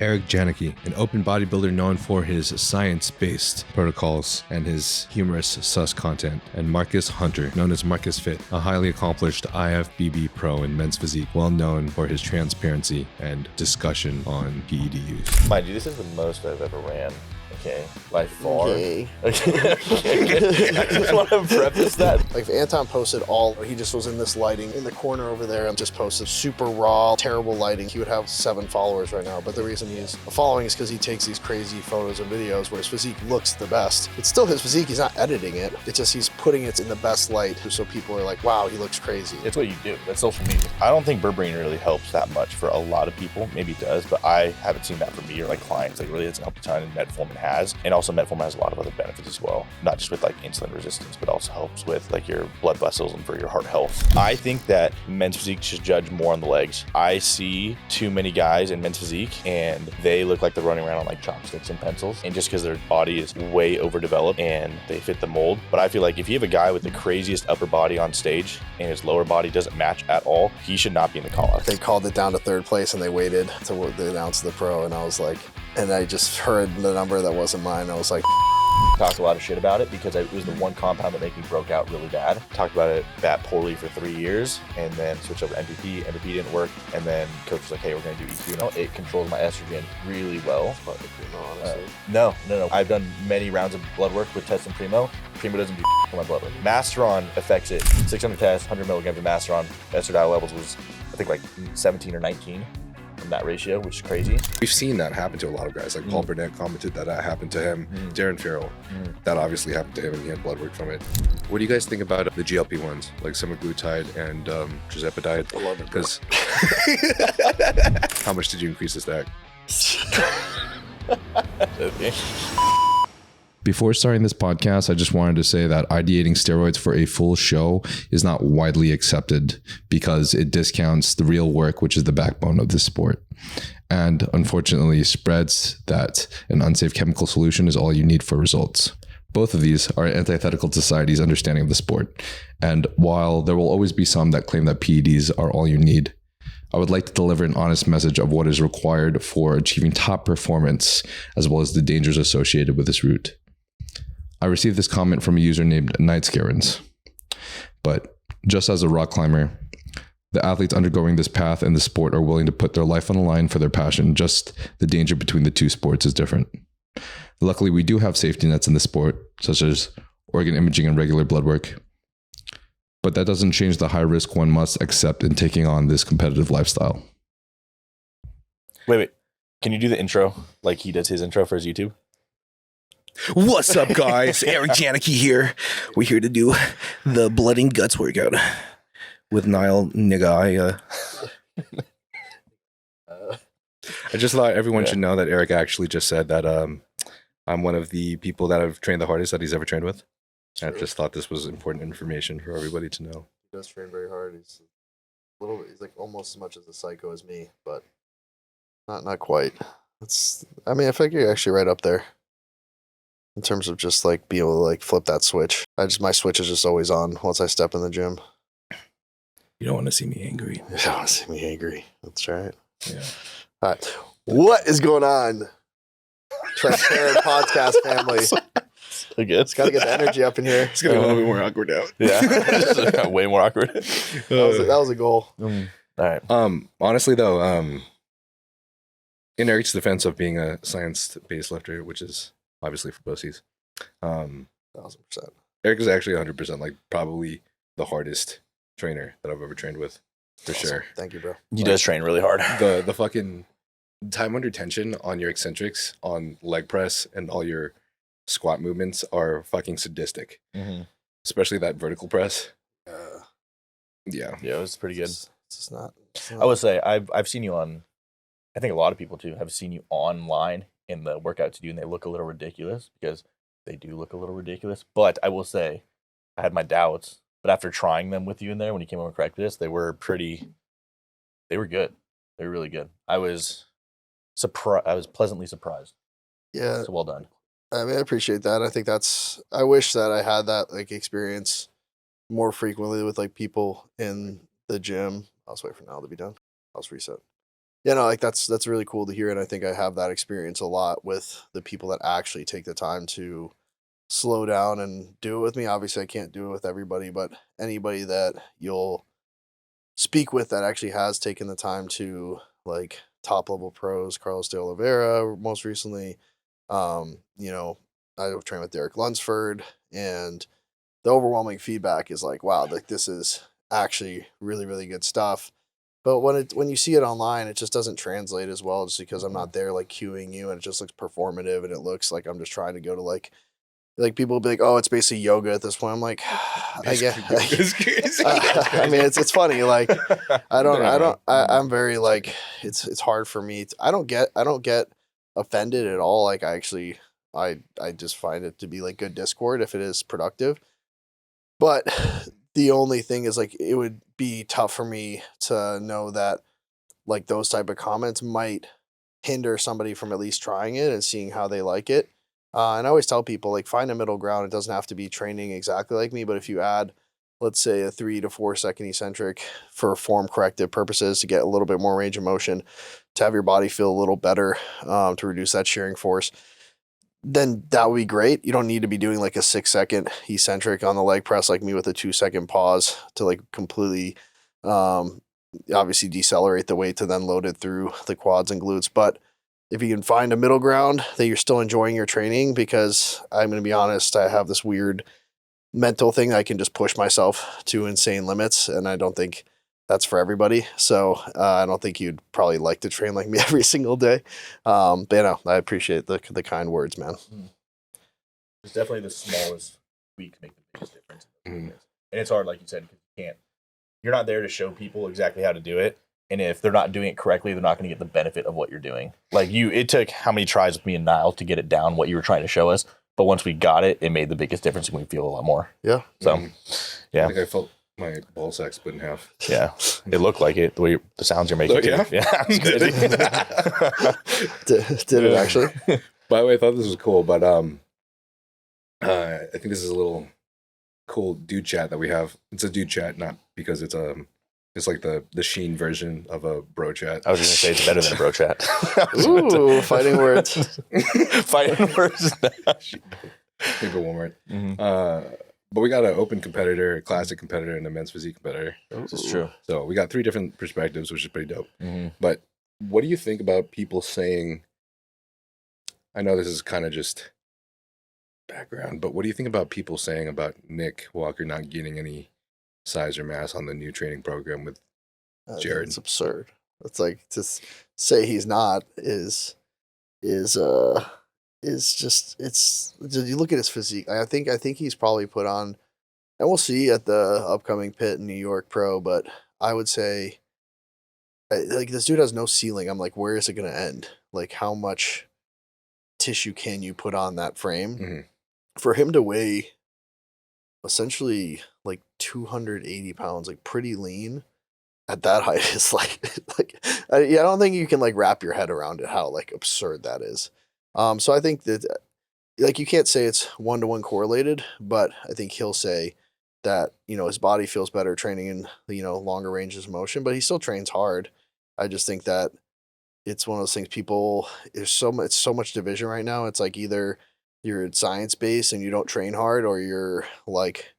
Eric Janicki, an open bodybuilder known for his science-based protocols and his humorous sus content, and Markus Hunter, known as Markus Fit, a highly accomplished IFBB pro in men's physique, well known for his transparency and discussion on PED use. Mind you, this is the most I've ever ran. Okay, by far. Okay. I just want to preface that. Like if Anton posted he just was in this lighting in the corner over there and just posted super raw, terrible lighting, he would have 7 followers right now. But the reason he's following is because he takes these crazy photos and videos where his physique looks the best. It's still his physique, he's not editing it. It's just he's putting it in the best light so people are like, wow, he looks crazy. It's what you do. That's social media. I don't think berberine really helps that much for a lot of people. Maybe it does, but I haven't seen that for me or like clients. Like really doesn't help a ton, and metformin has. And also metformin has a lot of other benefits as well. Not just with like insulin resistance, but also helps with like your blood vessels and for your heart health. I think that men's physique should judge more on the legs. I see too many guys in men's physique and they look like they're running around on like chopsticks and pencils. And just because their body is way overdeveloped and they fit the mold. But I feel like if you have a guy with the craziest upper body on stage and his lower body doesn't match at all, he should not be in the call-out. They called it down to 3rd place and they waited to announce the pro, and I was like, and I just heard the number that wasn't mine. I was like, talked a lot of shit about it because it was the one compound that made me broke out really bad. Talked about it that poorly for 3 years and then switched over to NPP. NPP didn't work. And then coach was like, hey, we're going to do EQ. Now it controls my estrogen really well. but the Primo, honestly. No. I've done many rounds of blood work with Test and Primo. Primo doesn't do for my blood work. Masteron affects it. 600 tests, 100 milligrams of Masteron. Estradiol levels was, I think, like 17 or 19. From that ratio, which is crazy. We've seen that happen to a lot of guys. Like Paul Burnett commented that happened to him. Darren Farrell, that obviously happened to him and he had blood work from it. What do you guys think about the GLP-1s, like semaglutide and tirzepatide? I love it. Because how much did you increase the stack? Okay. Before starting this podcast, I just wanted to say that ideating steroids for a full show is not widely accepted because it discounts the real work, which is the backbone of this sport. And unfortunately spreads that an unsafe chemical solution is all you need for results. Both of these are antithetical to society's understanding of the sport. And while there will always be some that claim that PEDs are all you need, I would like to deliver an honest message of what is required for achieving top performance, as well as the dangers associated with this route. I received this comment from a user named Nightscarens. But just as a rock climber, the athletes undergoing this path in the sport are willing to put their life on the line for their passion. Just the danger between the two sports is different. Luckily, we do have safety nets in the sport, such as organ imaging and regular blood work. But that doesn't change the high risk one must accept in taking on this competitive lifestyle. Wait. Can you do the intro like he does his intro for his YouTube? What's up, guys? Eric Janicki here. We're here to do the blood and guts workout with Niall Nagai. I just thought everyone should know that Eric actually just said that I'm one of the people that I've trained the hardest that he's ever trained with. I just thought this was important information for everybody to know. He does train very hard. He's like almost as much as a psycho as me, but not quite. I feel like you're actually right up there. In terms of just like being able to like flip that switch. My switch is just always on once I step in the gym. You don't want to see me angry. You don't want to see me angry. That's right. Yeah. All right. What is going on? Transparent podcast family. I guess. It's got to get the energy up in here. It's going to be a little bit more awkward now. Yeah. Way more awkward. That was a goal. All right. Honestly though, in Eric's defense of being a science-based lifter, which is obviously for pussies, 1,000%. Eric is actually 100% like probably the hardest trainer that I've ever trained with, for Awesome. sure. Thank you, bro. He does train really hard. The fucking time under tension on your eccentrics, on leg press, and all your squat movements are fucking sadistic. Mm-hmm. Especially that vertical press. Yeah, it was pretty good. It's just not. I would say I've seen you on. I think a lot of people too have seen you online in the workouts you do, and they look a little ridiculous because they do look a little ridiculous. But I will say, I had my doubts, but after trying them with you in there when you came over and corrected us, they were good. They were really good. I was pleasantly surprised. Yeah. So well done. I appreciate that. I think I wish that I had that like experience more frequently with like people in the gym. I'll just wait for now to be done. I'll just reset. Yeah, no, like that's really cool to hear. And I think I have that experience a lot with the people that actually take the time to slow down and do it with me. Obviously, I can't do it with everybody, but anybody that you'll speak with that actually has taken the time to, like, top level pros, Carlos de Oliveira, most recently. You know, I trained with Derek Lunsford, and the overwhelming feedback is like, wow, like this is actually really, really good stuff. But when you see it online, it just doesn't translate as well, just because I'm not there like cueing you, and it just looks performative, and it looks like I'm just trying to go to like people will be like, oh, it's basically yoga at this point. I'm like, I get. I mean, it's funny. Like, I'm very like, it's hard for me. I don't get offended at all. Like, I just find it to be like good discord if it is productive. But the only thing is, like, it would be tough for me to know that like those type of comments might hinder somebody from at least trying it and seeing how they like it. And I always tell people, like, find a middle ground. It doesn't have to be training exactly like me, but if you add, let's say, a 3 to 4 second eccentric for form corrective purposes to get a little bit more range of motion, to have your body feel a little better, to reduce that shearing force, then that would be great. You don't need to be doing like a 6 second eccentric on the leg press like me with a 2 second pause to like completely, obviously decelerate the weight to then load it through the quads and glutes. But if you can find a middle ground that you're still enjoying your training, because I'm going to be honest, I have this weird mental thing that I can just push myself to insane limits, and I don't think that's for everybody. So I don't think you'd probably like to train like me every single day. But you know, I appreciate the kind words, man. It's definitely the smallest tweaks make the biggest difference. And it's hard, like you said, because you're not there to show people exactly how to do it. And if they're not doing it correctly, they're not going to get the benefit of what you're doing. Like it took how many tries with me and Niall to get it down what you were trying to show us. But once we got it, it made the biggest difference, and we feel a lot more. Yeah. So, yeah. I think I felt my ball sack split in half. Yeah. It looked like it, the way the sounds you're making. Yeah. Yeah. Did it actually? By the way, I thought this was cool, but I think this is a little cool dude chat that we have. It's a dude chat, not because it's like the Sheen version of a bro chat. I was just gonna say it's better than a bro chat. Ooh, fighting words. Fighting words. Maybe one word. But we got an open competitor, a classic competitor, and a men's physique competitor. This is true. So we got 3 different perspectives, which is pretty dope. But what do you think about people saying, I know this is kind of just background, but what do you think about people saying about Nick Walker not gaining any size or mass on the new training program with Jared? It's absurd. It's like, to say he's not is just, it's, you look at his physique. I think he's probably put on, and we'll see at the upcoming pit in New York Pro, but I would say, like, this dude has no ceiling. I'm like, where is it going to end? Like, how much tissue can you put on that frame? For him to weigh essentially like 280 pounds, like pretty lean at that height is like I don't think you can like wrap your head around it, how like absurd that is. So I think that, like, you can't say it's 1-to-1 correlated, but I think he'll say that, you know, his body feels better training in, you know, longer ranges of motion, but he still trains hard. I just think that it's one of those things it's so much division right now. It's like either you're science based and you don't train hard, or you're like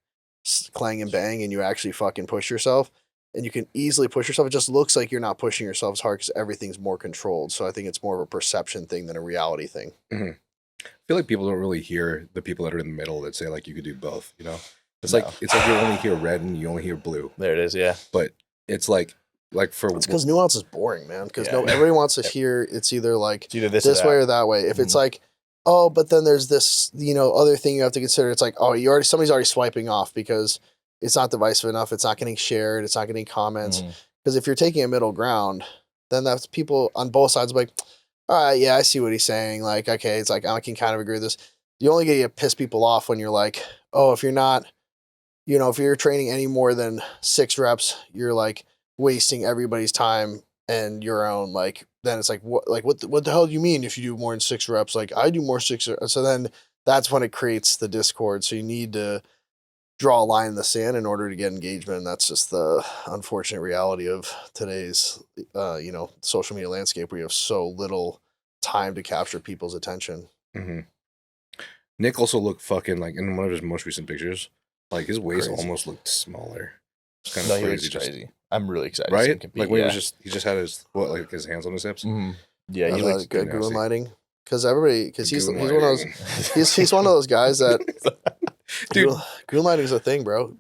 clang and bang and you actually fucking push yourself. And you can easily push yourself. It just looks like you're not pushing yourself as hard because everything's more controlled. So I think it's more of a perception thing than a reality thing. I feel like people don't really hear the people that are in the middle that say like you could do both, you know? It's like you only hear red and you only hear blue. There it is, yeah. But it's like for it's because nuance is boring, man. Because everybody wants to hear it's either like it's either this way or that way. If it's like, oh, but then there's this, you know, other thing you have to consider. It's like, oh, somebody's already swiping off because it's not divisive enough. It's not getting shared. It's not getting comments. Because if you're taking a middle ground, then that's people on both sides like, all right, yeah, I see what he's saying. Like, okay, it's like, I can kind of agree with this. You only get to piss people off when you're like, oh, if you're not, you know, if you're training any more than 6 reps, you're like wasting everybody's time and your own. Like, then it's like, what the hell do you mean if you do more than 6 reps? Like, I do more 6 reps. So then that's when it creates the discord. So you need to draw a line in the sand in order to get engagement. And that's just the unfortunate reality of today's, social media landscape where you have so little time to capture people's attention. Mm-hmm. Nick also looked fucking like in one of his most recent pictures, like his waist almost looked smaller. It's kind of crazy. He looks crazy. I'm really excited. Right? To see him compete. Like when he just had his his hands on his hips. Mm-hmm. Yeah, he looks looks good. good. Goon lighting. Because he's one of those he's one of those guys that dude, goon lighting is a thing, bro.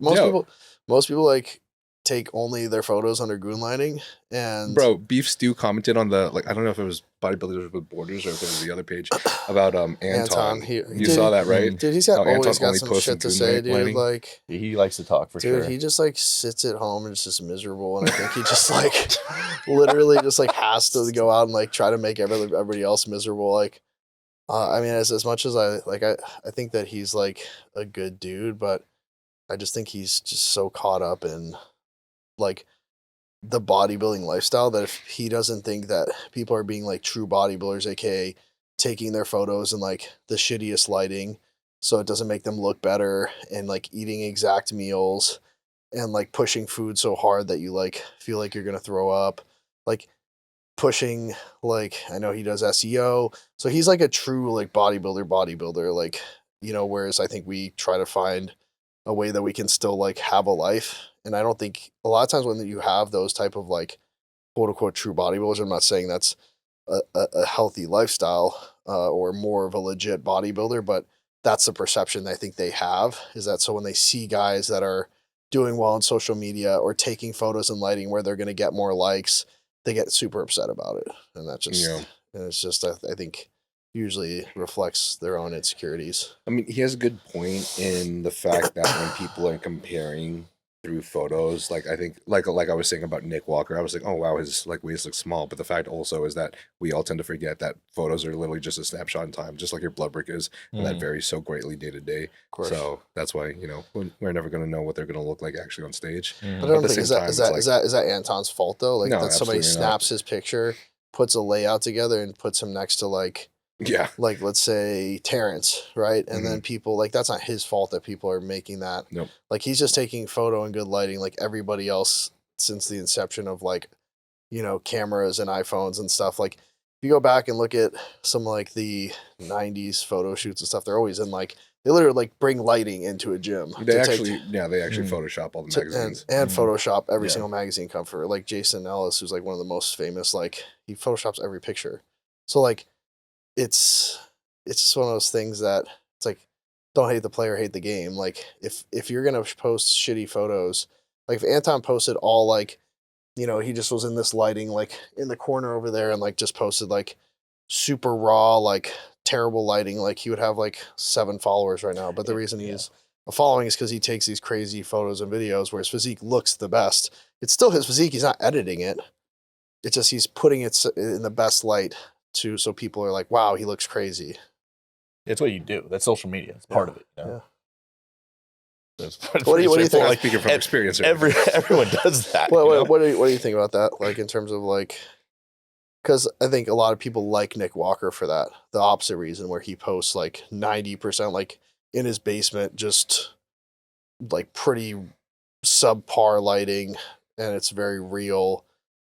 Most people like take only their photos under goon lighting. And bro, Beef Stew commented on the I don't know if it was Bodybuilders with Borders or if it was the other page about Anton. You saw that, right? Dude, he's always got some shit to say, dude. Lighting. Like he likes to talk for sure. Dude, he just like sits at home and is just miserable, and I think he just like literally just like has to go out and like try to make everybody else miserable. Like, I mean, as much as I think that he's like a good dude, but I just think he's just so caught up in like the bodybuilding lifestyle that if he doesn't think that people are being like true bodybuilders, aka taking their photos in like the shittiest lighting so it doesn't make them look better, and like eating exact meals and like pushing food so hard that you like feel like you're gonna throw up, like pushing, like I know he does SEO, so he's like a true like bodybuilder, like, whereas I think we try to find a way that we can still like have a life. And I don't think a lot of times when you have those type of like quote unquote true bodybuilders, I'm not saying that's a healthy lifestyle or more of a legit bodybuilder, but that's the perception I think they have, is that so when they see guys that are doing well on social media or taking photos and lighting where they're going to get more likes, they get super upset about it. And that's just, and it's just, I think usually reflects their own insecurities. I mean, he has a good point in the fact that when people are comparing through photos, like I think like I was saying about Nick Walker, I was like, oh wow, his like waist looks small, but the fact also is that we all tend to forget that photos are literally just a snapshot in time, just like your blood work is, and that varies so greatly day to day. So that's why we're never going to know what they're going to look like actually on stage. But I don't think is that Anton's fault though, like no, that somebody snaps his picture, puts a layout together and puts him next to like let's say Terrence, right? And then people like, that's not his fault that people are making that. Nope. Like he's just taking photo and good lighting like everybody else since the inception of like, cameras and iPhones and stuff. Like if you go back and look at some like the 90s photo shoots and stuff, they're always in like, they literally like bring lighting into a gym. They actually Photoshop all the magazines. And Photoshop every single magazine cover. Like Jason Ellis, who's like one of the most famous, like he Photoshops every picture. So like, it's just one of those things that it's like, don't hate the player, hate the game. Like if you're gonna post shitty photos, like if Anton posted all like, he just was in this lighting like in the corner over there and like just posted like super raw, like terrible lighting, like he would have like 7 followers right now. But the reason he's a following is because he takes these crazy photos and videos where his physique looks the best. It's still his physique, he's not editing it. It's just he's putting it in the best light so people are like, wow, he looks crazy. It's what you do. That's social media. It's part of it. What do you think? Like, speaking from experience, everyone does that. What do you think about that? Like in terms of like, because I think a lot of people like Nick Walker for that. The opposite reason, where he posts like 90% like in his basement, just like pretty subpar lighting, and it's very real.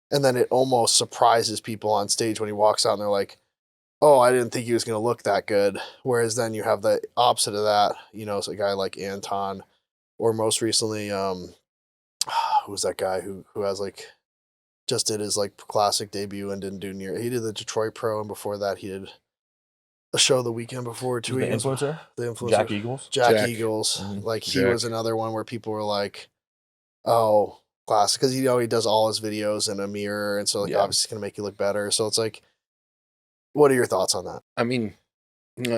And then it almost surprises people on stage when he walks out and they're like, oh, I didn't think he was going to look that good. Whereas then you have the opposite of that, it's a guy like Anton, or most recently, who's that guy who has like, just did his like classic debut and didn't do he did the Detroit Pro, and before that he did a show the weekend before too. The influencer? Jack Eagles? Jack Eagles. Like he was another one where people were like, oh, classic, because he does all his videos in a mirror, and so like obviously it's gonna make you look better. So it's like, what are your thoughts on that? I mean,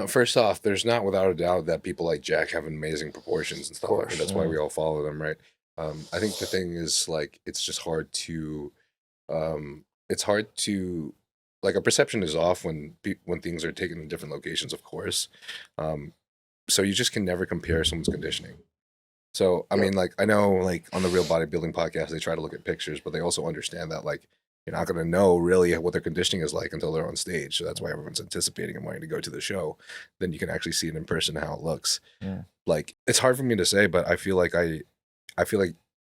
first off, there's not without a doubt that people like Jack have amazing proportions and stuff. Like that. That's why we all follow them, right? I think the thing is like it's just hard to, like a perception is off when things are taken in different locations, of course. So you just can never compare someone's conditioning. So, I mean, like, I know, like, on the Real Bodybuilding podcast, they try to look at pictures, but they also understand that, like, you're not going to know really what their conditioning is like until they're on stage. So that's why everyone's anticipating and wanting to go to the show. Then you can actually see it in person how it looks. Yeah. Like, it's hard for me to say, but I feel like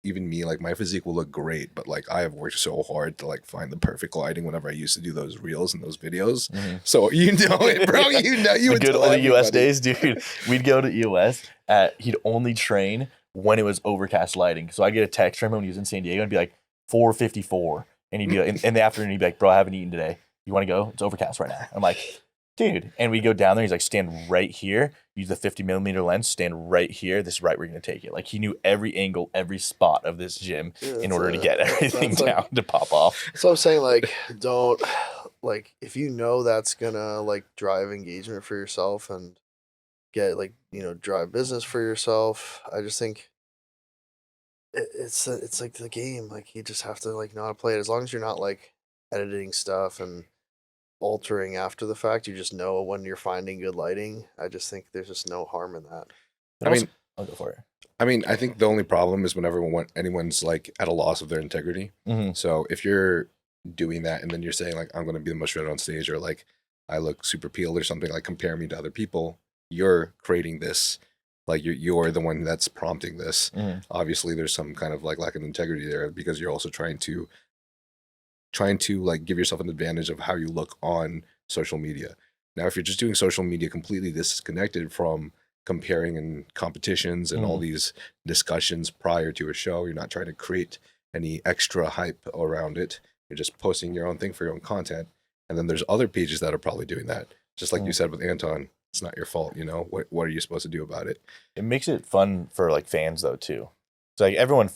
even me, like my physique will look great, but like I have worked so hard to like find the perfect lighting whenever I used to do those reels and those videos. So you know it, bro. You know, you would good tell old everybody. US days, dude. We'd go to EOS. He'd only train when it was overcast lighting. So I get a text from him when he was in San Diego and be like 4:54, and he'd be like, in the afternoon, he'd be like, bro, I haven't eaten today. You want to go? It's overcast right now. I'm like, dude. And we go down there. He's like, stand right here. Use the 50mm lens. Stand right here. This is right where you're going to take it. Like, he knew every angle, every spot of this gym in order to get everything down to pop off. So I'm saying, like, don't, like, if you know that's going to, like, drive engagement for yourself and get, like, you know, drive business for yourself, I just think it's like the game. Like, you just have to, like, know how to play it. As long as you're not, like, editing stuff and altering after the fact, you just know when you're finding good lighting. I just think there's just no harm in that. I'll go for it. I mean, I think the only problem is whenever anyone's like at a loss of their integrity. So if you're doing that and then you're saying like, I'm going to be the most shredded on stage, or like I look super peeled or something, like compare me to other people, you're creating this, like you're the one that's prompting this. Obviously there's some kind of like lack of integrity there, because you're also trying to like give yourself an advantage of how you look on social media. Now, if you're just doing social media completely disconnected from comparing and competitions and all these discussions prior to a show, you're not trying to create any extra hype around it. You're just posting your own thing for your own content. And then there's other pages that are probably doing that. Just like you said with Anton, it's not your fault, you know? What are you supposed to do about it? It makes it fun for like fans though too. It's like everyone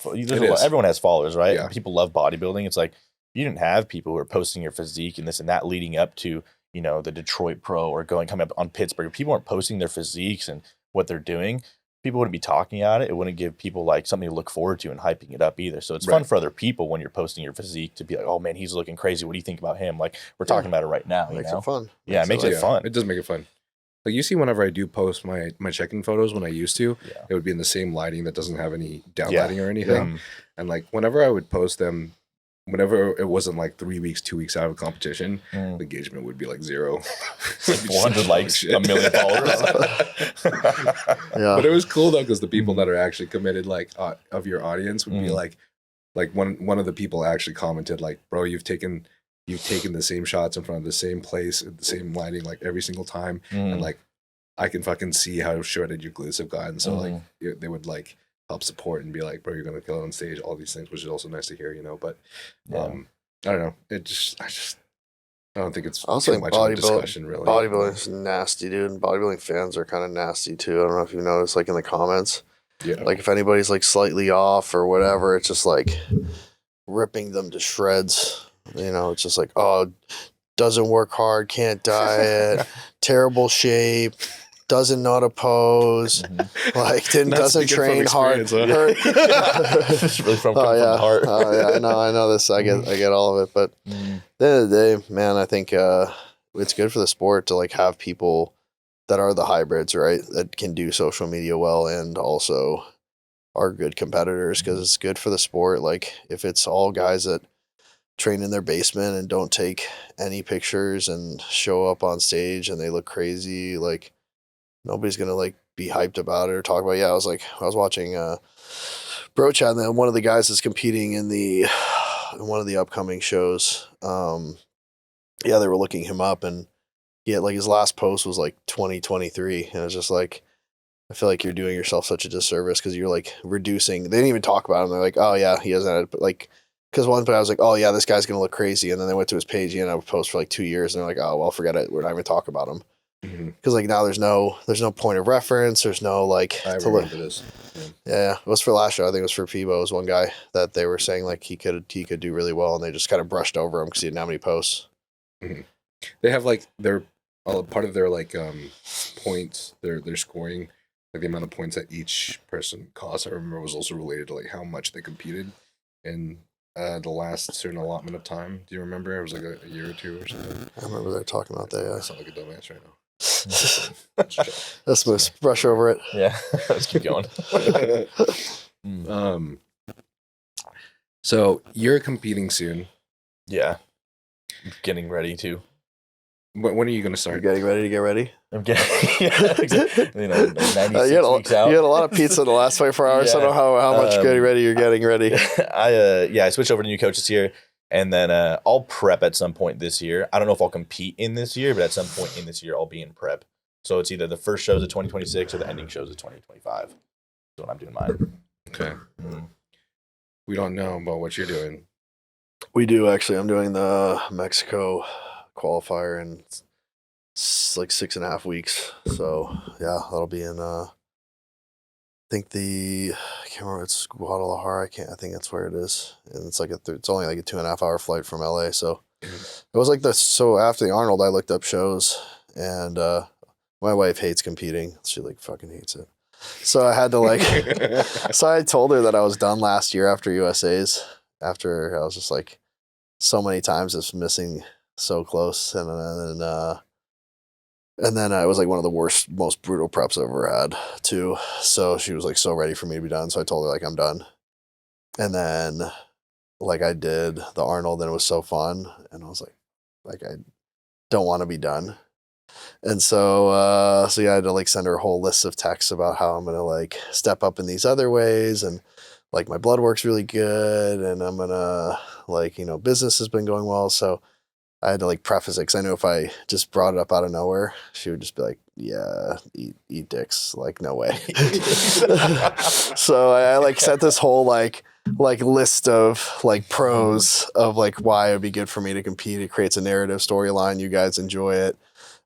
has followers, right? Yeah. People love bodybuilding. It's like, you didn't have people who are posting your physique and this and that leading up to, you know, the Detroit Pro or coming up on Pittsburgh. People weren't posting their physiques and what they're doing. People wouldn't be talking about it. It wouldn't give people like something to look forward to and hyping it up either. So it's fun for other people when you're posting your physique to be like, oh man, he's looking crazy. What do you think about him? Like, we're talking about it right now. Makes it fun. Yeah, it makes it fun. It does make it fun. Like, you see, whenever I do post my check-in photos, when I used to, it would be in the same lighting that doesn't have any downlighting or anything. And like, whenever I would post them, whenever it wasn't like 3 weeks, 2 weeks out of competition, the engagement would be like 0. Like 400 likes, 1 million followers. But it was cool though, because the people that are actually committed, like of your audience, would be like one of the people actually commented like, bro, you've taken the same shots in front of the same place, the same lighting, like every single time. And like, I can fucking see how shredded your glutes have gotten. So like, they would like help support and be like, bro, you're going to kill it on stage, all these things, which is also nice to hear, you know, but I don't know. I don't think it's too much of a discussion, really. Bodybuilding is nasty, dude. And bodybuilding fans are kind of nasty too. I don't know if you noticed, like in the comments, like if anybody's like slightly off or whatever, it's just like ripping them to shreds. You know, it's just like, oh, doesn't work hard, can't diet, terrible shape, doesn't know how to pose, like doesn't train hard. It's really from the heart. Oh yeah, I know this. I get all of it. But at the end of the day, man, I think it's good for the sport to like have people that are the hybrids, right? That can do social media well and also are good competitors, because it's good for the sport. Like if it's all guys that train in their basement and don't take any pictures and show up on stage and they look crazy, like nobody's gonna like be hyped about it or talk about it. I was watching Bro Chat, and then one of the guys is competing in one of the upcoming shows. They were looking him up, and like his last post was like 2023, and it's just like, I feel like you're doing yourself such a disservice, because you're like reducing. They didn't even talk about him. They're like, oh yeah, he hasn't, but like, because one point I was like, oh yeah, this guy's gonna look crazy, and then they went to his page, and I would post for like 2 years, and they're like, oh well, forget it, we're not even talking about him, because like now there's no point of reference, there's no like. I remember this. Yeah, it was for last show. I think it was for Phoebe. It was one guy that they were saying like he could do really well, and they just kind of brushed over him because he didn't have any posts. They have like their part of their like points, their scoring, like the amount of points that each person costs. I remember was also related to like how much they competed in the last certain allotment of time. Do you remember? It was like a year or two or something. I remember they're talking about that. Yeah. I sound like a dumbass right now. Let's move, brush over it. Yeah, let's keep going. So you're competing soon. Yeah. Getting ready to. When are you going to You're start? getting ready to get ready? I'm getting, yeah, exactly. 96 you, had weeks out. you had a lot of pizza in the last 24 hours. Yeah. I don't know how much getting ready you're getting ready. I switched over to new coaches here, and then I'll prep at some point this year. I don't know if I'll compete in this year, but at some point in this year, I'll be in prep. So it's either the first shows of 2026 or the ending shows of 2025. That's when I'm doing mine. Okay. Mm-hmm. We don't know about what you're doing. We do, actually. I'm doing the Mexico qualifier in like 6.5 weeks. So, yeah, that'll be in, I think I can't remember, it's Guadalajara. I think that's where it is. And it's like it's only like a 2.5 hour flight from LA. So it was like so after the Arnold, I looked up shows, and my wife hates competing. She like fucking hates it. So I had to like, so I told her that I was done last year after USA's, after I was just like so many times just missing so close. And then it was like one of the worst, most brutal preps I've ever had too. So she was like so ready for me to be done. So I told her like I'm done. And then like I did the Arnold, and it was so fun. And I was like I don't want to be done. And so yeah, I had to like send her a whole list of texts about how I'm gonna like step up in these other ways, and like my blood work's really good, and I'm gonna like, you know, business has been going well. So I had to like preface it, because I knew if I just brought it up out of nowhere, she would just be like, yeah, eat dicks, like no way. So I like set this whole like list of like pros of like why it'd be good for me to compete. It creates a narrative storyline. You guys enjoy it.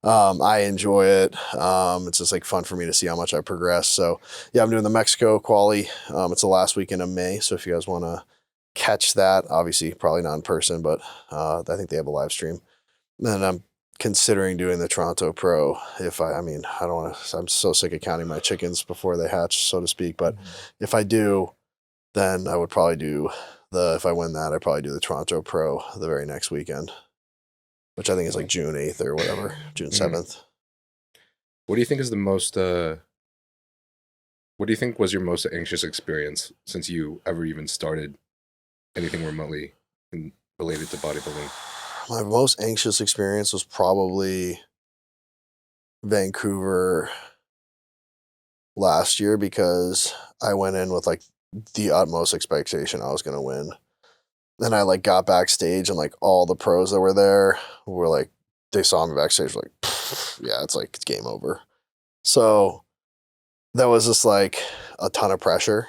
I enjoy it. It's just like fun for me to see how much I progress. So yeah, I'm doing the Mexico quali. It's the last weekend of May. So if you guys want to catch that, obviously probably not in person, but I think they have a live stream. And I'm considering doing the Toronto Pro. I mean, I don't want to, I'm so sick of counting my chickens before they hatch, so to speak. But if I do, then I would probably do if I win that, I'd probably do the Toronto Pro the very next weekend, which I think is like June 8th or whatever, June 7th. What do you think is the most, what do you think was your most anxious experience since you ever even started anything remotely related to bodybuilding? My most anxious experience was probably Vancouver last year, because I went in with like the utmost expectation I was going to win. Then I like got backstage, and like all the pros that were there were like, they saw me backstage, like, yeah, it's like, it's game over. So that was just like a ton of pressure.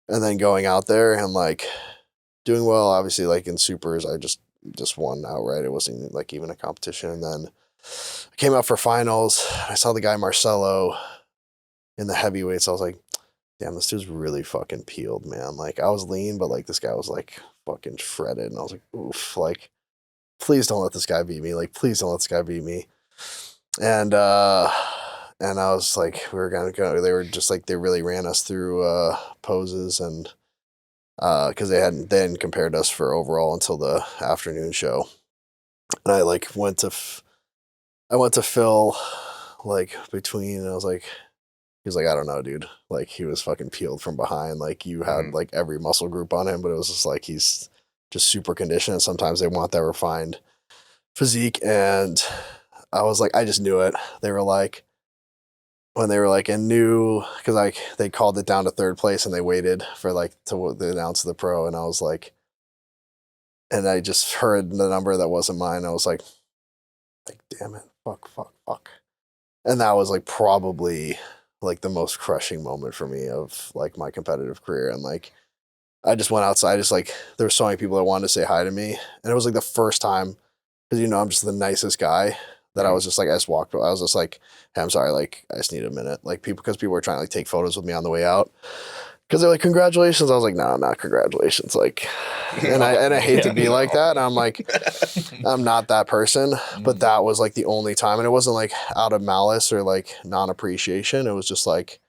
And then going out there and like doing well, obviously like in supers, I just won outright. It wasn't like even a competition. And then I came out for finals. I saw the guy Marcelo in the heavyweights. I was like, damn, this dude's really fucking peeled, man. Like I was lean, but like this guy was like fucking shredded. And I was like, oof, like, please don't let this guy beat me. Like, please don't let this guy beat me. And I was like, we were going to go, they were just like, they really ran us through poses, and because they hadn't compared us for overall until the afternoon show. And I like went to Phil like between, and I was like, he was like, I don't know, dude. Like he was fucking peeled from behind. Like you had like every muscle group on him, but it was just like, he's just super conditioned. And sometimes they want that refined physique. And I was like, I just knew it. They were like, when they were like, and knew, because like they called it down to third place, and they waited for like to announce the pro. And I was like, and I just heard the number that wasn't mine. I was like, damn it, fuck. And that was like probably like the most crushing moment for me of like my competitive career. And like, I just went outside, just like, there were so many people that wanted to say hi to me. And it was like the first time, because, you know, I'm just the nicest guy, that I was just like, I just walked, I was just like, hey, I'm sorry, like, I just need a minute. Like because people were trying to like take photos with me on the way out. Because they're like, congratulations. I was like, no, not congratulations. Like, and I hate to be like that. And I'm like, I'm not that person. But that was like the only time. And it wasn't like out of malice or like non-appreciation. It was just like,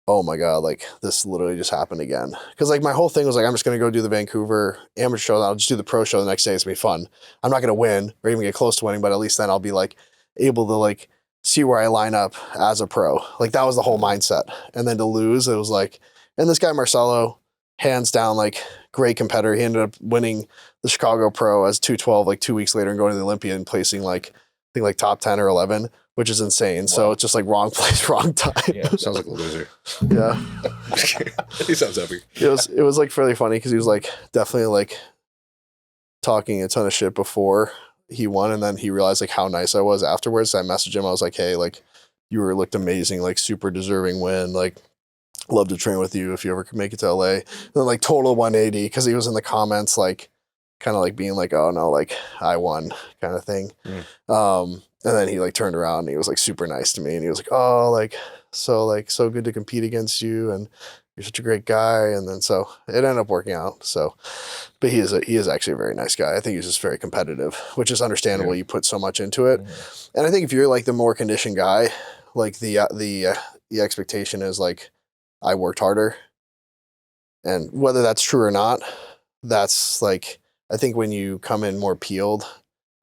oh my God, like this literally just happened again. Because like my whole thing was like, I'm just going to go do the Vancouver amateur show. I'll just do the pro show the next day. It's going to be fun. I'm not going to win or even get close to winning, but at least then I'll be like able to like see where I line up as a pro. Like that was the whole mindset. And then to lose, it was like, and this guy Marcelo, hands down, like great competitor. He ended up winning the Chicago Pro as 212 like 2 weeks later and going to the Olympia and placing like, I think like top 10 or 11, which is insane. Wow. So it's just like wrong place, wrong time. Yeah, sounds like a loser. Yeah. He sounds epic. It was like fairly funny because he was like definitely like talking a ton of shit before he won, and then he realized like how nice I was afterwards. So I messaged him. I was like, hey, like you looked amazing, like super deserving win. Like love to train with you if you ever could make it to LA. And then like total 180 because he was in the comments like kind of like being like, oh no, like I won kind of thing. And then he like turned around and he was like super nice to me, and he was like, oh, like so good to compete against you, and you're such a great guy. And then so it ended up working out. So, but he is actually a very nice guy. I think he's just very competitive, which is understandable. Yeah. You put so much into it. And I think if you're like the more conditioned guy, like the expectation is like, I worked harder. And whether that's true or not, that's like, I think when you come in more peeled,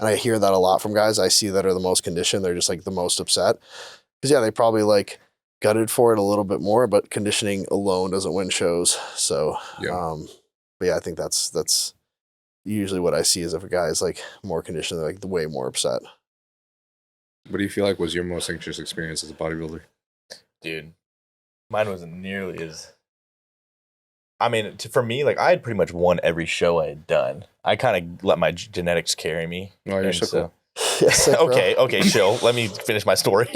and I hear that a lot from guys I see that are the most conditioned, they're just like the most upset. Because yeah, they probably like gutted for it a little bit more, but conditioning alone doesn't win shows. So, yeah. But yeah, I think that's usually what I see is if a guy is like more conditioned, they're like way more upset. What do you feel like was your most anxious experience as a bodybuilder? Dude, mine wasn't nearly as... I mean, for me, like I had pretty much won every show I had done. I kind of let my genetics carry me. Oh, you're so cool. Yes, okay, chill. Let me finish my story.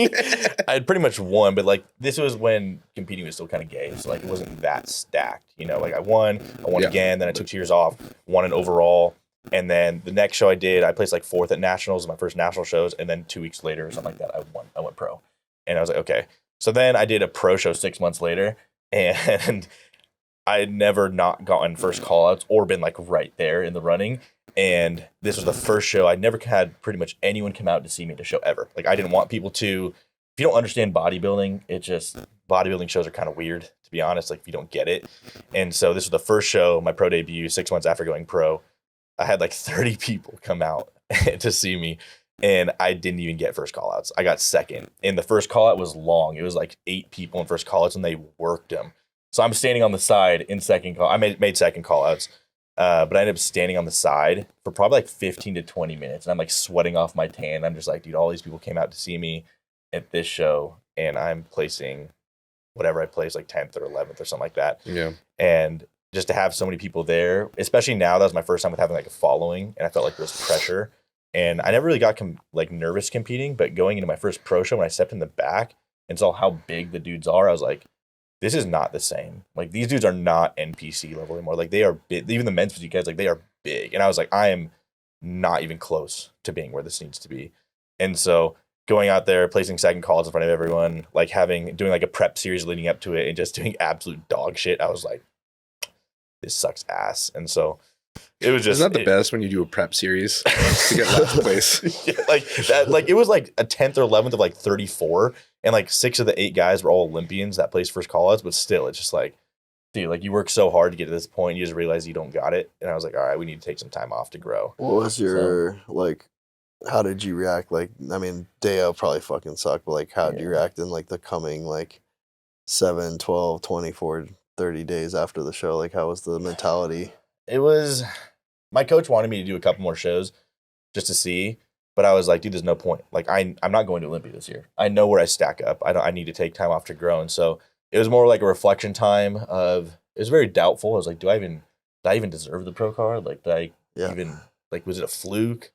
I had pretty much won, but like this was when competing was still kind of gay, so like it wasn't that stacked. You know, like I won again, then I took 2 years off, won an overall, and then the next show I did, I placed like 4th at nationals, my first national shows, and then 2 weeks later or something like that, I went pro, and I was like, okay. So then I did a pro show 6 months later, and I had never not gotten first call-outs or been like right there in the running. And this was the first show. I'd never had pretty much anyone come out to see me at a show ever. Like I didn't want people to, if you don't understand bodybuilding, bodybuilding shows are kind of weird, to be honest, like if you don't get it. And so this was the first show, my pro debut, 6 months after going pro. I had like 30 people come out to see me, and I didn't even get first call outs. I got second. And the first call out was long. It was like 8 people in first call outs, and they worked them. So I'm standing on the side in second call. I made second call outs. But I ended up standing on the side for probably like 15 to 20 minutes. And I'm like sweating off my tan. I'm just like, dude, all these people came out to see me at this show. And I'm placing whatever I placed, like 10th or 11th or something like that. Yeah. And just to have so many people there, especially now, that was my first time with having like a following. And I felt like there was pressure. And I never really got like nervous competing. But going into my first pro show, when I stepped in the back and saw how big the dudes are, I was like, this is not the same. Like these dudes are not NPC level anymore. Like they are big. Even the men's physique guys, like they are big. And I was like, I am not even close to being where this needs to be. And so going out there, placing second calls in front of everyone, like doing like a prep series leading up to it and just doing absolute dog shit. I was like, this sucks ass. And so it was just... Isn't that the best when you do a prep series to get last place? Yeah, like that, like it was like a 10th or 11th of like 34. And like 6 of the 8 guys were all Olympians that placed first call outs, but still it's just like, dude, like you work so hard to get to this point, you just realize you don't got it. And I was like, all right, we need to take some time off to grow. What was your like, how did you react? Like, I mean, day of probably fucking sucked, but like how did you react in like the coming like 7, 12, 24, 30 days after the show? Like how was the mentality? It was, my coach wanted me to do a couple more shows just to see. But I was like, dude, there's no point. Like, I'm not going to Olympia this year. I know where I stack up. I need to take time off to grow. And so it was more like a reflection time of, it was very doubtful. I was like, did I even deserve the pro card? Like, did I even, like, was it a fluke?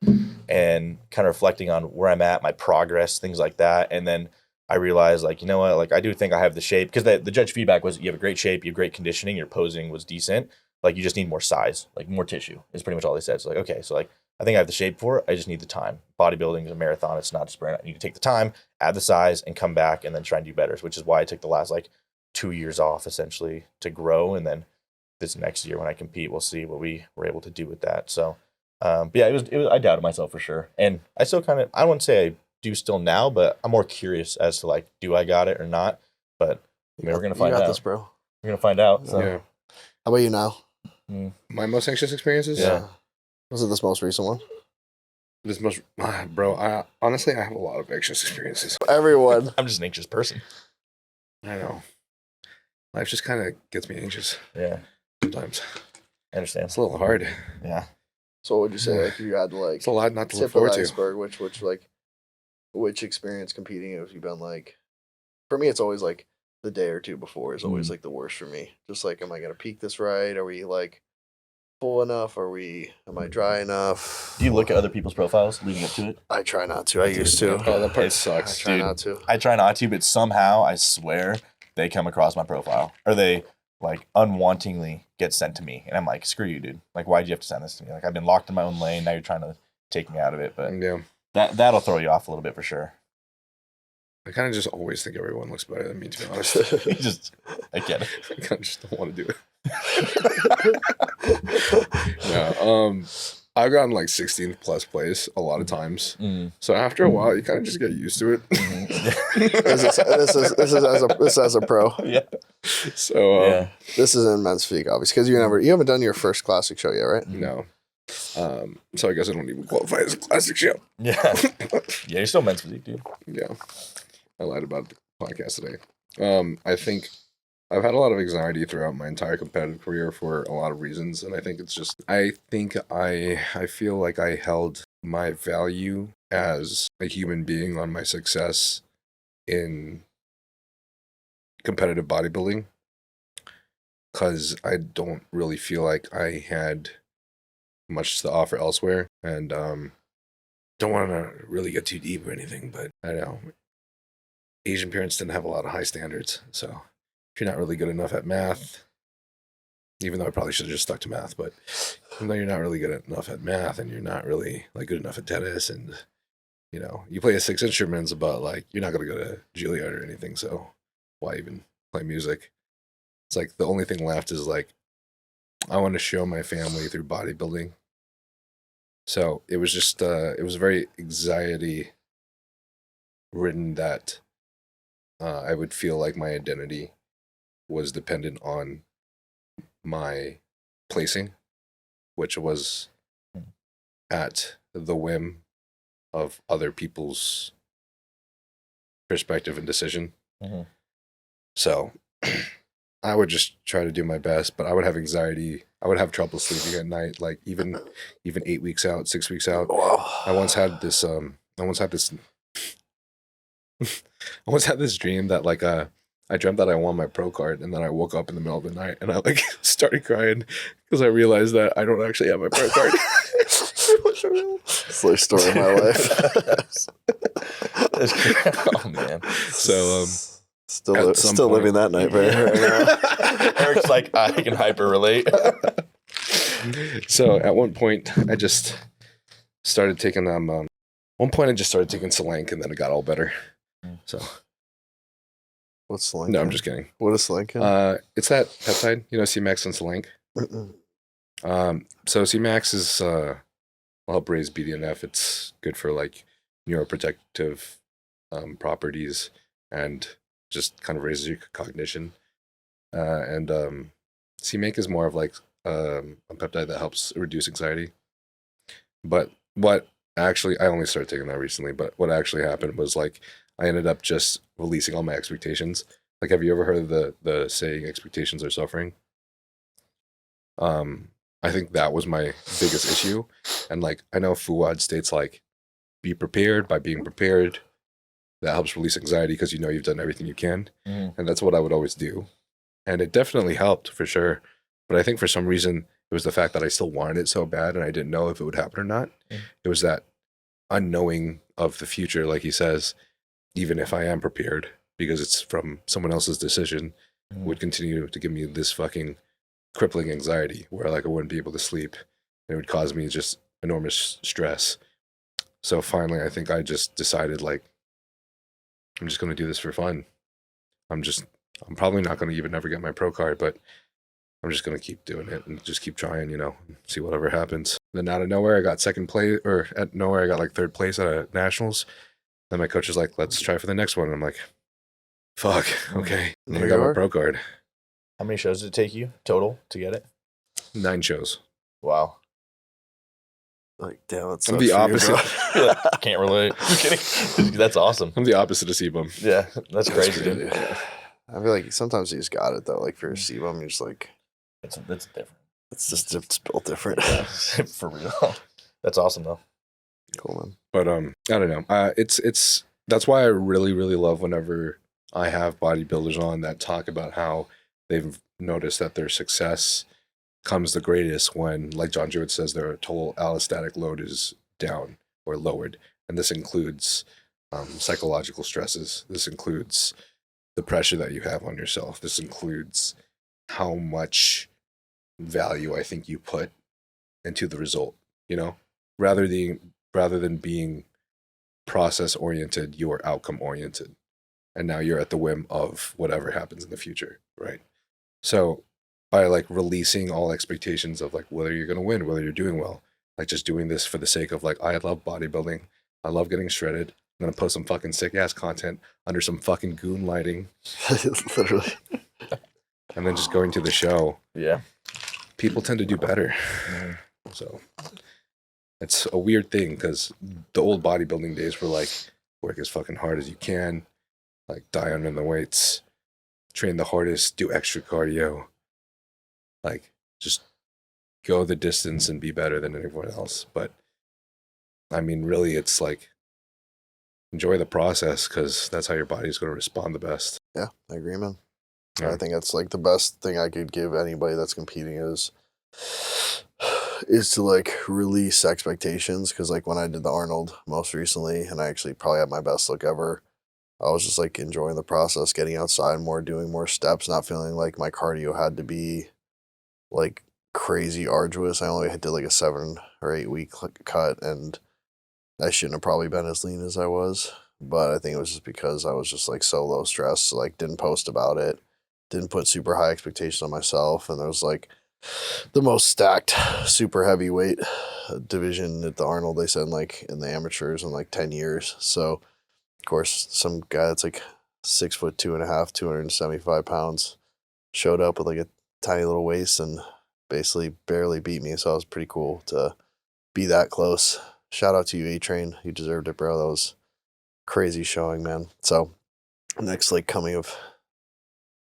And kind of reflecting on where I'm at, my progress, things like that. And then I realized, like, you know what? Like, I do think I have the shape. Because the judge feedback was, you have a great shape, you have great conditioning, your posing was decent. Like, you just need more size, like more tissue is pretty much all they said. So like, okay, so like, I think I have the shape for it. I just need the time. Bodybuilding is a marathon. It's not a sprint. I need to take the time, add the size, and come back and then try and do better, which is why I took the last like 2 years off essentially to grow. And then this next year when I compete, we'll see what we were able to do with that. So, but yeah, it was, I doubted myself for sure. And I still kind of, I wouldn't say I do still now, but I'm more curious as to like, do I got it or not? But I mean, we're going to find out. You got this, bro. We're going to find out. So. Yeah. How about you now? My most anxious experiences? Yeah. Was it this most recent one? Bro, I honestly have a lot of anxious experiences. Everyone. I'm just an anxious person. I know. Life just kind of gets me anxious. Yeah. sometimes. I understand. It's a little hard. Yeah. So what would you say, like, if you had to, like, It's a lot not to look tip of forward the to. iceberg, which experience competing have you been like? For me, it's always like the day or two before is always like the worst for me. Just like, am I gonna peak this right? Are we like full enough? Am I dry enough? Do you look at other people's profiles leading up to it? I try not to. I used to. Oh, that part I sucks. try dude. not to. I try not to, but somehow I swear they come across my profile or they like unwantingly get sent to me, and I'm like, screw you, dude. Like, why'd you have to send this to me? Like, I've been locked in my own lane. Now you're trying to take me out of it, but Yeah. that'll throw you off a little bit for sure. I kind of just always think everyone looks better than me, to be honest. I get it. I kind of just don't want to do it. No, I've gotten like 16th plus place a lot of times. So after a while, you kind of just get used to it. This is as a pro. Yeah. So This is in men's physique, obviously, because you haven't done your first classic show yet, right? no. So I guess I don't even qualify as a classic show. Yeah. Yeah, you're still men's physique, dude. Yeah. I lied about the podcast today. I think I've had a lot of anxiety throughout my entire competitive career for a lot of reasons. And I think it's just, I feel like I held my value as a human being on my success in competitive bodybuilding, because I don't really feel like I had much to offer elsewhere. And don't want to really get too deep or anything, but I know Asian parents didn't have a lot of high standards. So if you're not really good enough at math, even though I probably should have just stuck to math, but even though you're not really good enough at math and you're not really like good enough at tennis, and you know, you play 6 instruments, but like you're not going to go to Juilliard or anything. So why even play music? It's like the only thing left is like, I want to show my family through bodybuilding. So it was just, it was very anxiety ridden that I would feel like my identity was dependent on my placing, which was at the whim of other people's perspective and decision. Mm-hmm. So I would just try to do my best, but I would have anxiety. I would have trouble sleeping at night, like even 8 weeks out, 6 weeks out. I once had this I once had this dream that like I dreamt that I won my pro card, and then I woke up in the middle of the night and I like started crying because I realized that I don't actually have my pro card. It's the story of my life. Oh man. So still living that nightmare right now. Eric's like, I can hyper relate. So at one point I just started taking Selenic, and then it got all better. So What's Selenic? no, I'm just kidding. What is Selenic? It's that peptide, you know, C-Max and Selenic. So C-Max is will help raise BDNF. It's good for like neuroprotective properties and just kind of raises your cognition. And C-Make is more of like a peptide that helps reduce anxiety. But what actually, I only started taking that recently, but what actually happened was like I ended up just releasing all my expectations. Like, have you ever heard of the saying, expectations are suffering? I think that was my biggest issue. And like, I know Fuad states like, be prepared by being prepared. That helps release anxiety because you know you've done everything you can. And that's what I would always do. And it definitely helped for sure. But I think for some reason, it was the fact that I still wanted it so bad and I didn't know if it would happen or not. It was that unknowing of the future, like he says, even if I am prepared, because it's from someone else's decision, would continue to give me this fucking crippling anxiety where like I wouldn't be able to sleep. And it would cause me just enormous stress. So finally, I think I just decided like, I'm just going to do this for fun. I'm probably not going to even ever get my pro card, but I'm just going to keep doing it and just keep trying, you know, see whatever happens. Then out of nowhere, I got second place, or at nowhere, I got like third place at nationals. Then my coach was like, let's try for the next one. And I'm like, fuck, okay. And then I got my pro card. How many shows did it take you total to get it? 9 shows. Wow. Like, damn, that's I'm the opposite. Can't relate. I'm kidding. That's awesome. I'm the opposite of Sebum. Yeah, that's crazy, dude. I feel like sometimes you just got it though. Like for a sebum, you're just like, It's different. It's built different. For real. That's awesome though. Cool, man. But I don't know. It's that's why I really love whenever I have bodybuilders on that talk about how they've noticed that their success comes the greatest when, like John Jewett says, their total allostatic load is down or lowered, and this includes psychological stresses. This includes the pressure that you have on yourself. This includes how much value I think you put into the result. You know, rather than being process oriented, you are outcome oriented, and now you're at the whim of whatever happens in the future, right? So by like releasing all expectations of like whether you're going to win, whether you're doing well, like just doing this for the sake of like, I love bodybuilding, I love getting shredded, I'm gonna post some fucking sick ass content under some fucking goon lighting, Literally. and then just going to the show. Yeah. People tend to do better. So it's a weird thing because the old bodybuilding days were like, work as fucking hard as you can, like die under the weights, train the hardest, do extra cardio, like just go the distance and be better than anyone else. But I mean, really, it's like enjoy the process because that's how your body's going to respond the best. Yeah, I agree, man. Yeah. I think that's like the best thing I could give anybody that's competing is to like release expectations. Because like when I did the Arnold most recently, and I actually probably had my best look ever, I was just like enjoying the process, getting outside more, doing more steps, not feeling like my cardio had to be like crazy arduous. I only did like a 7 or 8 week cut, and I shouldn't have probably been as lean as I was. But I think it was just because I was just like so low stress, so, like didn't post about it, didn't put super high expectations on myself, and there was like the most stacked super heavyweight division at the Arnold, they said, like in the amateurs in like 10 years. So of course some guy that's like 6'2.5", 275 pounds showed up with like a tiny little waist and basically barely beat me. So it was pretty cool to be that close. Shout out to you, A-Train. You deserved it, bro. That was crazy showing, man. So next, like coming of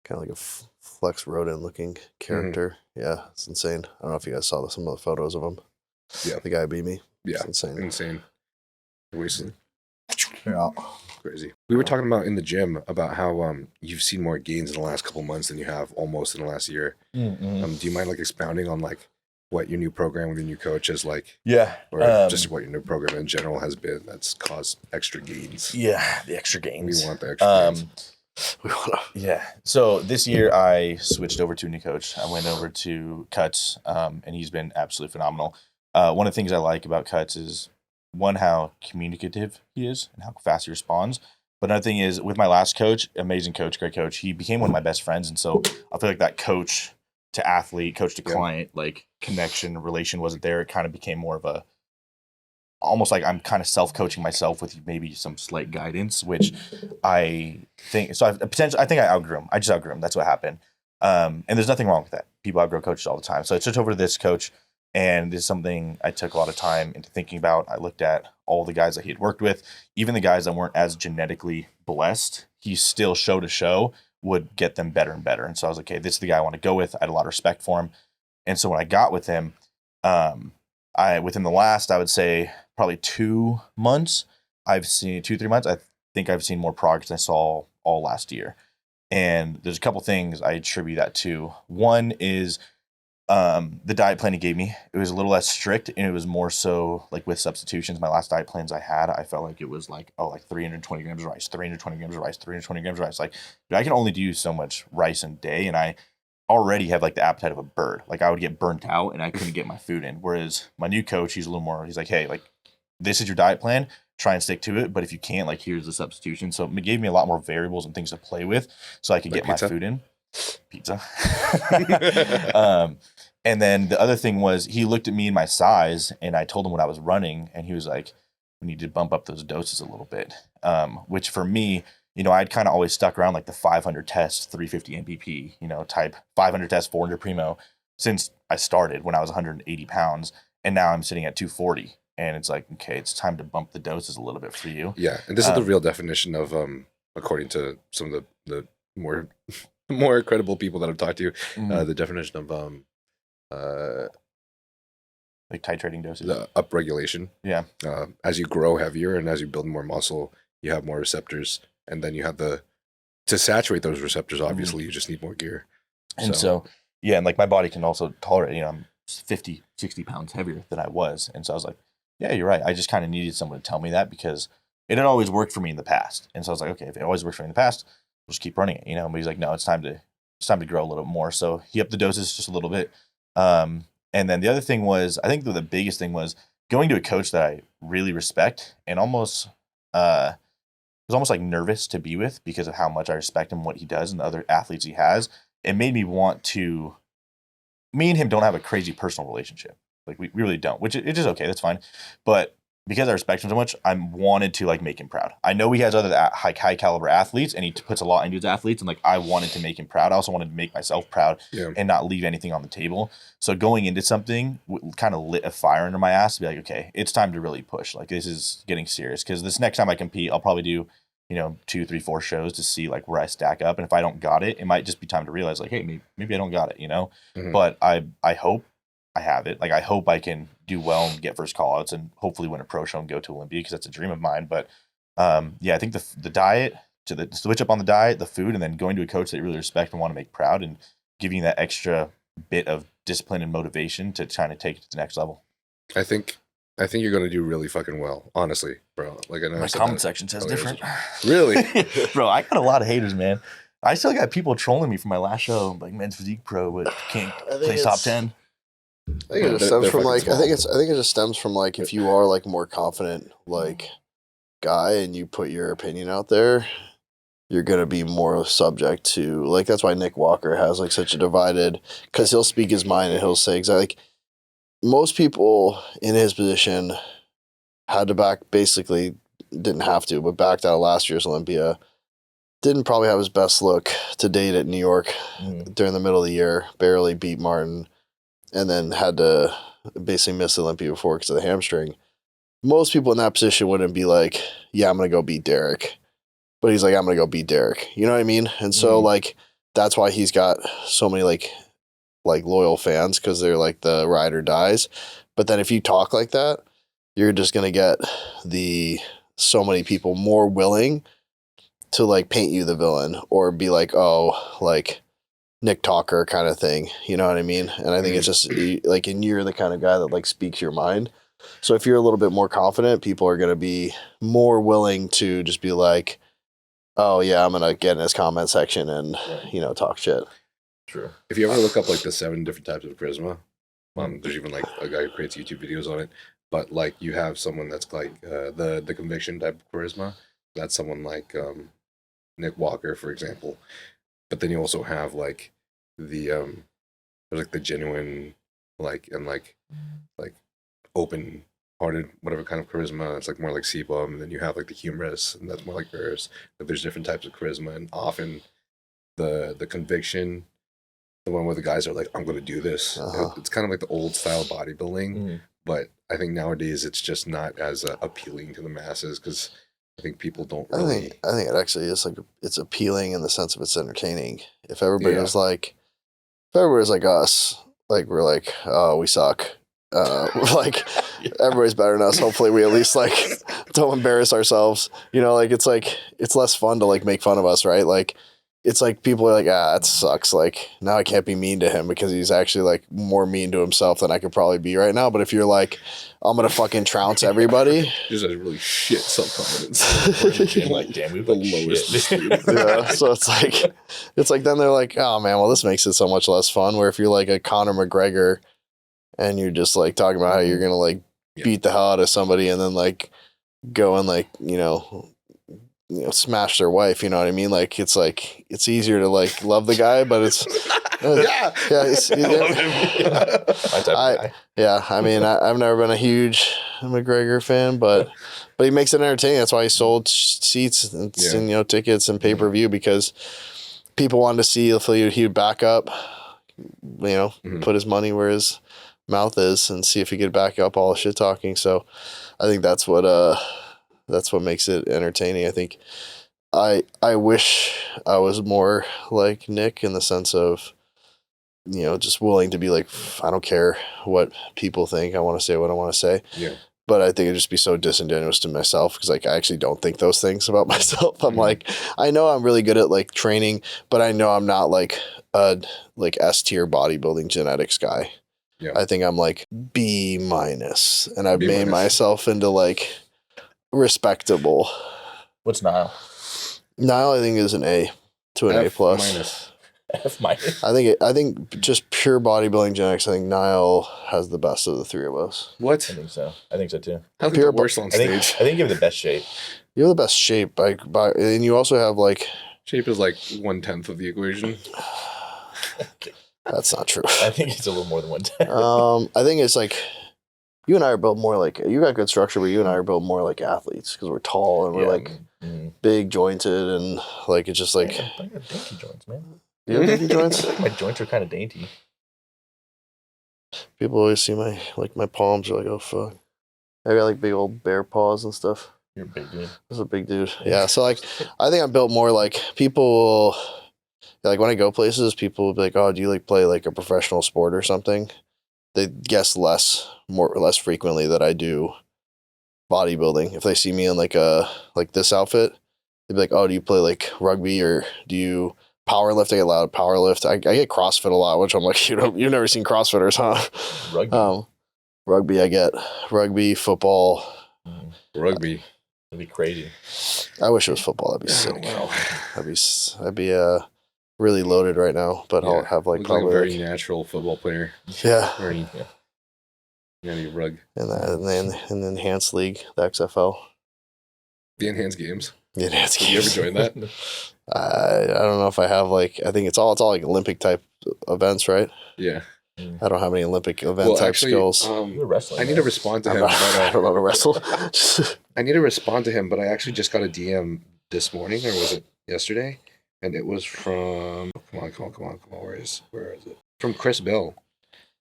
kind of like a Flex Rodin looking character. Yeah, it's insane. I don't know if you guys saw some of the photos of him. Yeah. The guy beat me. Yeah. It's insane. Wasted. Yeah. Crazy. We were talking about in the gym about how you've seen more gains in the last couple months than you have almost in the last year. Mm-hmm. Do you mind like expounding on like what your new program with your new coach is like? Yeah. Or just what your new program in general has been that's caused extra gains? Yeah, the extra gains. We want the extra gains. Yeah. So this year I switched over to a new coach. I went over to Cuts, and he's been absolutely phenomenal. One of the things I like about Cuts is, one, how communicative he is and how fast he responds. But another thing is, with my last coach, amazing coach, great coach, he became one of my best friends. And so I feel like that coach to athlete, coach to client, like connection, relation wasn't there. It kind of became more of a, almost like I'm kind of self-coaching myself with maybe some slight guidance, which I think, so I think I outgrew him. I just outgrew him. That's what happened. And there's nothing wrong with that. People outgrow coaches all the time. So I switched over to this coach, and this is something I took a lot of time into thinking about. I looked at all the guys that he had worked with, even the guys that weren't as genetically blessed. He still show to show would get them better and better. And so I was like, okay, this is the guy I want to go with. I had a lot of respect for him. And so when I got with him, within the last, I would say probably 2 months, 2-3 months, I think I've seen more progress than I saw all last year. And there's a couple things I attribute that to. One is the diet plan he gave me. It was a little less strict, and it was more so like with substitutions. My last diet plans I had, I felt like it was like 320 grams of rice, 320 grams of rice, 320 grams of rice. Like, dude, I can only do so much rice in a day, and I already have like the appetite of a bird. Like, I would get burnt out and I couldn't get my food in. Whereas my new coach, he's a little more, he's like, hey, like, this is your diet plan, try and stick to it. But if you can't, like, here's the substitution. So it gave me a lot more variables and things to play with so I could get pizza? my food in. Pizza. And then the other thing was, he looked at me and my size, and I told him what I was running, and he was like, we need to bump up those doses a little bit. Which for me, you know, I'd kind of always stuck around like the 500 tests, 350 MPP, you know, type 500 tests, 400 Primo since I started when I was 180 pounds. And now I'm sitting at 240. And it's like, okay, it's time to bump the doses a little bit for you. Yeah. And this is the real definition of, according to some of the more credible people that I've talked to, the definition of Like titrating doses. the upregulation. Yeah. As you grow heavier and as you build more muscle, you have more receptors, and then you have to saturate those receptors. Obviously, you just need more gear. And so, yeah, and like my body can also tolerate, you know, I'm 50, 60 pounds heavier than I was. And so I was like, yeah, you're right. I just kind of needed someone to tell me that because it had always worked for me in the past. And so I was like, okay, if it always works for me in the past, we'll just keep running it, you know. But he's like, no, it's time to grow a little bit more. So he upped the doses just a little bit. And then the other thing was, I think the biggest thing was going to a coach that I really respect and almost was almost like nervous to be with because of how much I respect him, what he does, and the other athletes he has. It made me want to. Me and him don't have a crazy personal relationship. Like we really don't, which it is okay. That's fine. But because I respect him so much, I wanted to like make him proud. I know he has other high caliber athletes and he puts a lot into his athletes. And like, I wanted to make him proud. I also wanted to make myself proud and not leave anything on the table. So going into something kind of lit a fire under my ass to be like, okay, it's time to really push. Like this is getting serious. Cause this next time I compete, I'll probably do, you know, 2, 3, 4 shows to see like where I stack up. And if I don't got it, it might just be time to realize like, hey, maybe I don't got it, you know? But I hope I have it. Like, I hope I can do well and get first call outs and hopefully win a pro show and go to Olympia because that's a dream of mine. But yeah, I think the diet, to switch up on the diet, the food, and then going to a coach that you really respect and want to make proud and giving you that extra bit of discipline and motivation to try to take it to the next level. I think you're going to do really fucking well, honestly, bro. Like, I know my comment section says different. Really? Bro, I got a lot of haters, man. I still got people trolling me from my last show, like men's physique pro, but can't place top 10. I think it just stems from like, I think it just stems from like, if you are like more confident like guy and you put your opinion out there, you're going to be more subject to like, that's why Nick Walker has like such a divided, because he'll speak his mind and he'll say exactly like most people in his position had to basically didn't have to, but backed out of last year's Olympia. Didn't probably have his best look to date at New York during the middle of the year, barely beat Martin. And then had to basically miss the Olympia before because of the hamstring. Most people in that position wouldn't be like, yeah, I'm going to go beat Derek. But he's like, I'm going to go beat Derek. You know what I mean? And so, like, that's why he's got so many, like loyal fans because they're, like, the ride or dies. But then if you talk like that, you're just going to get so many people more willing to, like, paint you the villain or be like, oh, like, Nick Talker kind of thing, you know what I mean? And I think it's just like, and you're the kind of guy that like speaks your mind. So if you're a little bit more confident, people are going to be more willing to just be like, oh yeah, I'm going to get in his comment section and, you know, talk shit. True. If you ever look up like the 7 different types of charisma, there's even like a guy who creates YouTube videos on it, but like you have someone that's like the conviction type of charisma. That's someone like Nick Walker, for example. But then you also have like the there's like the genuine like open hearted whatever kind of charisma. It's like more like Sebum, and then you have like the humorous, and that's more like hers. But there's different types of charisma, and often the conviction, the one where the guys are like, I'm gonna do this. It's kind of like the old style bodybuilding, but I think nowadays it's just not as appealing to the masses because I think people don't really. I think it actually is like it's appealing in the sense of it's entertaining. If everybody was like, us, like we're like, oh, we suck. Like everybody's better than us. Hopefully, we at least like don't embarrass ourselves. You know, like it's less fun to like make fun of us, right? Like it's like people are like, that sucks. Like now I can't be mean to him because he's actually like more mean to himself than I could probably be right now. But if you're like, I'm gonna fucking trounce everybody. He just has really shit self-confidence. Like, damn, we've the lowest. Yeah. So it's like then they're like, oh man, well this makes it so much less fun. Where if you're like a Conor McGregor and you're just like talking about how you're gonna like beat the hell out of somebody and then like go and like, you know, smash their wife, you know what I mean? Like it's easier to like love the guy, but it's I mean, I've never been a huge McGregor fan, but he makes it entertaining. That's why he sold seats and you know, tickets and pay-per-view because people wanted to see if he would back up, you know, put his money where his mouth is and see if he could back up all the shit talking. So I think that's what makes it entertaining. I think I wish I was more like Nick in the sense of just willing to be like, I don't care what people think. I want to say what I want to say. Yeah. But I think it'd just be so disingenuous to myself because like I actually don't think those things about myself. I'm like, I know I'm really good at like training, but I know I'm not like a like S tier bodybuilding genetics guy. Yeah. I think I'm like B minus, and I've B made minus. myself into like respectable. What's Nile? Nile, I think, is an A to an A F plus. minus. F minus. I think just pure bodybuilding genetics. I think Nile has the best of the three of us. What? I think so. I think so too. How's Pure the worst on I think stage? you have the best shape. You have the best shape, and you also have like. Shape is like 1/10 of the equation. That's not true. I think it's a little more than 110. I think it's like you and I are built more like you got good structure, but you and I are built more like athletes because we're tall and we're like big jointed and like it's just like I got dainty joints, man. you have dainty joints. My joints are kind of dainty. People always see my palms are like, oh fuck. I got like big old bear paws and stuff. You're a big dude. That's a big dude. Yeah. So like I think I'm built more like people like when I go places, people will be like, oh, do you like play like a professional sport or something? They guess less frequently that I do bodybuilding. If they see me in like this outfit, they'd be like, oh, do you play like rugby or do you power lift? I get loud power lift. I get CrossFit a lot, which I'm like, you've never seen CrossFitters, huh? Rugby. Rugby, I get rugby, football. Rugby. That'd be crazy. I wish it was football. That'd be sick. I'd be really loaded right now, but I'll have like Looks probably like a very natural football player. yeah. Very, yeah, rug. And then in the enhanced league, the XFL. The enhanced games. The enhanced Did you ever games. join that? I don't know if I have like I think it's all like Olympic type events, right? Yeah. I don't have any Olympic event type skills. You're wrestling. I need to respond to him. I don't know how to wrestle. I need to respond to him, but I actually just got a DM this morning, or was it yesterday? And it was from come on, where is it? From Chris Bell.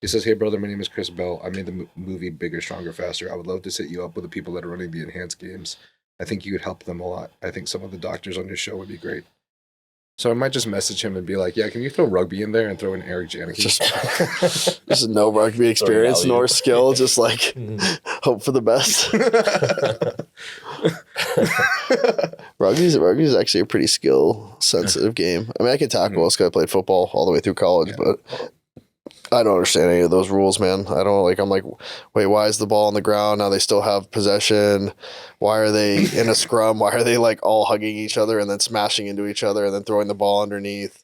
He says, "Hey brother, my name is Chris Bell. I made the movie Bigger, Stronger, Faster. I would love to set you up with the people that are running the enhanced games. I think you could help them a lot. I think some of the doctors on your show would be great." So I might just message him and be like, "Yeah, can you throw rugby in there and throw in Eric Janicki?" Just no rugby experience nor skill, just like hope for the best. Rugby is actually a pretty skill sensitive game. I mean, I can tackle us because I played football all the way through college, but I don't understand any of those rules, man. I don't like. I'm like, wait, why is the ball on the ground? Now they still have possession. Why are they in a scrum? Why are they like all hugging each other and then smashing into each other and then throwing the ball underneath?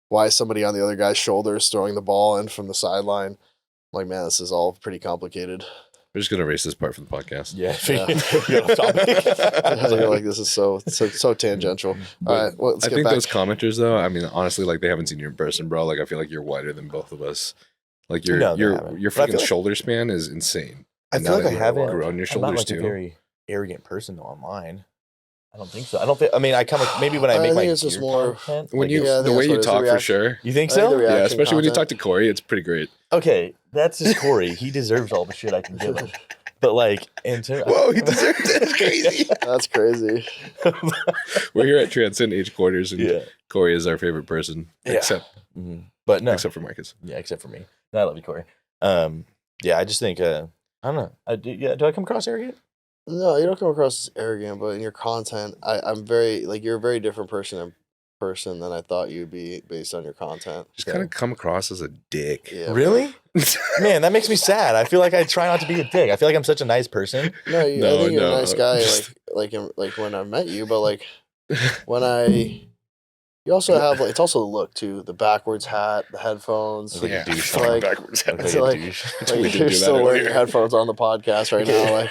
Why is somebody on the other guy's shoulders throwing the ball in from the sideline? I'm like, man, this is all pretty complicated. We're just gonna erase this part from the podcast. Yeah. You're off topic. You're like, this is so tangential. All right, well, let's I get think back. those commenters, though, I mean, honestly, like they haven't seen you in person, bro. Like I feel like you're wider than both of us. Like your No, they haven't. your But I feel freaking like- shoulder span is insane. I And feel now like I that haven't you've grown your I'm not shoulders like too. a very arrogant person though online. I don't think so. I don't think. I mean, I come maybe when I I make think my it's just gear more- content, When like, you Yeah, I think the that's way what you it is, the talk for reaction. sure. you think I think so? the Yeah, reaction especially when you content. talk to Corey, it's pretty great. Okay, that's just Corey. He deserves all the shit I can give him. But like, Whoa, he deserved it. That's crazy. That's crazy. We're here at Transcend H quarters, and Yeah. Corey is our favorite person, Yeah. except But no, except for Markus. yeah, except for me. No, I love you, Corey. Yeah, I just think I don't know. Do I come across arrogant? No, you don't come across as arrogant, but in your content, I'm very like you're a very different person than I thought you'd be based on your content. Just kind of come across as a dick. Yeah. Really? Man, that makes me sad. I feel like I try not to be a dick. I feel like I'm such a nice person. No, I No, think you're no, a nice guy. just- Like when I met you, but like when you also have like it's also the look too, the backwards hat, the headphones. Like a Yeah, douche. fucking Like- backwards. Like It's a like- douche. We Like, did you're do that still wearing earlier. your headphones on the podcast right now. Like,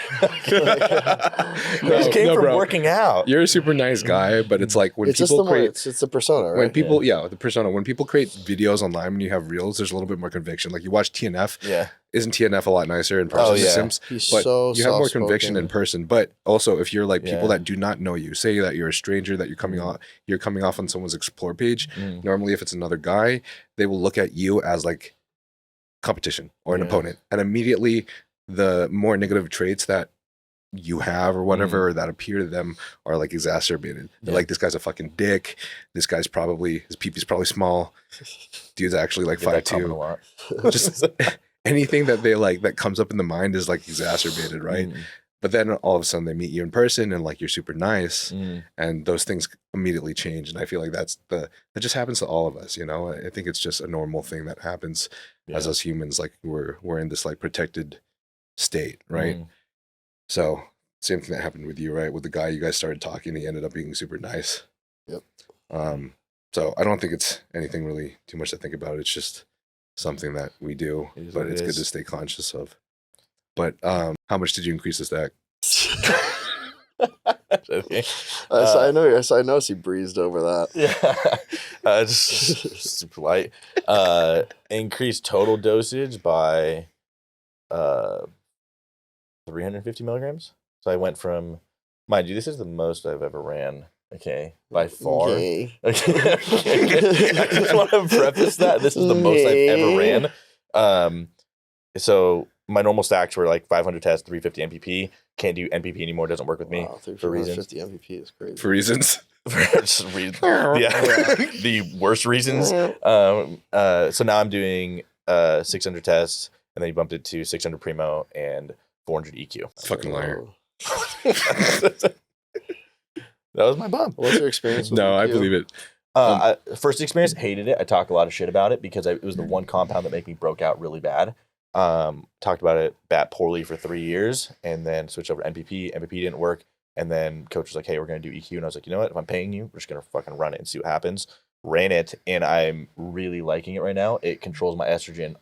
I just came from bro. working out. You're a super nice guy, but it's like when it's just the people more, create it's the persona, right? when people the persona when people create videos online when you have reels, there's a little bit more conviction. Like you watch TNF, Yeah. isn't TNF a lot nicer in person? Oh, yeah. Sims? He's But so you have more soft-spoken. conviction in person. But also, if you're like people Yeah. that do not know you, say that you're a stranger, that you're coming off on someone's explore page. Mm. Normally, if it's another guy, they will look at you as like competition or an Yeah. opponent, and immediately the more negative traits that you have or whatever or that appear to them are like exacerbated. They're like, this guy's a fucking dick. This guy's probably, his peepee's probably small. Dude's actually like 5'2". Just anything that they like that comes up in the mind is like exacerbated, right? But then all of a sudden they meet you in person and like you're super nice and those things immediately change. And I feel like that just happens to all of us, you know? I think it's just a normal thing that happens as us humans. Like we're in this like protected state, right? So same thing that happened with you, right? With the guy, you guys started talking, he ended up being super nice. Yep. So I don't think it's anything really too much to think about. It's just something that we do, but it's good to stay conscious of. But how much did you increase the stack? Okay. I noticed he breezed over that. Yeah. Just super light. Increased total dosage by 350 milligrams. So I went from, mind you, this is the most I've ever ran. Okay, by far. Okay. I just want to preface that this is the most I've ever ran. So my normal stacks were like 500 tests, 350 MPP. Can't do MPP anymore. Doesn't work with me for reasons. 50 MPP is crazy. For reasons. Yeah, the worst reasons. So now I'm doing 600 tests, and then you bumped it to 600 Primo and 400 EQ. Fucking liar. That was my bump. What's your experience with No, EQ? I believe it. First experience, hated it. I talked a lot of shit about it because it was the one compound that made me broke out really bad. Talked about it poorly for 3 years and then switched over to MPP. MPP didn't work. And then coach was like, hey, we're going to do EQ. And I was like, you know what? If I'm paying you, we're just going to fucking run it and see what happens. Ran it, and I'm really liking it right now. It controls my estrogen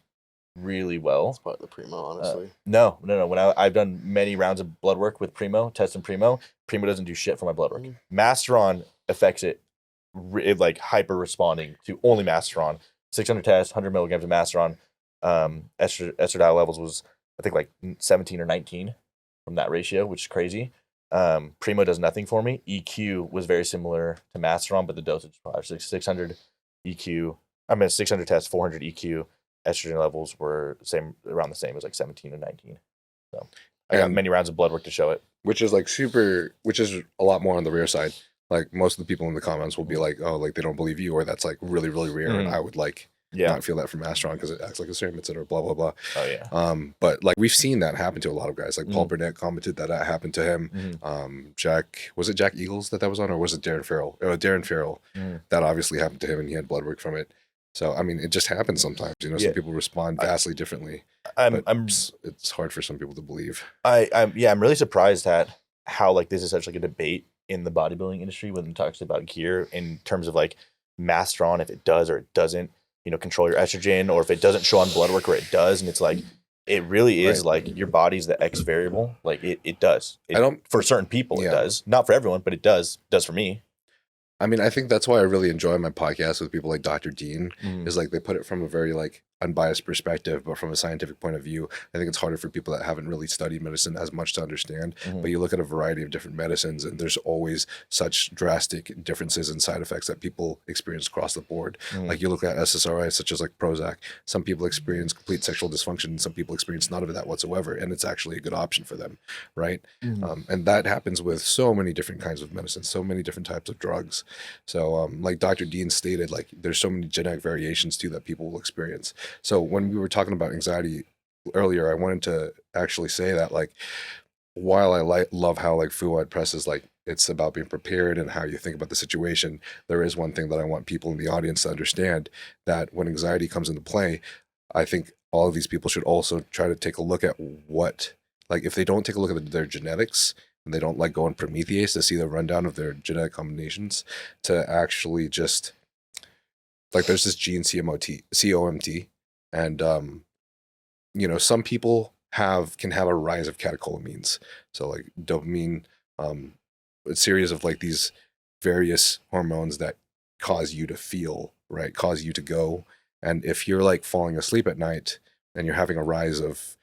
really well. It's probably the Primo, honestly. No. When I've done many rounds of blood work with Primo, testing Primo doesn't do shit for my blood work. Masteron affects it, like hyper responding to only Masteron. 600 tests, 100 milligrams of Masteron. Estradiol levels was, I think, like 17 or 19 from that ratio, which is crazy. Primo does nothing for me. EQ was very similar to Masteron, but the dosage was 600 EQ. 600 tests, 400 EQ. Estrogen levels were around the same. It was like 17 or 19. So I got many rounds of blood work to show it. Which is a lot more on the rare side. Like most of the people in the comments will be like, oh, like they don't believe you, or that's like really, really rare. And I would not feel that from Masteron because it acts like a serum, et cetera, blah, blah, blah. Oh, yeah. But like we've seen that happen to a lot of guys. Like Paul Burnett commented that happened to him. Was it Jack Eagles that was on, or was it Darren Farrell? Darren Farrell. That obviously happened to him, and he had blood work from it. So, I mean, it just happens sometimes. You know, some people respond vastly differently. It's hard for some people to believe. I'm really surprised at how like this is such like a debate in the bodybuilding industry when it talks about gear in terms of like Masteron, if it does or it doesn't, you know, control your estrogen, or if it doesn't show on blood work or it does. And it's like, it really is like your body's the X variable. Like it does. For certain people, it does. Not for everyone, but it does for me. I mean, I think that's why I really enjoy my podcast with people like Dr. Dean, is like they put it from a very like unbiased perspective, but from a scientific point of view. I think it's harder for people that haven't really studied medicine as much to understand. But you look at a variety of different medicines, and there's always such drastic differences in side effects that people experience across the board. Like you look at SSRIs such as like Prozac. Some people experience complete sexual dysfunction, and some people experience none of that whatsoever, and it's actually a good option for them, right? And that happens with so many different kinds of medicine, so many different types of drugs. So like Dr. Dean stated, like there's so many genetic variations too that people will experience. So when we were talking about anxiety earlier, I wanted to actually say that like, while I love how like Fouad presses, like it's about being prepared and how you think about the situation, there is one thing that I want people in the audience to understand, that when anxiety comes into play, I think all of these people should also try to take a look at what, like if they don't take a look at their genetics, and they don't like go on Prometheus to see the rundown of their genetic combinations, to actually just like there's this gene COMT, and you know, some people can have a rise of catecholamines. So like dopamine, a series of like these various hormones that cause you to feel, right? Cause you to go. And if you're like falling asleep at night and you're having a rise of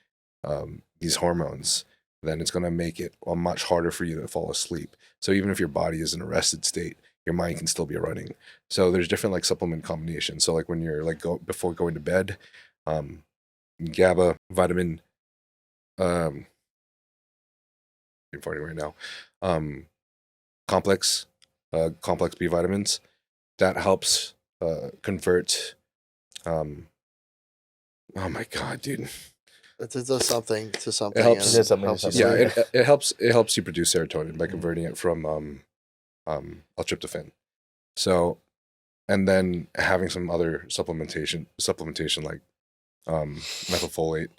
these hormones, then it's going to make it much harder for you to fall asleep. So even if your body is in a rested state, your mind can still be running. So there's different like supplement combinations. So like when you're like before going to bed, GABA, vitamin, farting right now. Complex B vitamins that helps convert. Oh my god, dude! It does something to something. It helps. and something to helps you something. sleep. It helps you produce serotonin by converting it from L-tryptophan. So, and then having some other supplementation like methylfolate.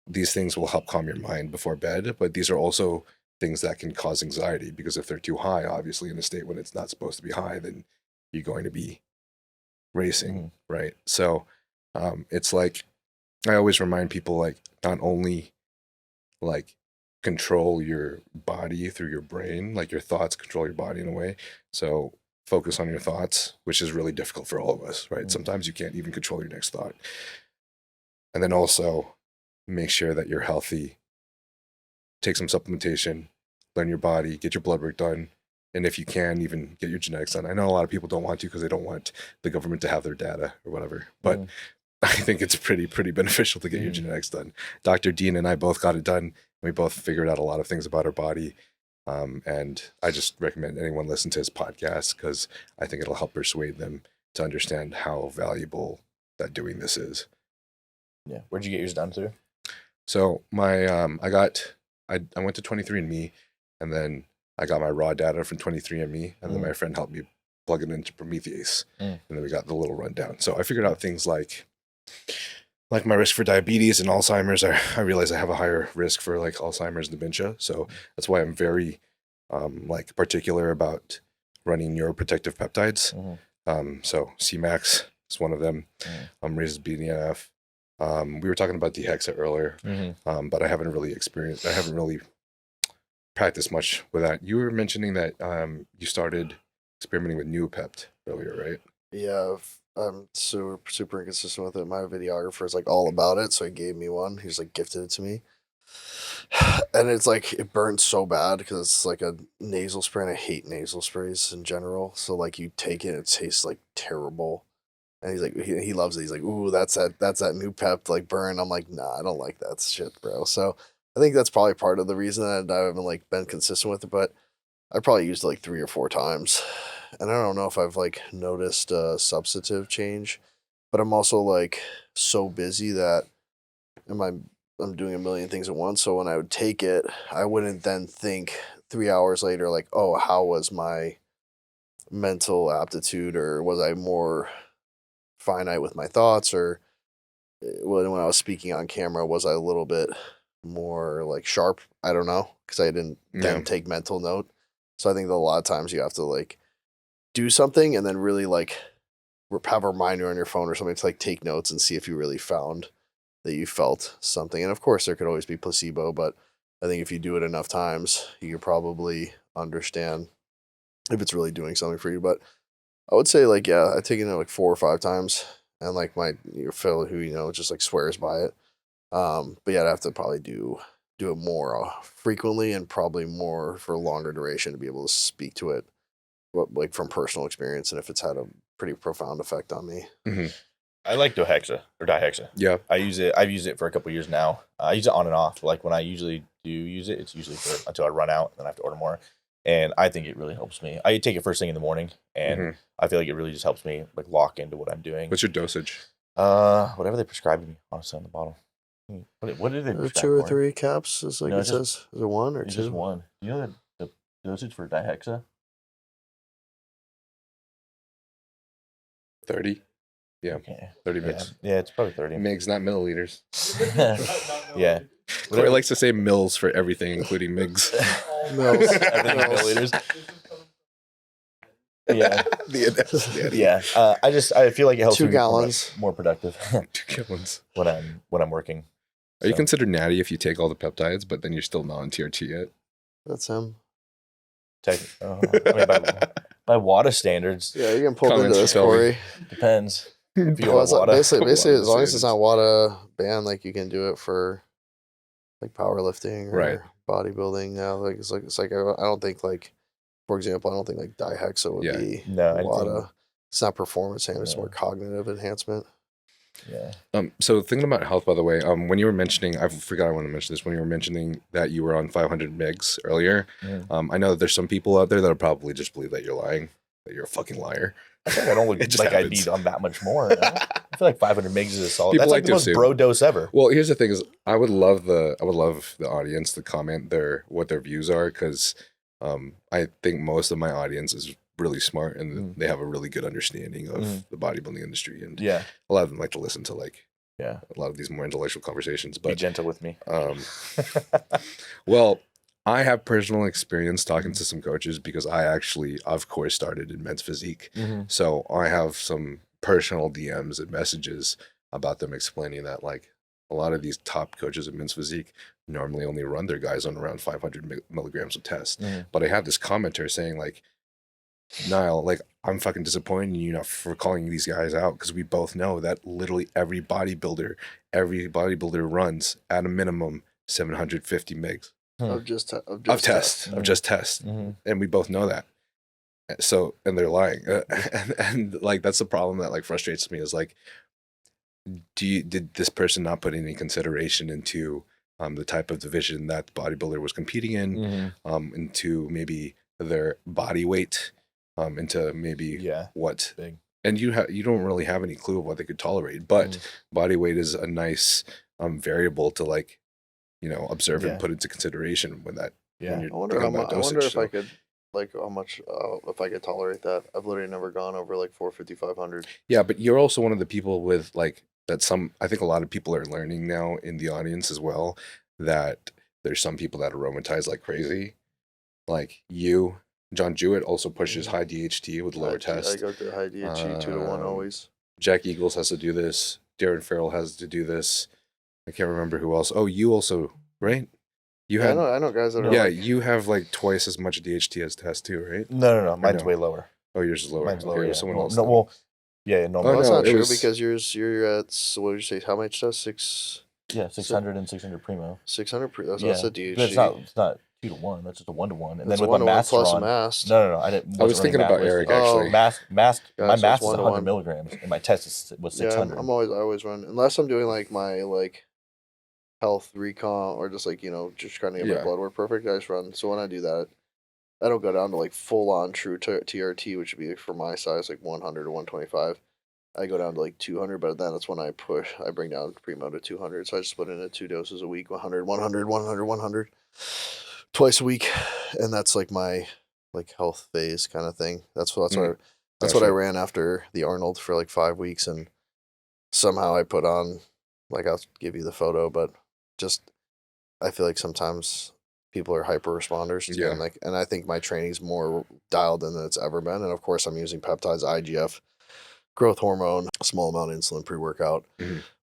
These things will help calm your mind before bed, but these are also things that can cause anxiety, because if they're too high, obviously in a state when it's not supposed to be high, then you're going to be racing, right? So it's like, I always remind people, like, not only like control your body through your brain, like your thoughts control your body in a way. So focus on your thoughts, which is really difficult for all of us, right? Sometimes you can't even control your next thought. And then also make sure that you're healthy. Take some supplementation, learn your body, get your blood work done. And if you can, even get your genetics done. I know a lot of people don't want to because they don't want the government to have their data or whatever. But I think it's pretty beneficial to get your genetics done. Dr. Dean and I both got it done. We both figured out a lot of things about our body. And I just recommend anyone listen to his podcast, because I think it'll help persuade them to understand how valuable that doing this is. Yeah. Where'd you get yours done through? So my I went to 23andMe, and then I got my raw data from 23andMe, and then my friend helped me plug it into Prometheus, and then we got the little rundown. So I figured out things like my risk for diabetes and Alzheimer's. I realize I have a higher risk for like Alzheimer's and dementia, so that's why I'm very like particular about running neuroprotective peptides. So Cmax is one of them. Raises BDNF. We were talking about DHEXA earlier, but I haven't really practiced much with that. You were mentioning that you started experimenting with Neopept earlier, right? Yeah, I'm super inconsistent with it. My videographer is like all about it, so he gave me one. He's like gifted it to me, and it's like it burns so bad because it's like a nasal spray, and I hate nasal sprays in general. So like you take it, it tastes like terrible. And he's like, he loves it. He's like, ooh, that's that new pep like burn. I'm like, nah, I don't like that shit, bro. So I think that's probably part of the reason that I haven't like been consistent with it. But I probably used it like 3 or 4 times, and I don't know if I've like noticed a substantive change. But I'm also like so busy that I'm doing a million things at once. So when I would take it, I wouldn't then think 3 hours later like, oh, how was my mental aptitude, or was I more finite with my thoughts, or when I was speaking on camera, was I a little bit more like sharp? I don't know, because I didn't then take mental note. So I think that a lot of times you have to like do something and then really like have a reminder on your phone or something to like take notes and see if you really found that you felt something. And of course there could always be placebo, but I think if you do it enough times, you could probably understand if it's really doing something for you. But I would say like, yeah, I've taken it like 4 or 5 times, and like my fellow who, just like swears by it. But yeah, I'd have to probably do it more frequently, and probably more for a longer duration to be able to speak to it, like from personal experience, and if it's had a pretty profound effect on me. I like dihexa. Yeah. I've used it for a couple of years now. I use it on and off. Like when I usually do use it, it's usually until I run out, and then I have to order more. And I think it really helps me. I take it first thing in the morning, and I feel like it really just helps me like lock into what I'm doing. What's your dosage? Whatever they prescribed me, honestly, on the bottle. What did they prescribe? 2 or 3 caps is like, no, it says. Is it 1 or 2? Just 1. You know the dosage for dihexa? 30. Yeah. Okay. 30 mgs. Yeah, it's probably 30. Mgs, not milliliters. Yeah. Corey likes to say mils for everything, including mgs. Mils. Everything in milliliters. Yeah. Yeah. I feel like it helps 2 me gallons. More productive 2 gallons. when I'm working. Are you considered natty if you take all the peptides, but then you're still not on TRT yet? That's him. By WADA standards. Yeah, you can pull into Comments this, to tell me. Corey. Depends. If you Well, want it's like WADA. basically, as long as it's decisions. not WADA banned, like you can do it for like powerlifting or Right. bodybuilding. Now, like it's like I don't think like, for example, I don't think like dihexa would be No, I WADA. think- It's not performance enhancement; it's No. more cognitive enhancement. Yeah. So thinking about health, by the way, when you were mentioning, I forgot I want to mention this, when you were mentioning that you were on 500 megs earlier, I know that there's some people out there that'll probably just believe that you're lying, that you're a fucking liar. I think I don't look like I need on that much more. You know? I feel like 500 megs is a solid. People That's like like the to most assume. bro dose ever. Well, here's the thing: is I would love the audience to comment what their views are, because I think most of my audience is really smart and they have a really good understanding of the bodybuilding industry, and a lot of them like to listen to a lot of these more intellectual conversations. But be gentle with me. Well, I have personal experience talking to some coaches because I actually, of course, started in men's physique. So I have some personal DMs and messages about them explaining that like a lot of these top coaches in men's physique normally only run their guys on around 500 milligrams of test. But I had this commenter saying like, Niall, like I'm fucking disappointed in you not for calling these guys out, because we both know that literally every bodybuilder runs at a minimum 750 megs. Of just test. And we both know that. So, and they're lying. And like, that's the problem that like frustrates me, is like, did this person not put any consideration into the type of division that the bodybuilder was competing in, into maybe their body weight, into maybe what big. And you don't really have any clue of what they could tolerate, but body weight is a nice variable to like, observe and put into consideration when that. When you're I wonder doing that dosage, if I could, like, how much, if I could tolerate that. I've literally never gone over like 450, 500. Yeah, but you're also one of the people with like that. I think a lot of people are learning now in the audience as well, that there's some people that aromatize like crazy, like you. John Jewett also pushes high DHT with lower test. I go to high DHT 2-to-1 always. Jack Eagles has to do this. Darren Farrell has to do this. I can't remember who else. Oh, you also, right? I know guys that are. Yeah, you have like twice as much DHT as test too, right? No. Mine's way lower. Oh, yours is lower. Mine's lower. Okay, yeah. someone else. No, well, yeah, no. That's not true, was... because you're at, what did you say? How much test? 600 and 600 Primo. 600. That's a DHT. But it's not 2-to-1. That's just a 1-to-1. And that's then with my Mast plus on, Mast. No. I was thinking about Eric actually. Mast. Yeah, my so Mast it's is 100 1-to-1. milligrams, and my test was 600. Yeah, I always run, unless I'm doing like my like health recon, or just like just trying to get my blood work perfect. I just run. So when I do that, I don't go down to like full on true TRT, which would be for my size like 100 to 125. I go down to like 200, but then that's when I bring down Primo to 200. So I just put in 2 doses a week, 100, 100, 100, 100, twice a week, and that's like my like health phase kind of thing. That's what I ran after the Arnold for like 5 weeks, and somehow I put on, like, I'll give you the photo, but just I feel like sometimes people are hyper responders, and I think my training's more dialed in than it's ever been. And of course, I'm using peptides, IGF, growth hormone, a small amount of insulin pre-workout.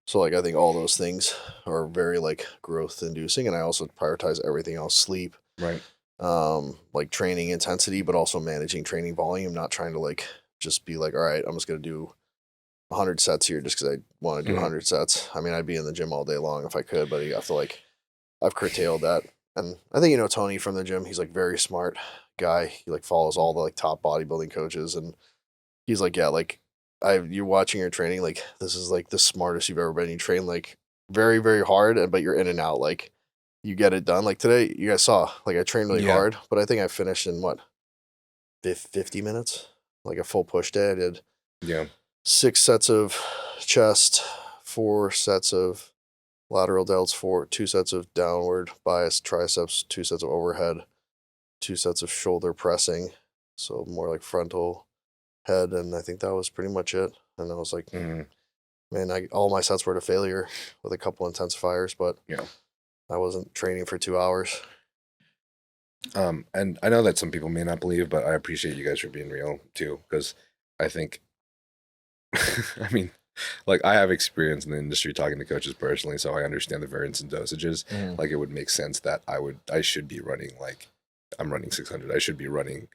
So like I think all those things are very like growth inducing, and I also prioritize everything else: sleep, right, like training intensity, but also managing training volume. Not trying to like just be like, all right, I'm just gonna do 100 sets here just because I want to do 100 sets. I mean, I'd be in the gym all day long if I could, but you have to like, I've curtailed that. And I think Tony from the gym, he's like very smart guy. He like follows all the like top bodybuilding coaches, and he's like, yeah, like you're watching your training, like this is like the smartest you've ever been. You train like very, very hard, but you're in and out. Like you get it done. Like today, you guys saw, like I trained really hard, but I think I finished in 50 minutes, like a full push day. I did 6 sets of chest, 4 sets of lateral delts, 2 sets of downward bias triceps, 2 sets of overhead, 2 sets of shoulder pressing, so more like frontal head, and I think that was pretty much it. And I was like, man, all my sets were to failure with a couple intensifiers, but I wasn't training for 2 hours. And I know that some people may not believe, but I appreciate you guys for being real too, because I think, I mean, like I have experience in the industry talking to coaches personally, so I understand the variance in dosages. Like it would make sense that I should be running, like I'm running 600. I should be running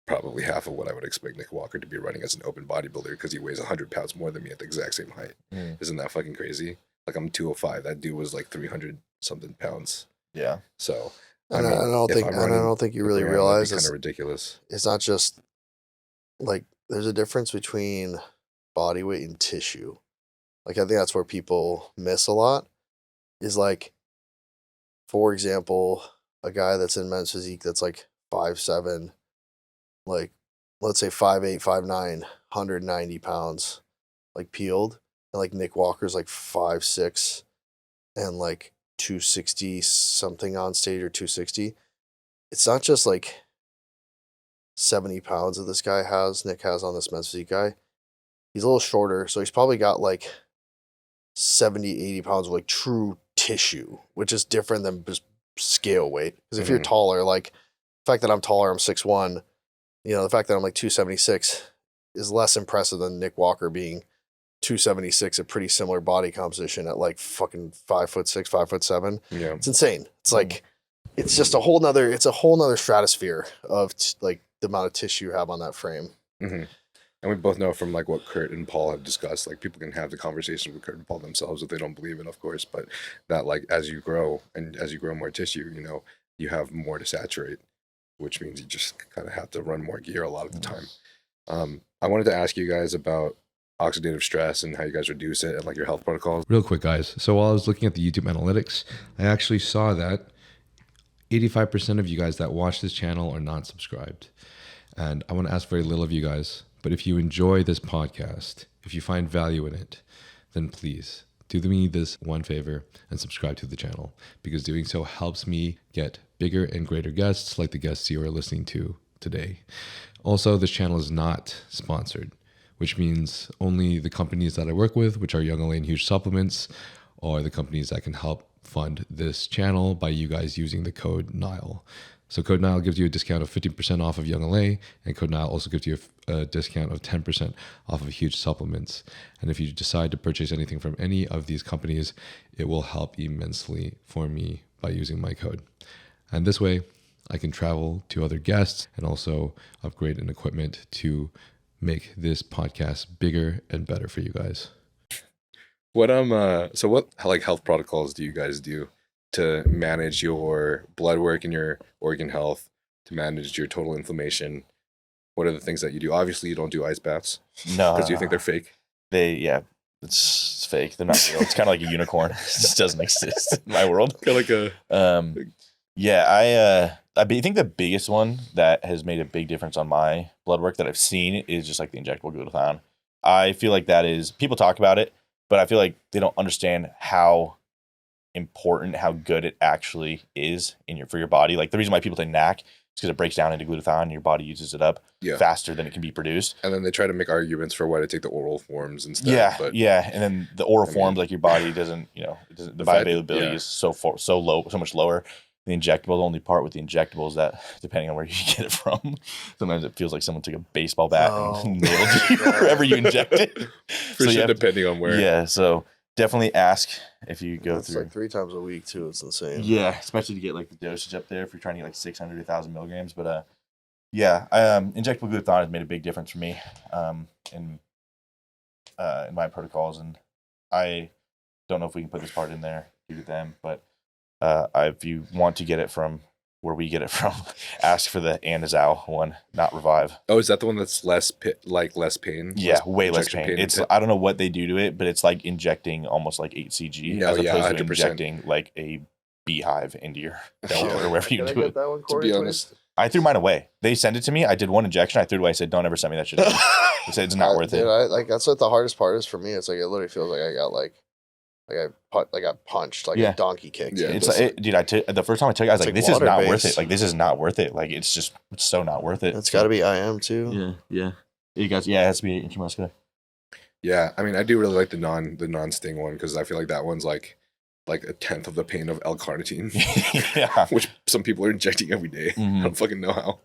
probably half of what I would expect Nick Walker to be running as an open bodybuilder, because he weighs 100 pounds more than me at the exact same height. Isn't that fucking crazy? Like I'm 205. That dude was like 300 something pounds. Yeah. So I don't think you really realize it's kind of ridiculous. It's not just like there's a difference between body weight and tissue. like I think that's where people miss a lot, is like, for example, a guy that's in men's physique that's like 5'7", like let's say 5'8", 5'9", 190 pounds, like peeled, and like Nick Walker's like 5'6", and like 260 something on stage, or 260. It's not just like 70 pounds that Nick has on this men's physique guy. He's a little shorter, so he's probably got like 70, 80 pounds of like true tissue, which is different than just scale weight. Because if you're taller, like the fact that I'm taller, I'm 6'1", the fact that I'm like 276 is less impressive than Nick Walker being 276, a pretty similar body composition at like fucking 5'6", 5'7". Yeah. It's insane. It's like, it's just a whole nother stratosphere of like the amount of tissue you have on that frame. Mm-hmm. And we both know from like what Kurt and Paul have discussed, like people can have the conversation with Kurt and Paul themselves if they don't believe it, of course, but that like as you grow more tissue, you have more to saturate, which means you just kind of have to run more gear a lot of the time. I wanted to ask you guys about oxidative stress and how you guys reduce it and like your health protocols. Real quick, guys. So while I was looking at the YouTube analytics, I actually saw that 85% of you guys that watch this channel are not subscribed. And I want to ask very little of you guys, but if you enjoy this podcast, if you find value in it, then please do me this one favor and subscribe to the channel, because doing so helps me get bigger and greater guests like the guests you are listening to today. Also, this channel is not sponsored, which means only the companies that I work with, which are Young LA and Huge Supplements, are the companies that can help fund this channel by you guys using the code NILE. So code NILE gives you a discount of 15% off of Young LA, and code NILE also gives you a discount of 10% off of Huge Supplements. And if you decide to purchase anything from any of these companies, it will help immensely for me by using my code. And this way, I can travel to other guests and also upgrade an equipment to make this podcast bigger and better for you guys. What like health protocols do you guys do to manage your blood work and your organ health, to manage your total inflammation? What are the things that you do? Obviously, you don't do ice baths. No, because you think they're fake. It's fake. They're not real. It's kind of like a unicorn. It just doesn't exist in my world. Kind of like I think the biggest one that has made a big difference on my blood work that I've seen is just like the injectable glutathione. I feel like that is, people talk about it, but I feel like they don't understand how important, how good it actually is for your body. Like the reason why people take NAC is because it breaks down into glutathione and your body uses it up faster than it can be produced. And then they try to make arguments for why to take the oral forms instead. And then the oral forms, like your body doesn't, the bioavailability is so much lower. The injectable, the only part with the injectable is that depending on where you get it from, sometimes it feels like someone took a baseball bat and nailed you wherever you inject it. Depending on where. Yeah, so definitely ask if you go through. It's like 3 times a week too. It's insane. Yeah, especially to get like the dosage up there if you're trying to get like 600 to 1,000 milligrams. But injectable glutathione has made a big difference for me in my protocols, and I don't know if we can put this part in there due to them, but if you want to get it from where we get it from, ask for the Anazao one, not Revive. Oh, is that the one that's less pain? Yeah, way less pain. It's I don't know what they do to it, but it's like injecting almost like HCG as opposed to injecting like a beehive into your belt or wherever you do it. That one, to be honest, I threw mine away. They sent it to me. I did one injection. I threw it away. I said, "Don't ever send me that shit." They said it's not worth it. That's what the hardest part is for me. It's like it literally feels like I got I got punched, like a donkey kick. Yeah, it's like, the first time I took it, I was like, this is not worth it. Like, this is not worth it. Like, it's so not worth it. It's got to be IM too. Yeah. It has to be intramuscular. Yeah, I mean, I do really like the non-sting one because I feel like that one's like a tenth of the pain of L-carnitine, which some people are injecting every day. I don't fucking know how.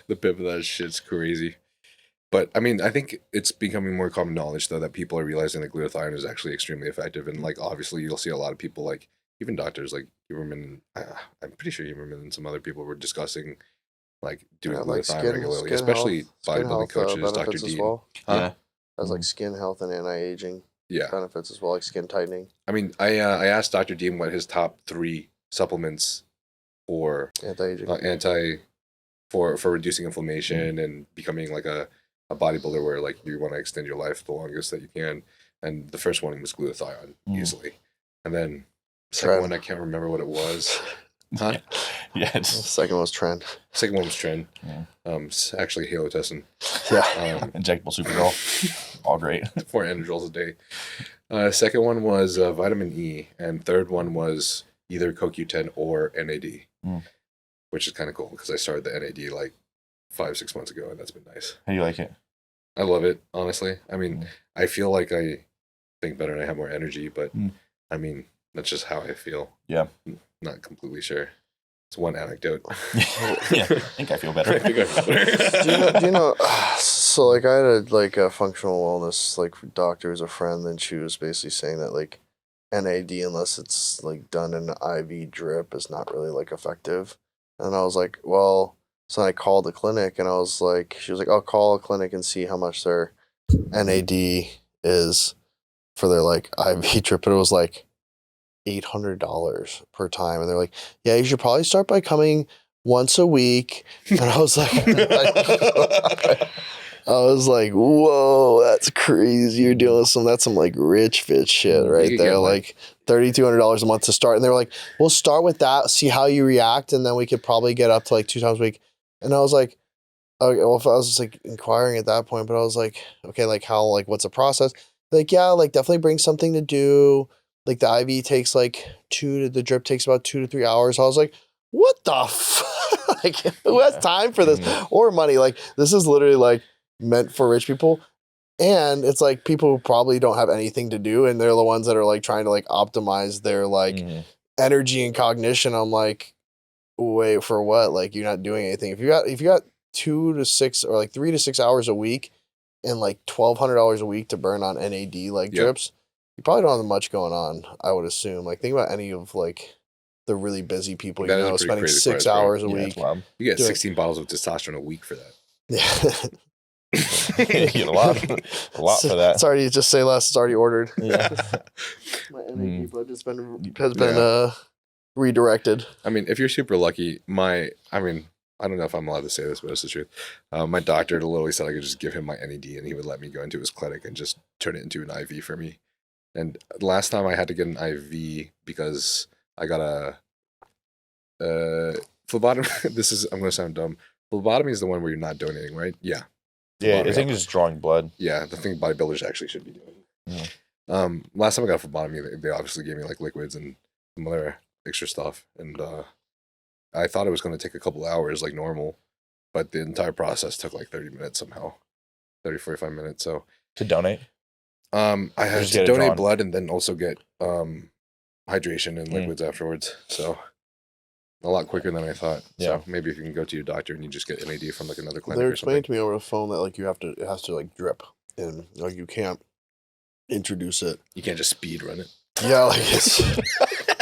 The pip of that shit's crazy. But I mean, I think it's becoming more common knowledge though that people are realizing that glutathione is actually extremely effective, and like obviously you'll see a lot of people, like even doctors, like Huberman. I'm pretty sure Huberman and some other people were discussing like doing glutathione regularly, especially bodybuilding coaches, Dr. D. Well. Has like skin health and anti-aging benefits as well, like skin tightening. I mean, I asked Dr. Dean what his top 3 supplements for anti-aging, for reducing inflammation and becoming like a bodybuilder where like you want to extend your life the longest that you can. And the first one was glutathione, easily. And then the Tren. second one, I can't remember what it was. Huh? Yeah. The second one was Trend. Second one was Tren. Yeah. It's actually halotestin. Yeah. Injectable Supergirl. All great. 4 anadrols a day. Second one was vitamin E. And third one was either CoQ10 or NAD. Which is kind of cool because I started the NAD like 5-6 months ago, and that's been nice. How do you like it? I love it, honestly. I mean, I feel like I think better and I have more energy, but I mean, that's just how I feel. Yeah. Not completely sure. It's one anecdote. Yeah, I think I feel better. do you know, so like I had a functional wellness like doctor as a friend, and she was basically saying that like NAD, unless it's like done in an IV drip, is not really like effective. And I was like, well, so I called the clinic and I was like, she was like, I'll call a clinic and see how much their NAD is for their like IV drip. And it was like $800 per time. And they're like, yeah, you should probably start by coming once a week. And I was like, whoa, that's crazy. You're doing that's some like rich bitch shit right there. Like $3,200 a month to start. And they were like, we'll start with that, see how you react. And then we could probably get up to like 2 times a week. And I was like, okay, well, if I was just like inquiring at that point, but I was like, okay, like how, like, what's the process? Like, yeah, like definitely bring something to do. Like the IV takes like the drip takes about 2 to 3 hours. I was like, what the fuck? Like, who has time for this or money? Like, this is literally like meant for rich people. And it's like people who probably don't have anything to do. And they're the ones that are like trying to like optimize their like energy and cognition. I'm like, wait, for what? Like, you're not doing anything. If you got 2 to 6 or like 3 to 6 hours a week and like $1,200 a week to burn on NAD like drips, you probably don't have much going on, I would assume. Like, think about any of like the really busy people, you know, spending 6 hours a week. You get 16 bottles of testosterone a week for that. Yeah. You get a lot for that. It's already, just say less, it's already ordered. Yeah. My NAD blood has been redirected. I mean, if you're super lucky, I don't know if I'm allowed to say this, but it's the truth. My doctor literally said I could just give him my NAD and he would let me go into his clinic and just turn it into an IV for me. And the last time I had to get an IV because I got a phlebotomy. I'm going to sound dumb. Phlebotomy is the one where you're not donating, right? Yeah. Yeah, I think it's drawing blood. Yeah, the thing bodybuilders actually should be doing. Last time I got phlebotomy, they obviously gave me like liquids and some other extra stuff. And I thought it was going to take a couple hours like normal, but the entire process took like 30 minutes somehow. 30, 45 minutes. So to donate? I had to donate blood and then also get hydration and liquids afterwards. So a lot quicker than I thought. Yeah. So maybe if you can go to your doctor and you just get NAD from like another clinic. They're or something. explaining to me over the phone that like it has to like drip, and like you can't introduce it. You can't just speed run it. Yeah, like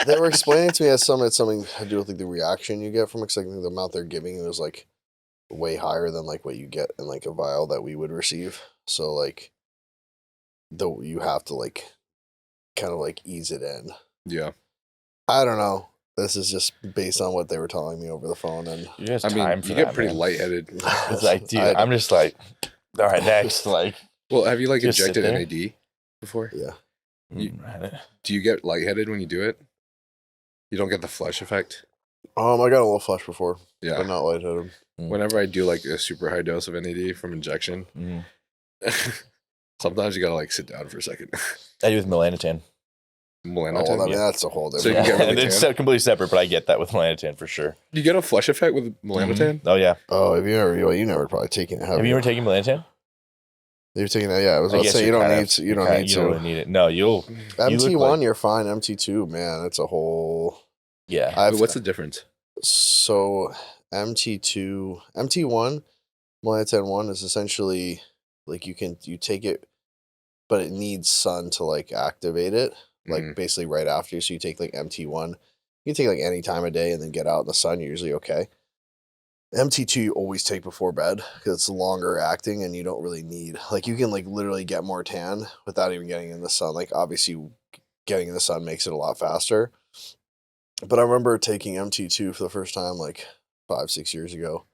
they were explaining to me as something to do with like the reaction you get from it. 'Cause like the amount they're giving it was like way higher than like what you get in like a vial that we would receive. So like you have to like kind of like ease it in. Yeah. I don't know. This is just based on what they were telling me over the phone, and you get pretty lightheaded. It's like, dude, I'm just like, all right, next. Like, well, have you like injected NAD before? Yeah. Do you get lightheaded when you do it? You don't get the flush effect? I got a little flush before, yeah, but not lightheaded. Whenever I do like a super high dose of NAD from injection, sometimes you gotta like sit down for a second. I do with Melanotan. Melanotan? Oh, well, I mean, that's a whole different. So you can get really it's completely separate, but I get that with Melanotan for sure. Do you get a flush effect with Melanotan? Oh yeah. Oh, have you never probably taken it? Have you ever taken Melanotan? You're taking that, yeah. I was about to say you don't need to. You don't really need it. No, MT1, you're fine. MT2, man, it's a whole. Yeah. What's the difference? So MT1, Melanotan 1 is essentially like you take it, but it needs sun to like activate it. Like basically right after. So you take like MT1, you can take like any time of day and then get out in the sun. You're usually okay. MT2 you always take before bed because it's longer acting and you don't really need, like you can like literally get more tan without even getting in the sun. Like obviously getting in the sun makes it a lot faster. But I remember taking MT2 for the first time like 5-6 years ago.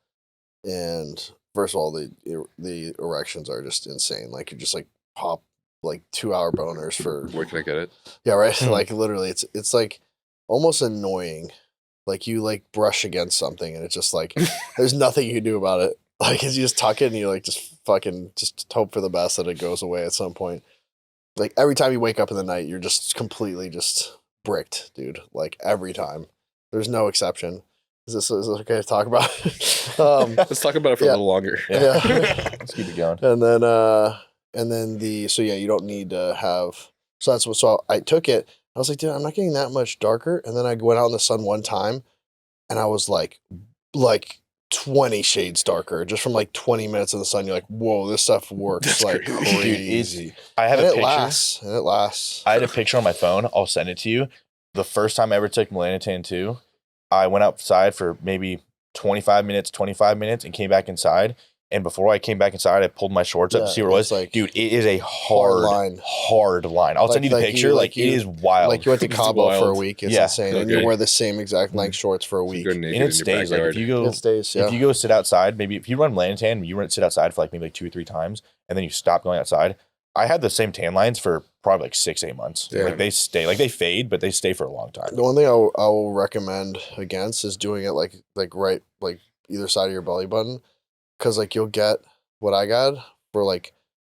And first of all, the erections are just insane. Like you just like pop like 2-hour boners for. Where can I get it? Yeah, right. Like literally, it's like almost annoying. Like you like brush against something and it's just like there's nothing you can do about it. Like you just tuck it and you like just fucking just hope for the best that it goes away at some point. Like every time you wake up in the night, you're just completely just bricked, dude. Like every time, there's no exception. Is this okay to talk about? Let's talk about it for a little longer. Yeah. Let's keep it going. And then you don't need to have. So I took it. I was like, dude, I'm not getting that much darker. And then I went out in the sun one time, and I was like 20 shades darker just from like 20 minutes in the sun. You're like, whoa, this stuff works. That's like crazy. I have and a it picture. Lasts. And it lasts. I had a picture on my phone. I'll send it to you. The first time I ever took Melanotan 2, I went outside for maybe 25 minutes, and came back inside. And before I came back inside, I pulled my shorts up to see where it was. Like, dude, it is a hard line. I'll send you the picture. It is wild. Like you went to Cabo for a week. It's insane. Okay. And you wear the same exact length shorts for a week. And it stays. Like if you go sit outside, maybe if you run Melanotan, you sit outside for maybe 2 or 3 times, and then you stop going outside. I had the same tan lines for probably 6-8 months. Yeah. Like they stay, they fade, but they stay for a long time. The one thing I will recommend against is doing it like right either side of your belly button, because you'll get what I got for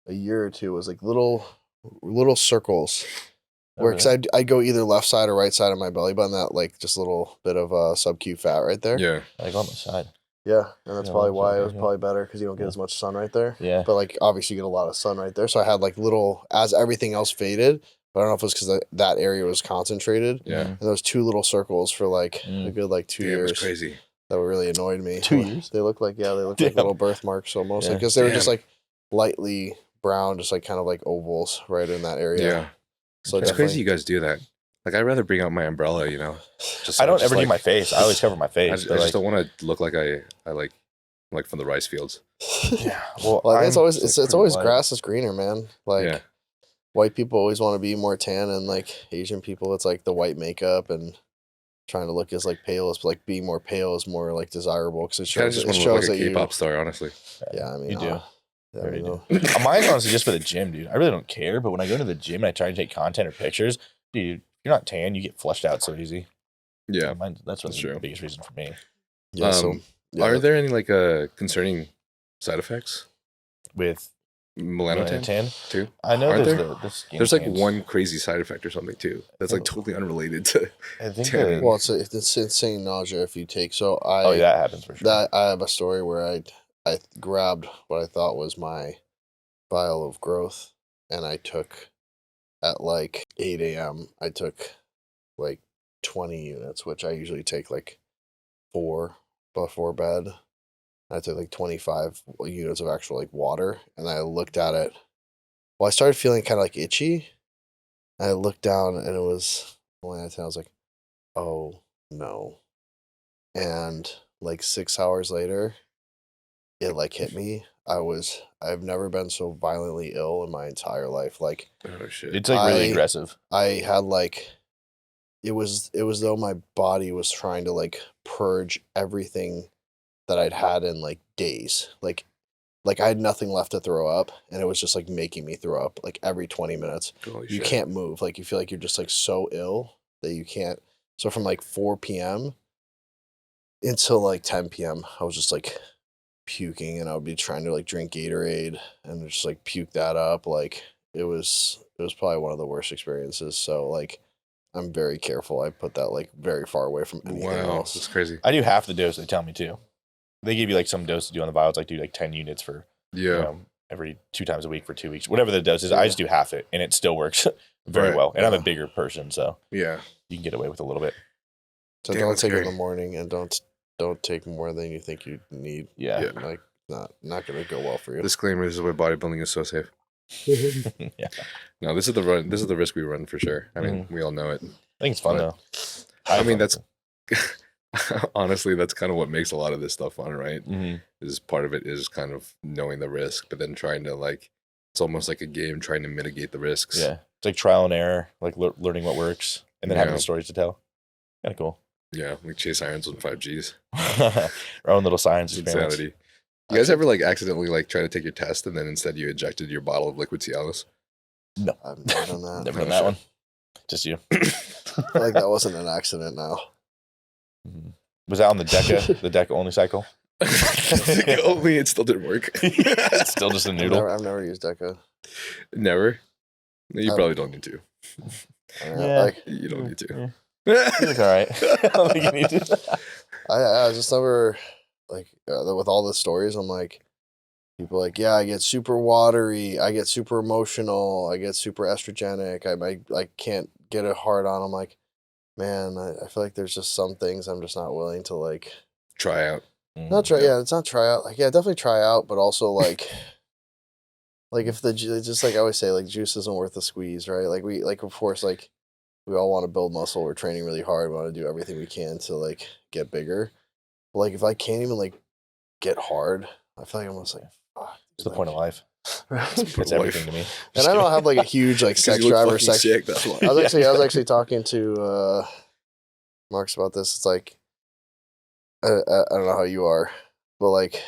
a year or two was little circles. Where because I'd go either left side or right side of my belly button, that just a little bit of sub-Q fat right there. Yeah, on the side. Yeah, and that's probably why it was probably better, because you don't get as much sun right there. Yeah. But obviously you get a lot of sun right there. So I had little, as everything else faded, but I don't know if it was because that area was concentrated. Yeah. And those 2 little circles for a good 2 years. It was crazy. That really annoyed me. 2 years? They look like little birthmarks almost. Because they were just lightly brown, just kind of ovals right in that area. Yeah. So it's crazy you guys do that. I'd rather bring out my umbrella, I don't ever do my face. I always cover my face. I just don't want to look like I like from the rice fields. Yeah. It's always grass is greener, man. White people always want to be more tan, and Asian people, it's the white makeup and trying to look as pale as, but being more pale is more desirable, because it shows, just want to look like a K-pop star, honestly. Yeah, I mean, you do. Yeah, I do. Mine's honestly just for the gym, dude. I really don't care, but when I go to the gym and I try to take content or pictures, dude, if you're not tan, you get flushed out so easy. Yeah, that's the biggest reason for me. Yeah. Are there any concerning side effects with Melanotan too? I know there's one crazy side effect or something too that's totally unrelated to. I think well, it's insane nausea if you take. So that happens for sure. I have a story where I grabbed what I thought was my vial of growth, and I took at 8 a.m. I took 20 units, which I usually take 4 before bed. I took 25 units of actual water, and I looked at it. Well, I started feeling kind of itchy. I looked down, and it was only at 10. I was like, oh no. And 6 hours later, it hit me. I've never been so violently ill in my entire life. Oh shit. It's really aggressive. I had it was though my body was trying to purge everything that I'd had in days. I had nothing left to throw up, and it was just making me throw up every 20 minutes. Holy you shit. Can't move. You feel you're just so ill that you can't. So from 4 p.m. until 10 p.m. I was just puking, and I would be trying to drink Gatorade and just puke that up. It was probably one of the worst experiences. So I'm very careful. I put that very far away from anything else. That's crazy. I do half the dose they tell me too. They give you some dose to do on the vials, do 10 units for every 2 times a week for 2 weeks. Whatever the dose is, I just do half it, and it still works very well. And I'm a bigger person, so you can get away with a little bit. So don't take it in the morning, and don't take more than you think you need. Yeah. Not gonna go well for you. Disclaimer: this is why bodybuilding is so safe. Yeah. No, this is the run. This is the risk we run for sure. I mean, we all know it. I think it's fun though. I mean, that's honestly, that's kind of what makes a lot of this stuff fun, right? Mm-hmm. Is part of it is kind of knowing the risk, but then trying to it's almost like a game trying to mitigate the risks. Yeah, it's trial and error, learning what works, and then having the stories to tell. Kind of cool. Yeah, chase irons with 5Gs. Our own little science experiments. Insanity. You guys ever accidentally try to take your test, and then instead you ejected your bottle of liquid Cialis? No. I've never done that. Never done that one. Just you. I feel like that wasn't an accident now. Was that on the DECA only cycle? Only it still didn't work. It's still just a noodle. I've never used DECA. Never? You probably don't need to. Yeah. Like, You don't need to. You look all right. I don't think you need to. I just never, like, with all the stories, I'm like, people are like, yeah, I get super watery, I get super emotional, I get super estrogenic, I can't get it hard on. I'm like, man, I feel like there's just some things I'm just not willing to, like, Try out. not try. Yeah, it's not try out. Like, yeah, definitely try out, but also like, like if just like I always say, like juice isn't worth the squeeze, right? Like of course, like we all want to build muscle. We're training really hard. We want to do everything we can to like get bigger. But like if I can't even like get hard, I feel like I'm almost like, fuck. It's the point of life. It's It's everything to me. And I don't have like a huge like sex drive or sex. Sick, that's why. I was actually talking to Markus about this. It's like I don't know how you are, but like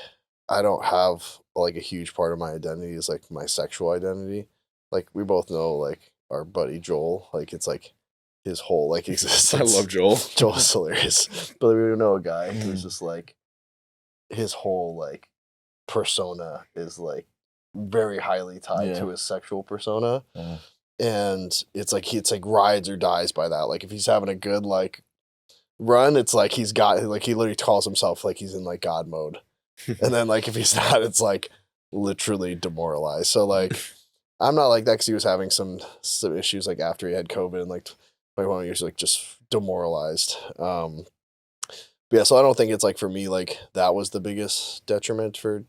I don't have like a huge part of my identity is like my sexual identity. Like we both know like our buddy Joel, like it's like his whole like existence. I love Joel. Joel's hilarious. But we know a guy who's just like his whole like persona is like very highly tied to his sexual persona. Yeah. And it's like rides or dies by that. Like if he's having a good like run, it's like he's got like he literally calls himself like he's in like God mode. And then like if he's not, it's like literally demoralized. So like I'm not like that because he was having some issues like after he had COVID and like 21 years like just demoralized. But yeah, so I don't think it's like for me like that was the biggest detriment for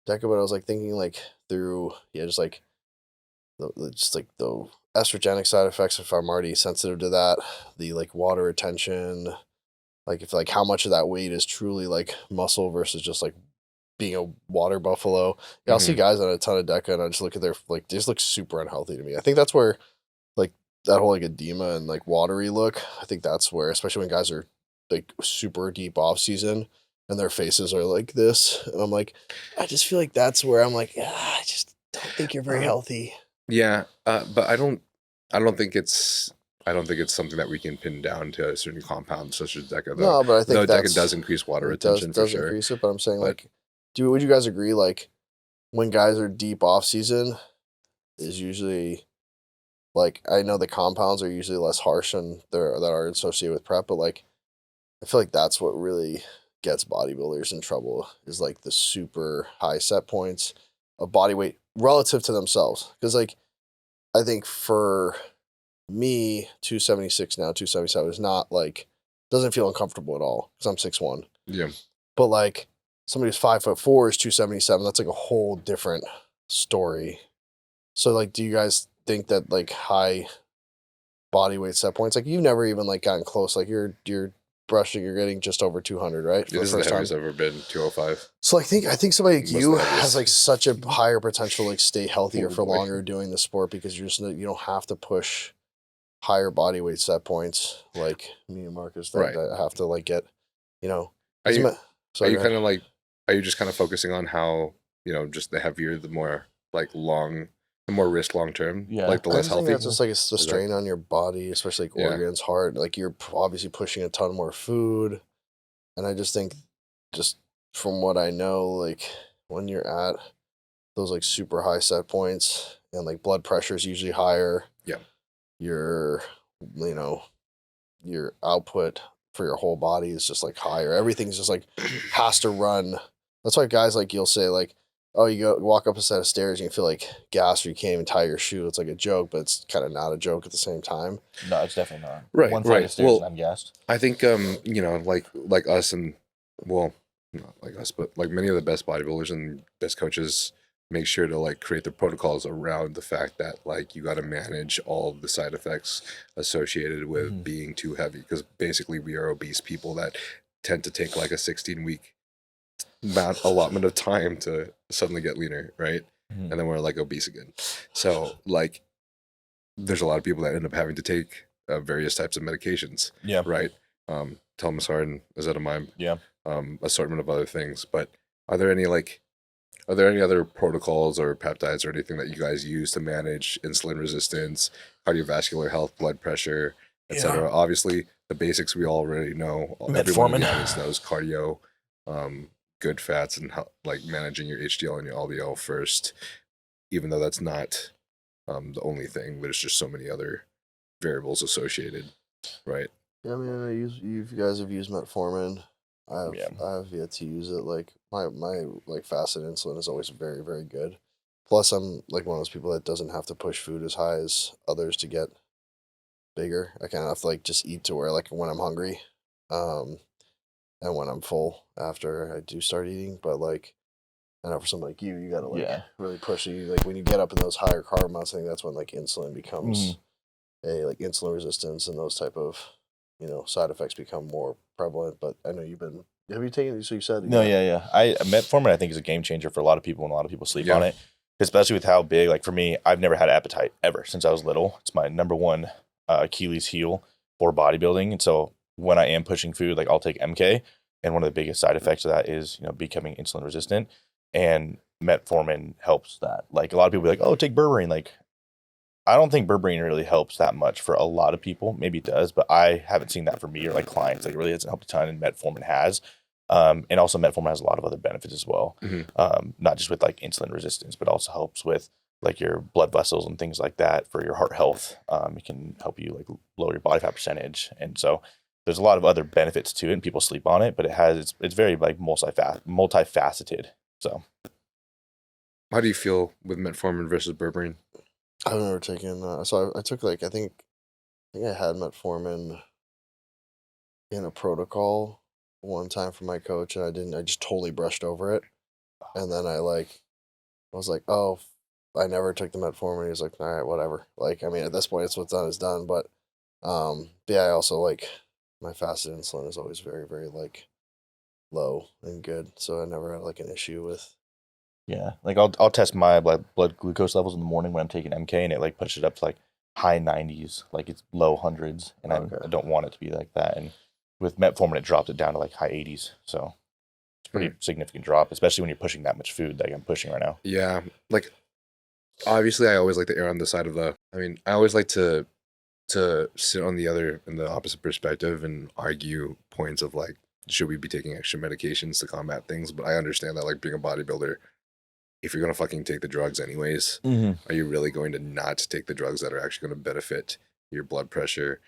DECA, but I was like thinking like through just like the estrogenic side effects if I'm already sensitive to that, the like water retention, like if like how much of that weight is truly like muscle versus just like being a water buffalo. Yeah, I'll see guys on a ton of DECA and I just look at their like they just look super unhealthy to me. I think that's where like that whole like edema and like watery look, I think that's where, especially when guys are like super deep off season and their faces are like this. And I'm like, I just feel like that's where I'm like, I just don't think you're very healthy. Yeah, but I don't think it's something that we can pin down to a certain compound such as DECA. No, but I think DECA does increase water retention for sure. Increase it, but I'm saying like, would you guys agree like when guys are deep off season is usually like I know the compounds are usually less harsh and that are associated with prep, but like I feel like that's what really gets bodybuilders in trouble is like the super high set points of body weight relative to themselves. Because like I think for me 276 now 277 is not like doesn't feel uncomfortable at all because I'm 6'1". Yeah, but like somebody who's 5'4" is 277. That's like a whole different story. So like do you guys think that like high body weight set points like you've never even like gotten close, like you're brushing, you're getting just over 200, right? This is the heaviest I've ever been, 205. So I think somebody like you has like such a higher potential to like stay healthier for longer doing the sport because you don't have to push higher body weight set points like me and Markus that have to like get, you know. Are you kind of like, are you just kind of focusing on how, you know, just the heavier, the more like the more risk long term, like the less healthy? That's just like it's the strain on your body, especially like organs, heart. Like you're obviously pushing a ton more food, and I just think, just from what I know, like when you're at those like super high set points and like blood pressure is usually higher. Yeah, your output for your whole body is just like higher. Everything's just like has to run. That's why guys like you'll say like, oh, you walk up a set of stairs and you feel like gas or you can't even tie your shoe. It's like a joke, but it's kind of not a joke at the same time. No, it's definitely not. Right, One flight of stairs and I'm gassed. I think, you know, like us and, well, not like us, but like many of the best bodybuilders and best coaches make sure to like create their protocols around the fact that like you got to manage all of the side effects associated with being too heavy. Because basically we are obese people that tend to take like a 16-week allotment of time to suddenly get leaner, right? And then we're like obese again. So like there's a lot of people that end up having to take various types of medications, right? Telmisartan, ezetimibe, assortment of other things. But are there any like Are there any other protocols or peptides or anything that you guys use to manage insulin resistance, cardiovascular health, blood pressure, etc.? Obviously, the basics we already know. Everyone in the audience knows cardio, good fats, and like managing your HDL and your LDL first, even though that's not the only thing. There's just so many other variables associated, right? Yeah, I mean, you guys have used metformin. I have yet to use it. Like my like fasted insulin is always very, very good. Plus, I'm like one of those people that doesn't have to push food as high as others to get bigger. I kind of have to like just eat to where like when I'm hungry, and when I'm full after I do start eating. But like, I know for someone like you gotta like really push it. Like when you get up in those higher carb amounts, I think that's when like insulin becomes like insulin resistance and those type of side effects become more prevalent. But I know have you taken it? So you said no, metformin I think is a game changer for a lot of people, and a lot of people sleep on it, especially with how big. Like for me, I've never had appetite ever since I was little. It's my number one Achilles heel for bodybuilding, and so when I am pushing food, like I'll take MK, and one of the biggest side effects of that is becoming insulin resistant, and metformin helps that. Like a lot of people be like, oh, take berberine. Like I don't think berberine really helps that much for a lot of people. Maybe it does, but I haven't seen that for me or like clients. Like it really hasn't helped a ton, and metformin has. And also metformin has a lot of other benefits as well. Not just with like insulin resistance, but also helps with like your blood vessels and things like that for your heart health. It can help you like lower your body fat percentage. And so there's a lot of other benefits to it, and people sleep on it, but it's very like multifaceted. So how do you feel with metformin versus berberine? I've never taken. So I took like I think I had metformin in a protocol one time for my coach, and I just totally brushed over it, and then I was like, oh, I never took the metformin. He was like, all right, whatever. Like I mean, at this point, it's what's done is done. But I also like my fasted insulin is always very, very like low and good, so I never had like an issue with. Yeah, like I'll test my blood glucose levels in the morning when I'm taking MK, and it like pushes it up to like high 90s, like it's low hundreds, and I don't want it to be like that. And with metformin, it dropped it down to like high 80s, so it's a pretty significant drop, especially when you're pushing that much food like I'm pushing right now. Yeah, like obviously I always like to err on the side of I always like to sit on in the opposite perspective and argue points of like, should we be taking extra medications to combat things? But I understand that like being a bodybuilder, if you're going to fucking take the drugs anyways, are you really going to not take the drugs that are actually going to benefit your blood pressure,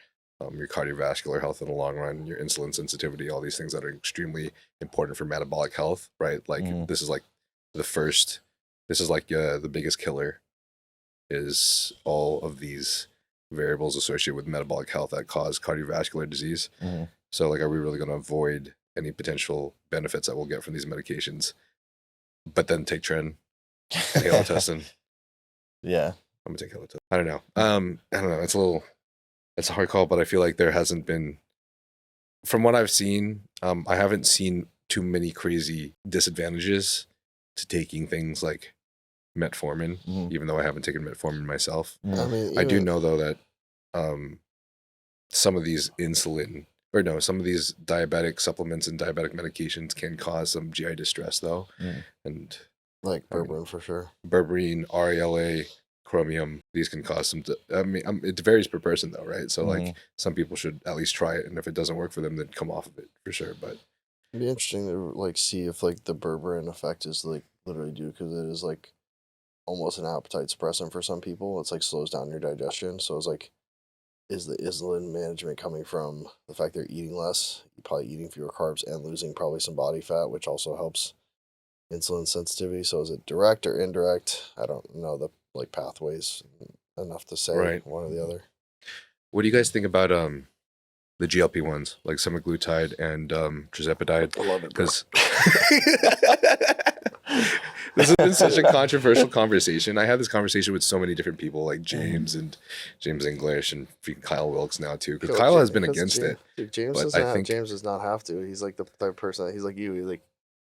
your cardiovascular health in the long run, your insulin sensitivity, all these things that are extremely important for metabolic health, right? Like this is like the biggest killer is all of these variables associated with metabolic health that cause cardiovascular disease. So like, are we really going to avoid any potential benefits that we'll get from these medications, but then take Tren and halotestin? Yeah, I'm gonna take halotestin. I don't know. I don't know. It's a hard call, but I feel like there hasn't been, from what I've seen, I haven't seen too many crazy disadvantages to taking things like metformin, even though I haven't taken metformin myself. I do know though that some of these some of these diabetic supplements and diabetic medications can cause some GI distress though. And like berberine for sure. Berberine, RALA, chromium, these can cause some, it varies per person though, right? So like some people should at least try it, and if it doesn't work for them, then come off of it for sure. But it'd be interesting to like see if like the berberine effect is like literally due, because it is like almost an appetite suppressant for some people. It's like slows down your digestion. So it's like, is the insulin management coming from the fact they're eating less, probably eating fewer carbs and losing probably some body fat, which also helps insulin sensitivity? So is it direct or indirect? I don't know the like pathways enough to say one or the other. What do you guys think about the GLP-1s like semaglutide and tirzepatide? I love it, because this has been such a controversial conversation. I had this conversation with so many different people, like James and James English and Kyle Wilkes now too, because Kyle has been against it. Dude, James does not have to. He's like the type of person. He's like you. He like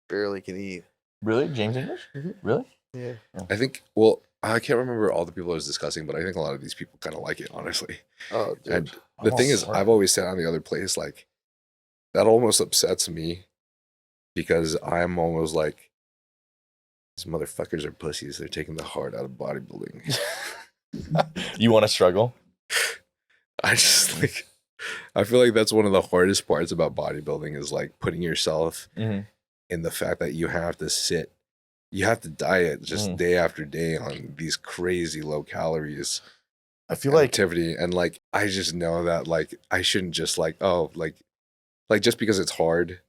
barely can eat. Really, James English? Really? Yeah. I think. Well, I can't remember all the people I was discussing, but I think a lot of these people kind of like it, honestly. Oh, dude. And the thing is, I've always said on the other place, like, that almost upsets me, because I'm almost like, These motherfuckers are pussies. They're taking the heart out of bodybuilding. You want to struggle? I feel like that's one of the hardest parts about bodybuilding is like putting yourself in the fact that you have to diet just day after day on these crazy low calories. I feel like activity, and like I just know that like I shouldn't just like just because it's hard,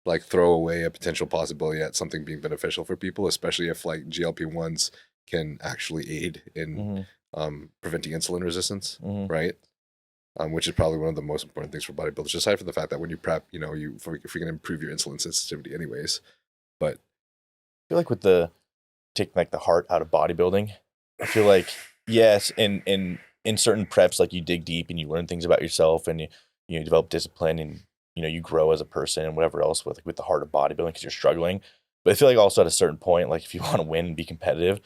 like throw away a potential possibility at something being beneficial for people, especially if like GLP-1s can actually aid in preventing insulin resistance, right? Which is probably one of the most important things for bodybuilders, aside from the fact that when you prep, if you're going to improve your insulin sensitivity anyways. But I feel like with taking like the heart out of bodybuilding, I feel like, yes, in certain preps, like you dig deep and you learn things about yourself and you develop discipline and, you grow as a person and whatever else with the heart of bodybuilding because you're struggling. But I feel like also at a certain point, like if you want to win and be competitive,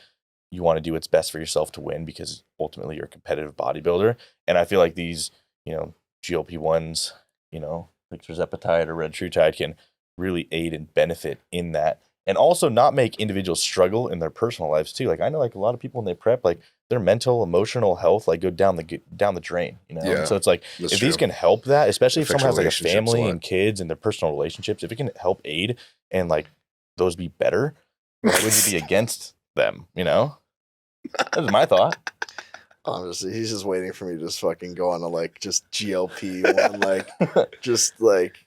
you want to do what's best for yourself to win because ultimately you're a competitive bodybuilder. And I feel like these, GLP-1s, like tirzepatide or retatrutide can really aid and benefit in that. And also not make individuals struggle in their personal lives too. Like I know like a lot of people when they prep, like their mental, emotional health, like go down the drain, Yeah, so it's like, if true. These can help that, especially if someone has like a relationships family and kids and their personal relationships, if it can help aid and like those be better, why would you be against them? That's my thought. Honestly, he's just waiting for me to just fucking go on a like just GLP-1 like just like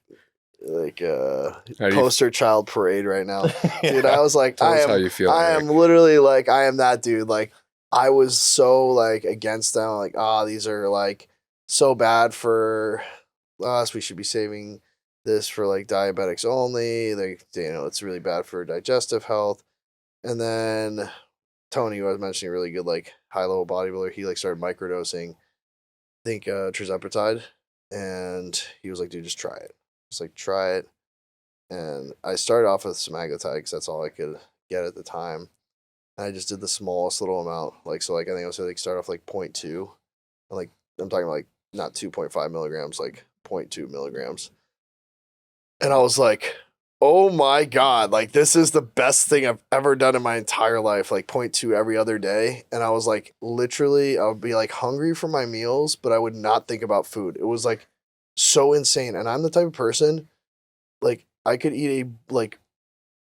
poster child parade right now. Dude, I was like, Tell us how you feel, I Eric. am literally like, I am that dude. Like, I was so like against them. Like, these are like so bad for us. We should be saving this for like diabetics only. Like, it's really bad for digestive health. And then Tony, who I was mentioning, really good like high level bodybuilder, he like started microdosing, I think tirzepatide, and he was like, dude, just try it. Just like try it. And I started off with semaglutide because that's all I could get at the time. And I just did the smallest little amount. Like, so like I think I was like start off like 0.2. And like I'm talking about like not 2.5 milligrams, like 0.2 milligrams. And I was like, oh my God, like this is the best thing I've ever done in my entire life, like 0.2 every other day. And I was like, literally, I would be like hungry for my meals, but I would not think about food. It was like so insane. And I'm the type of person, like I could eat a like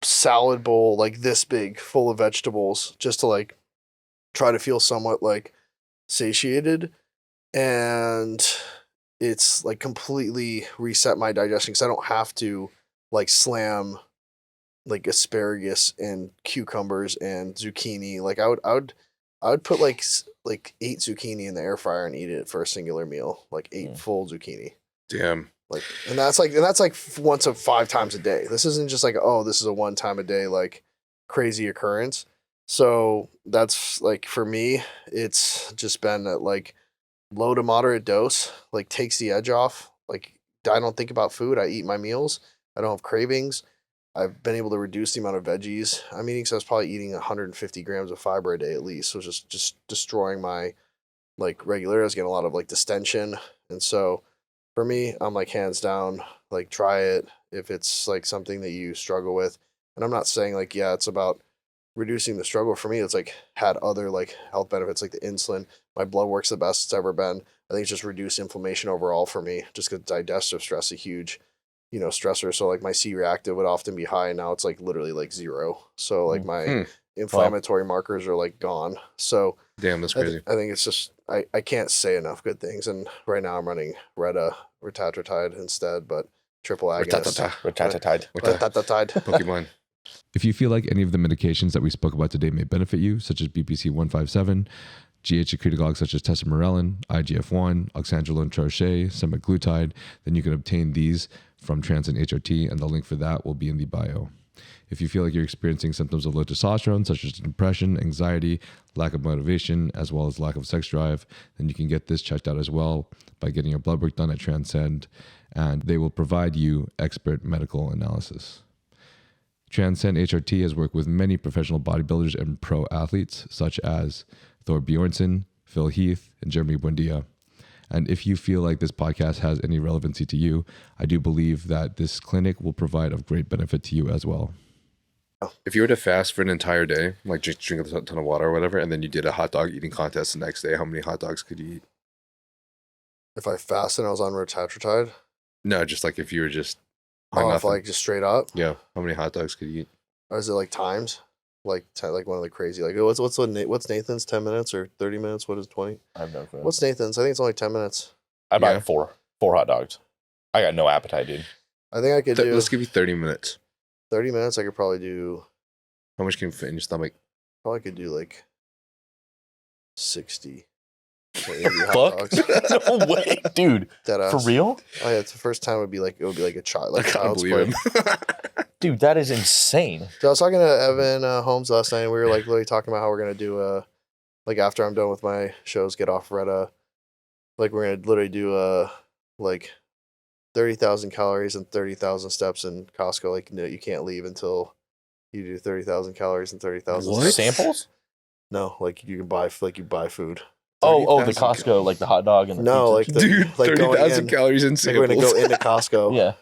salad bowl like this big full of vegetables just to like try to feel somewhat like satiated. And it's like completely reset my digestion because I don't have to like slam like asparagus and cucumbers and zucchini. Like I would put like 8 zucchini in the air fryer and eat it for a singular meal, like 8 full zucchini. Damn. Like, and that's like once of 5 times a day. This isn't just like, oh, this is a 1 time a day, like crazy occurrence. So that's like, for me, it's just been at like low to moderate dose, like takes the edge off. Like I don't think about food. I eat my meals. I don't have cravings. I've been able to reduce the amount of veggies I'm eating. So I was probably eating 150 grams of fiber a day at least. So just destroying my like regularity. I was getting a lot of like distension. And so for me, I'm like hands down, like try it if it's like something that you struggle with. And I'm not saying like, yeah, it's about reducing the struggle. For me, it's like had other like health benefits, like the insulin. My blood work's the best it's ever been. I think it's just reduced inflammation overall for me, just because digestive stress is a huge, stressor. So like my C-reactive would often be high, and now it's like literally like 0. So like my inflammatory markers are like gone. So damn, that's crazy. I think it's just I can't say enough good things. And right now I'm running retatrutide instead, but triple agonist. Retatrutide. Pokemon. If you feel like any of the medications that we spoke about today may benefit you, such as BPC 157, GH secretagogues such as Tesamorelin, IGF1, oxandrolone trochet, semaglutide, then you can obtain these from Trensparent HRT, and the link for that will be in the bio. If you feel like you're experiencing symptoms of low testosterone, such as depression, anxiety, lack of motivation, as well as lack of sex drive, then you can get this checked out as well by getting your blood work done at Transcend, and they will provide you expert medical analysis. Transcend HRT has worked with many professional bodybuilders and pro athletes, such as Thor Bjornsson, Phil Heath, and Jeremy Buendia. And if you feel like this podcast has any relevancy to you, I do believe that this clinic will provide of great benefit to you as well. If you were to fast for an entire day, like drink a ton of water or whatever, and then you did a hot dog eating contest the next day, how many hot dogs could you eat? If I fasted and I was on retatrutide? No, just like if you were just If like just straight up? Yeah. How many hot dogs could you eat? Or is it like times? Like one of the crazy, like what's Nathan's 10 minutes or 30 minutes? What is 20? I have no clue. What's Nathan's? I think it's only 10 minutes. I buy four hot dogs. I got no appetite, dude. I think I could do. Let's give you 30 minutes. 30 minutes. I could probably do. How much can you fit in your stomach? Probably could do like 60. or 80 hot Fuck. dogs. No way, dude. Deadass. For real? Oh yeah, it's the first time it would be like a child, like I can't child's believe play. him. Dude, that is insane. So I was talking to Evan Holmes last night, and we were like literally talking about how we're gonna do like after I'm done with my shows, get off Retta, like we're gonna literally do like 30,000 calories and 30,000 steps in Costco. Like no, you can't leave until you do 30,000 calories and 30,000 What? steps. Samples? No, like you buy food. Oh, the 30,000 Costco, like the hot dog and the No, pizza. like the, Dude, like going 30,000 in, calories in like samples. we're gonna go into Costco. Yeah.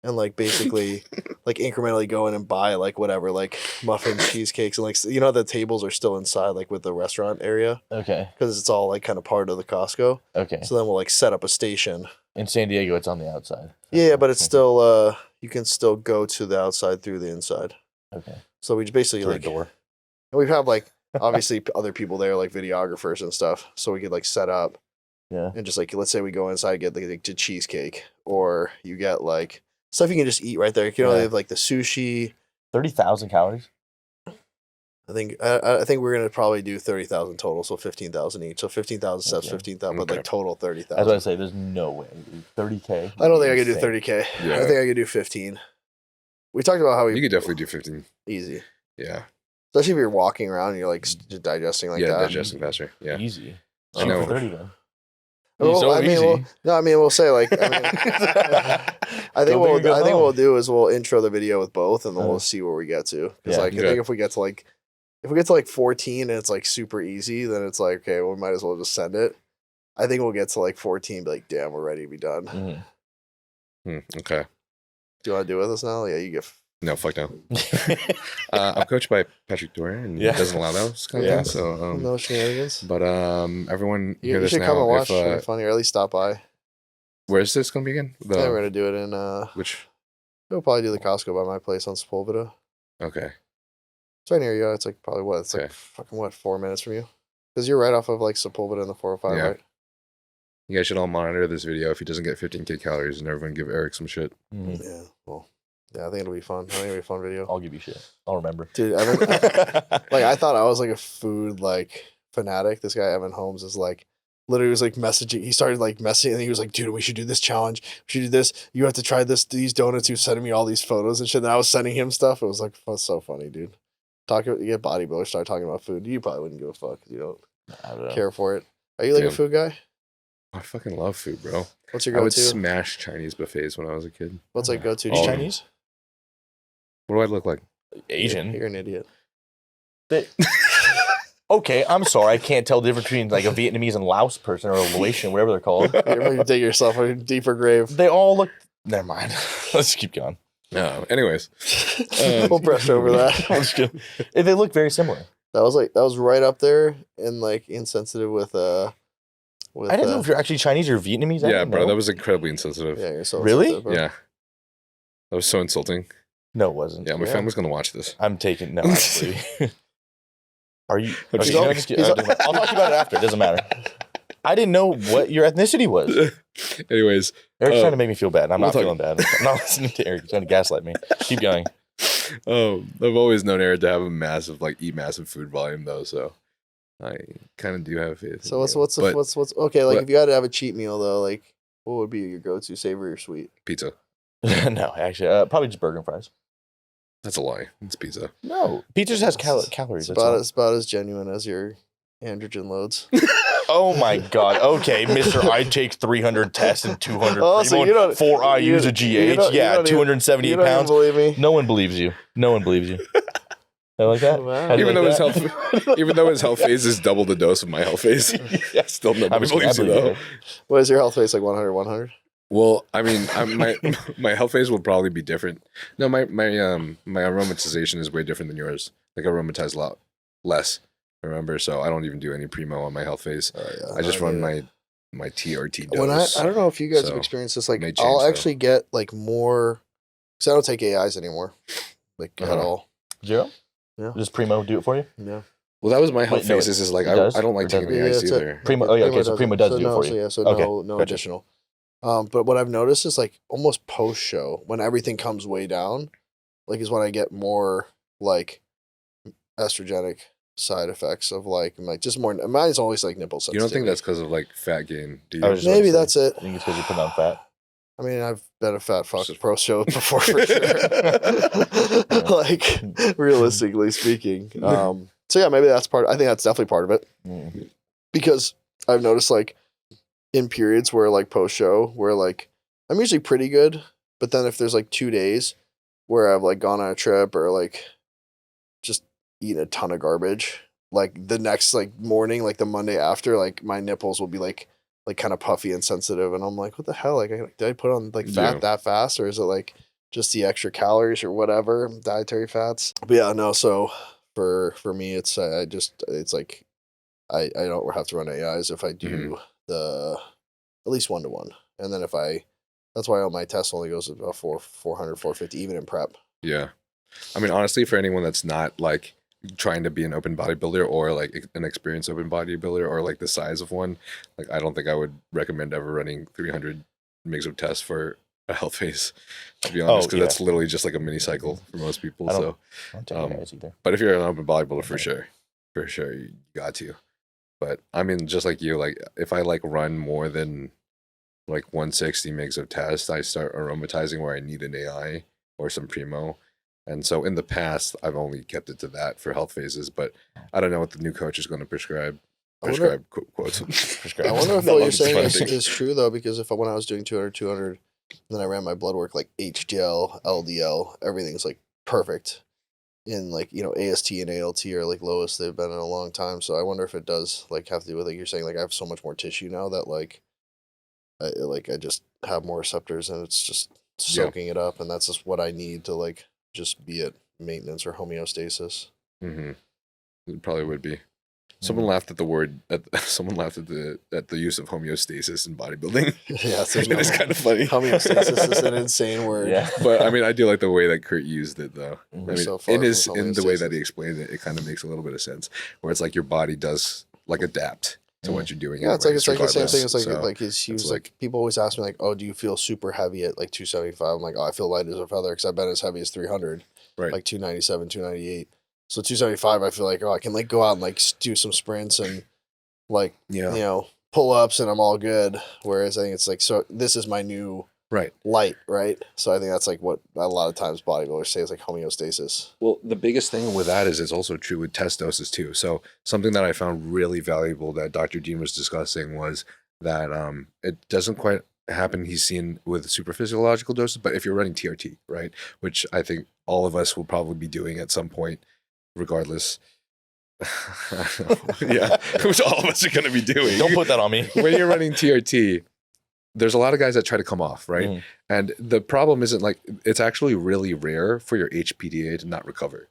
And like basically like incrementally go in and buy like whatever, like muffins, cheesecakes, and like the tables are still inside like with the restaurant area Okay. because it's all like kind of part of the Costco. Okay. So then we'll like set up a station. In San Diego, it's on the outside. Yeah, but it's still you can still go to the outside through the inside. Okay. So we just basically Through like the door. and we've had like obviously other people there like videographers and stuff, so we could like set up Yeah. and just like let's say we go inside and get like the cheesecake, or you get like stuff you can just eat right there. You know, they have like the sushi. 30,000 calories? I think we're gonna probably do 30,000 total, so 15,000 each. So 15,000 steps, Okay. 15,000, but Okay. like total That's what 30,000. I say. There's no way. 30K. I don't think I could do Insane. 30K. Yeah. I think I could do 15. We talked about how You could definitely do 15. easy, Yeah. especially if you're walking around and you're like just digesting like yeah, that. digesting faster. Yeah. Easy. I know. For 30 then. Well, So I mean, easy. we'll say like. I think Don't think we go what home. we'll do is we'll intro the video with both, and then Uh-huh. we'll see where we get to. Because Yeah. like I Okay. think if we get to like 14 and it's like super easy, then it's like okay, we might as well just send it. I think we'll get to like 14, be like, damn, we're ready to be done. Mhm. Okay. Do you want to do it with us now? Yeah, you get. No, fuck no. I'm coached by Patrick Dorian, and Yeah. he doesn't allow those kind of Yeah. things. So, No shenanigans. but everyone hear You this should now. come and watch. If, It's funny, or at least stop by. where is this going to be again? Yeah, we're gonna do it in. Which? We'll probably do the Costco by my place on Sepulveda. Okay. It's right near you. It's like probably what? It's like Okay. fucking 4 minutes from you? Because you're right off of like Sepulveda and the 405, Yeah. right? You guys should all monitor this video. If he doesn't get 15K calories, and everyone give Eric some shit. Mhm. Yeah. Well, yeah, I think it'll be fun. I think it'll be a fun video. I'll give you shit. I'll remember. Dude, Evan, like I thought I was like a food like fanatic. This guy Evan Holmes is like literally was like messaging. He started like messaging and he was like, dude, we should do this challenge. We should do this. You have to try these donuts. He was sending me all these photos and shit. And I was sending him stuff. It was like so funny, dude. You get bodybuilders start talking about food. You probably wouldn't give a fuck because you don't I don't know. care for it. Are you like a Damn. food guy? I fucking love food, bro. What's your I would go-to? smash Chinese buffets when I was a kid. What's like go-to? You Oh. Chinese? What do I look like? Asian. You're an idiot. Okay, I'm sorry. I can't tell the difference between like a Vietnamese and Laos person or a Laotian, whatever they're called. You dig yourself a deeper grave. They all look. Never mind. Let's keep going. No. Anyways, We'll brush over that. Let's go. They look very similar. That was right up there and like insensitive with I didn't know if you're actually Chinese or Vietnamese. I yeah, didn't bro, know. that was incredibly insensitive. yeah, you're so Really? insensitive, bro. Yeah. That was so insulting. No, it wasn't. Yeah, my family's gonna watch this. I'm taking no. Actually, are you? I'm Okay, just you know, kidding. I'll talk to you about it after. It doesn't matter. I didn't know what your ethnicity was. Anyways, Eric's trying to make me feel bad. I'm we'll not talk- feeling bad. I'm not listening to Eric. He's trying to gaslight me. Keep going. I've always known Eric to have a massive, eat massive food volume though, so I kind of do have faith. So in what's you. But okay? Like what- if you had to have a cheat meal though, like what would be your go-to, savory or sweet? pizza? No, actually, probably just burger and fries. That's a lie. It's pizza. No, pizza just has calories. It's That's about all. as genuine as your androgen loads. Oh my god. Okay, Mister. I take 300 tests and 200 Oh, so Primo you don't- and 4 IU's you a GH. don't- you Yeah, don't even- 278 You don't even pounds. believe me? No one believes you. No one believes you. I like that. Wow. How do you Even though like his that? health, even though his health phase is double the dose of my health phase, Yeah. still nobody I'm just believes you kidding. though. What is your health face like? 100, 100? Well, I mean, my health phase will probably be different. No, my aromatization is way different than yours. Like I aromatize a lot less. Remember, so I don't even do any Primo on my health phase. I just run my TRT dose. When I don't know if you guys have experienced this. Like I'll actually get like more because I don't take AIs anymore, like at all. Zero. Yeah. Does Primo do it for you? Yeah. Well, that was my health phases. Is like I don't like taking AIs either. Primo. Oh yeah. Okay. So Primo does do it for you. So yeah. So okay. no Gotcha. additional. But what I've noticed is like almost post show when everything comes way down, like is when I get more like estrogenic side effects of like just more. Mine's always like nipple sensitivity. You don't think that's because of like fat gain? Do you? Maybe that's it. I think it's because you're putting on fat. I mean, I've been a fat fuck pro show before for sure. Like realistically speaking. So yeah, maybe that's part. I think that's definitely part of it because I've noticed like in periods where like post show where like I'm usually pretty good, but then if there's like 2 days where I've like gone on a trip or like just eaten a ton of garbage, like the next like morning, like the Monday after, like my nipples will be like kind of puffy and sensitive, and I'm like, what the hell? Like, did I put on like fat that fast, or is it like just the extra calories or whatever dietary fats? But yeah, no. So for me, it's it's like I don't have to run AIs if I do the at least 1-to-1, and then if that's why all my tests only goes about 400, 450, even in prep. Yeah, I mean, honestly, for anyone that's not like trying to be an open bodybuilder or like an experienced open bodybuilder or like the size of one, like I don't think I would recommend ever running 300 mgs of tests for a health phase, to be honest, because that's literally just like a mini cycle for most people. I don't take either. But if you're an open bodybuilder, for sure you got to. But I mean, just like you, like if I like run more than like 160 mgs of test, I start aromatizing where I need an AI or some Primo. And so in the past, I've only kept it to that for health phases, but I don't know what the new coach is going to prescribe. Quotes. I wonder if what you're saying is true, though, because when I was doing 200, then I ran my blood work, like HDL, LDL, everything's like perfect. In like, AST and ALT are like lowest they've been in a long time. So I wonder if it does like have to do with, like you're saying, like I have so much more tissue now that like I just have more receptors and it's just soaking it up, and that's just what I need to like just be at maintenance or homeostasis. It probably would be. Someone laughed at the word. Someone laughed at the use of homeostasis in bodybuilding. Yeah, it is kind of funny. Homeostasis is an insane word. Yeah, but I mean, I do like the way that Kurt used it, though. I mean, in the way that he explained it, it kind of makes a little bit of sense. Where it's like your body does like adapt to what you're doing. Yeah, it's like the same thing. It's like he was like people always ask me like, oh, do you feel super heavy at like 275? I'm like, oh, I feel light as a feather because I've been as heavy as 300, right? Like 297, 298. So 275, I feel like, oh, I can like go out and like do some sprints and like, pull ups and I'm all good. Whereas I think it's like, so this is my new light, right? So I think that's like what a lot of times bodybuilders say is like homeostasis. Well, the biggest thing with that is it's also true with test doses too. So something that I found really valuable that Dr. Dean was discussing was that it doesn't quite happen he's seen with super physiological doses, but if you're running TRT, right, which I think all of us will probably be doing at some point, regardless. Yeah, which all of us are going to be doing. Don't put that on me. When you're running TRT, there's a lot of guys that try to come off, right? And the problem isn't like, it's actually really rare for your HPDA to not recover.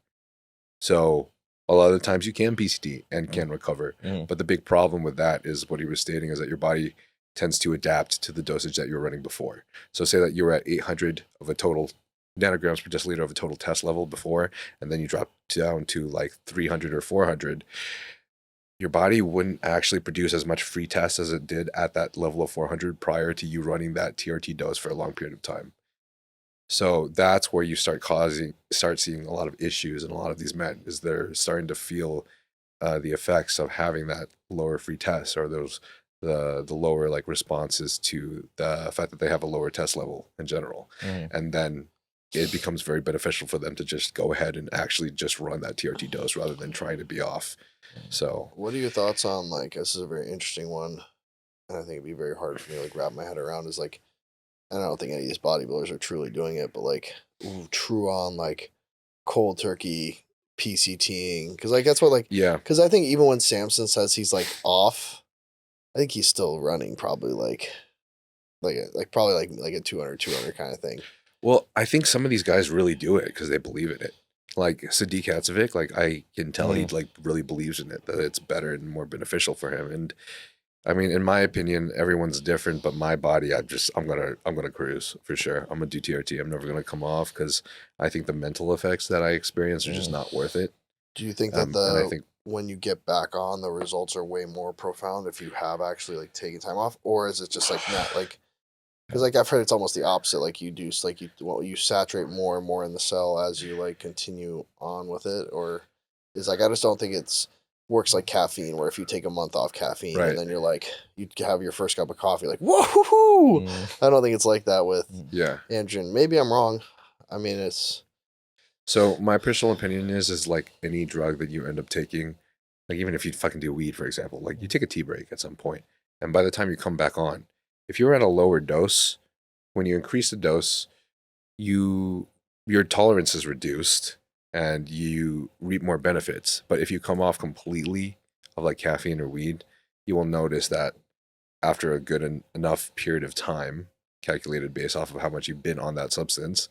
So a lot of the times you can PCD and can recover. But the big problem with that is what he was stating is that your body tends to adapt to the dosage that you're running before. So say that you were at 800 of a total nanograms per deciliter of a total test level before, and then you drop down to like 300 or 400, your body wouldn't actually produce as much free test as it did at that level of 400 prior to you running that TRT dose for a long period of time. So that's where you start seeing a lot of issues in a lot of these men, is they're starting to feel the effects of having that lower free test, or those the lower like responses to the fact that they have a lower test level in general. And then it becomes very beneficial for them to just go ahead and actually just run that TRT dose rather than trying to be off. So what are your thoughts on, like, this is a very interesting one, and I think it'd be very hard for me to like wrap my head around, is like, and I don't think any of these bodybuilders are truly doing it, but like true on like cold turkey PCTing, because like that's what like, because I think even when Samson says he's like off, I think he's still running probably like like probably like a 200 kind of thing. Well, I think some of these guys really do it because they believe in it. Like Sadiq Hatzovic, like I can tell he like really believes in it, that it's better and more beneficial for him. And I mean, in my opinion, everyone's different, but my body, I'm gonna cruise for sure. I'm gonna do TRT. I'm never gonna come off because I think the mental effects that I experience are just not worth it. Do you think that when you get back on, the results are way more profound if you have actually like taken time off, or is it just like not like? Because like I've heard it's almost the opposite. Like you saturate more and more in the cell as you like continue on with it, or is like I just don't think it's works like caffeine, where if you take a month off caffeine and then you're like you have your first cup of coffee, like whoa. I don't think it's like that with androgen. Maybe I'm wrong. I mean, it's so my personal opinion is like any drug that you end up taking, like even if you fucking do weed, for example, like you take a tea break at some point, and by the time you come back on, if you're at a lower dose, when you increase the dose, your tolerance is reduced and you reap more benefits. But if you come off completely of like caffeine or weed, you will notice that after a good enough period of time, calculated based off of how much you've been on that substance,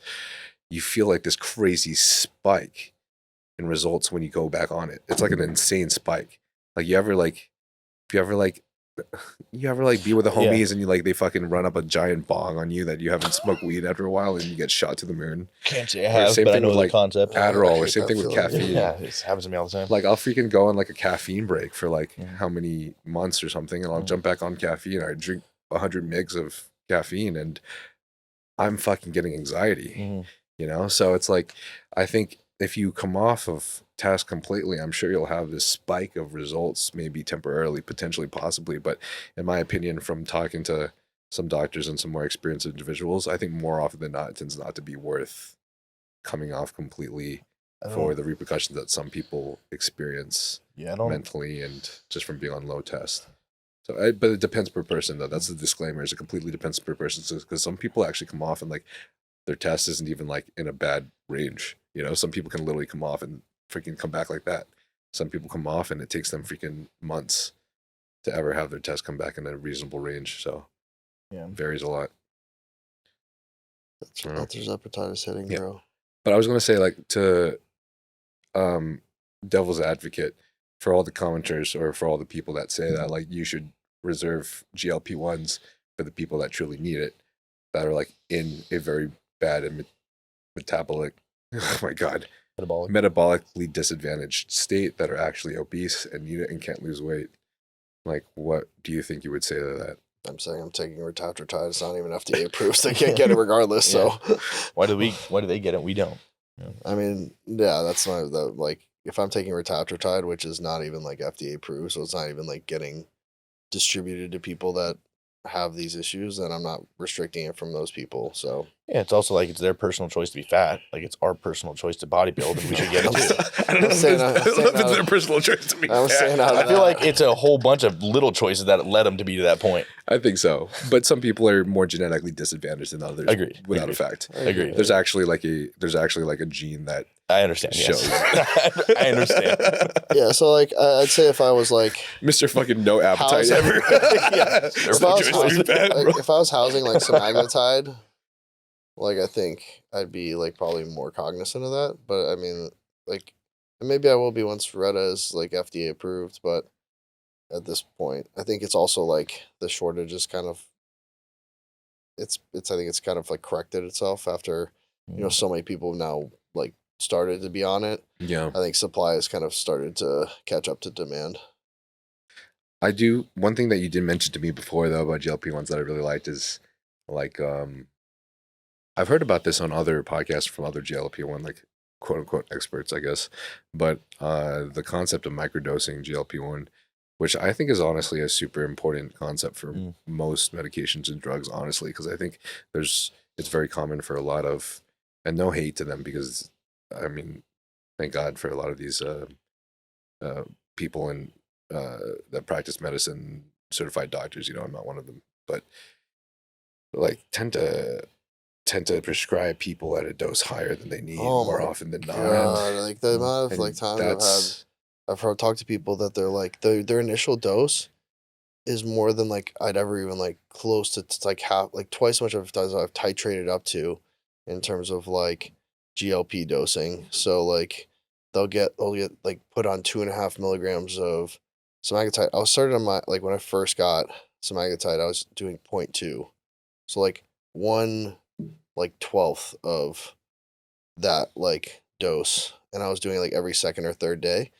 you feel like this crazy spike in results when you go back on it. It's like an insane spike. Like you ever be with the homies and you like they fucking run up a giant bong on you that you haven't smoked weed after a while and you get shot to the moon. Can't say I have, but I know the concept. Adderall, or same thing with caffeine. Yeah, it happens to me all the time. Like I'll freaking go on like a caffeine break for like how many months or something, and I'll jump back on caffeine. I drink 100 mgs of caffeine and I'm fucking getting anxiety. You know, so it's like I think if you come off of task completely, I'm sure you'll have this spike of results, maybe temporarily, potentially, possibly. But in my opinion, from talking to some doctors and some more experienced individuals, I think more often than not, it tends not to be worth coming off completely for the repercussions that some people experience mentally and just from being on low test. So, but it depends per person, though. That's the disclaimer. It completely depends per person, because some people actually come off and like their test isn't even like in a bad range. You know, some people can literally come off and freaking come back like that. Some people come off and it takes them freaking months to ever have their test come back in a reasonable range. So it varies a lot. That's there's hepatitis hitting, bro. But I was going to say, like, to devil's advocate for all the commenters or for all the people that say that, like, you should reserve GLP-1s for the people that truly need it, that are like in a very bad and metabolically disadvantaged state, that are actually obese and need it and can't lose weight. Like, what do you think you would say to that? I'm saying I'm taking retatrutide. It's not even FDA approved, so they can't get it regardless. So why do they get it? We don't. I mean, that's not like if I'm taking retatrutide, which is not even like FDA approved, so it's not even like getting distributed to people that have these issues, then I'm not restricting it from those people. So it's also like it's their personal choice to be fat. Like it's our personal choice to bodybuild, and we should get it too. I don't know if it's their personal choice to be fat. I feel like it's a whole bunch of little choices that led them to be to that point. I think so, but some people are more genetically disadvantaged than others. Agreed. Without a fact. Agreed. There's actually like a gene that I understand. shows. Yes. I understand. Yeah, so like I'd say if I was like Mr. fucking no appetite ever. If I was housing like semaglutide, like I think I'd be like probably more cognizant of that. But I mean, like maybe I will be once Retta is like FDA approved. But at this point, I think it's also like the shortage is kind of I think it's kind of like corrected itself after so many people now like started to be on it. Yeah, I think supply has kind of started to catch up to demand. I do. One thing that you did mention to me before though about GLP-1s that I really liked is like I've heard about this on other podcasts from other GLP-1 like quote unquote experts, I guess, but the concept of microdosing GLP-1, which I think is honestly a super important concept for most medications and drugs, honestly, because I think it's very common for a lot of, and no hate to them, because I mean, thank God for a lot of these people in that practice medicine, certified doctors. I'm not one of them, but like tend to prescribe people at a dose higher than they need more often than not. Like the amount of like times I've talked to people that they're like their initial dose is more than like I'd ever even like close to like half, like twice as much I've titrated up to in terms of like GLP dosing. So like they'll get like put on 2.5 milligrams of semaglutide. I was started on my, like when I first got semaglutide, I was doing 0.2. So like 1/12 of that like dose. And I was doing like every second or third day.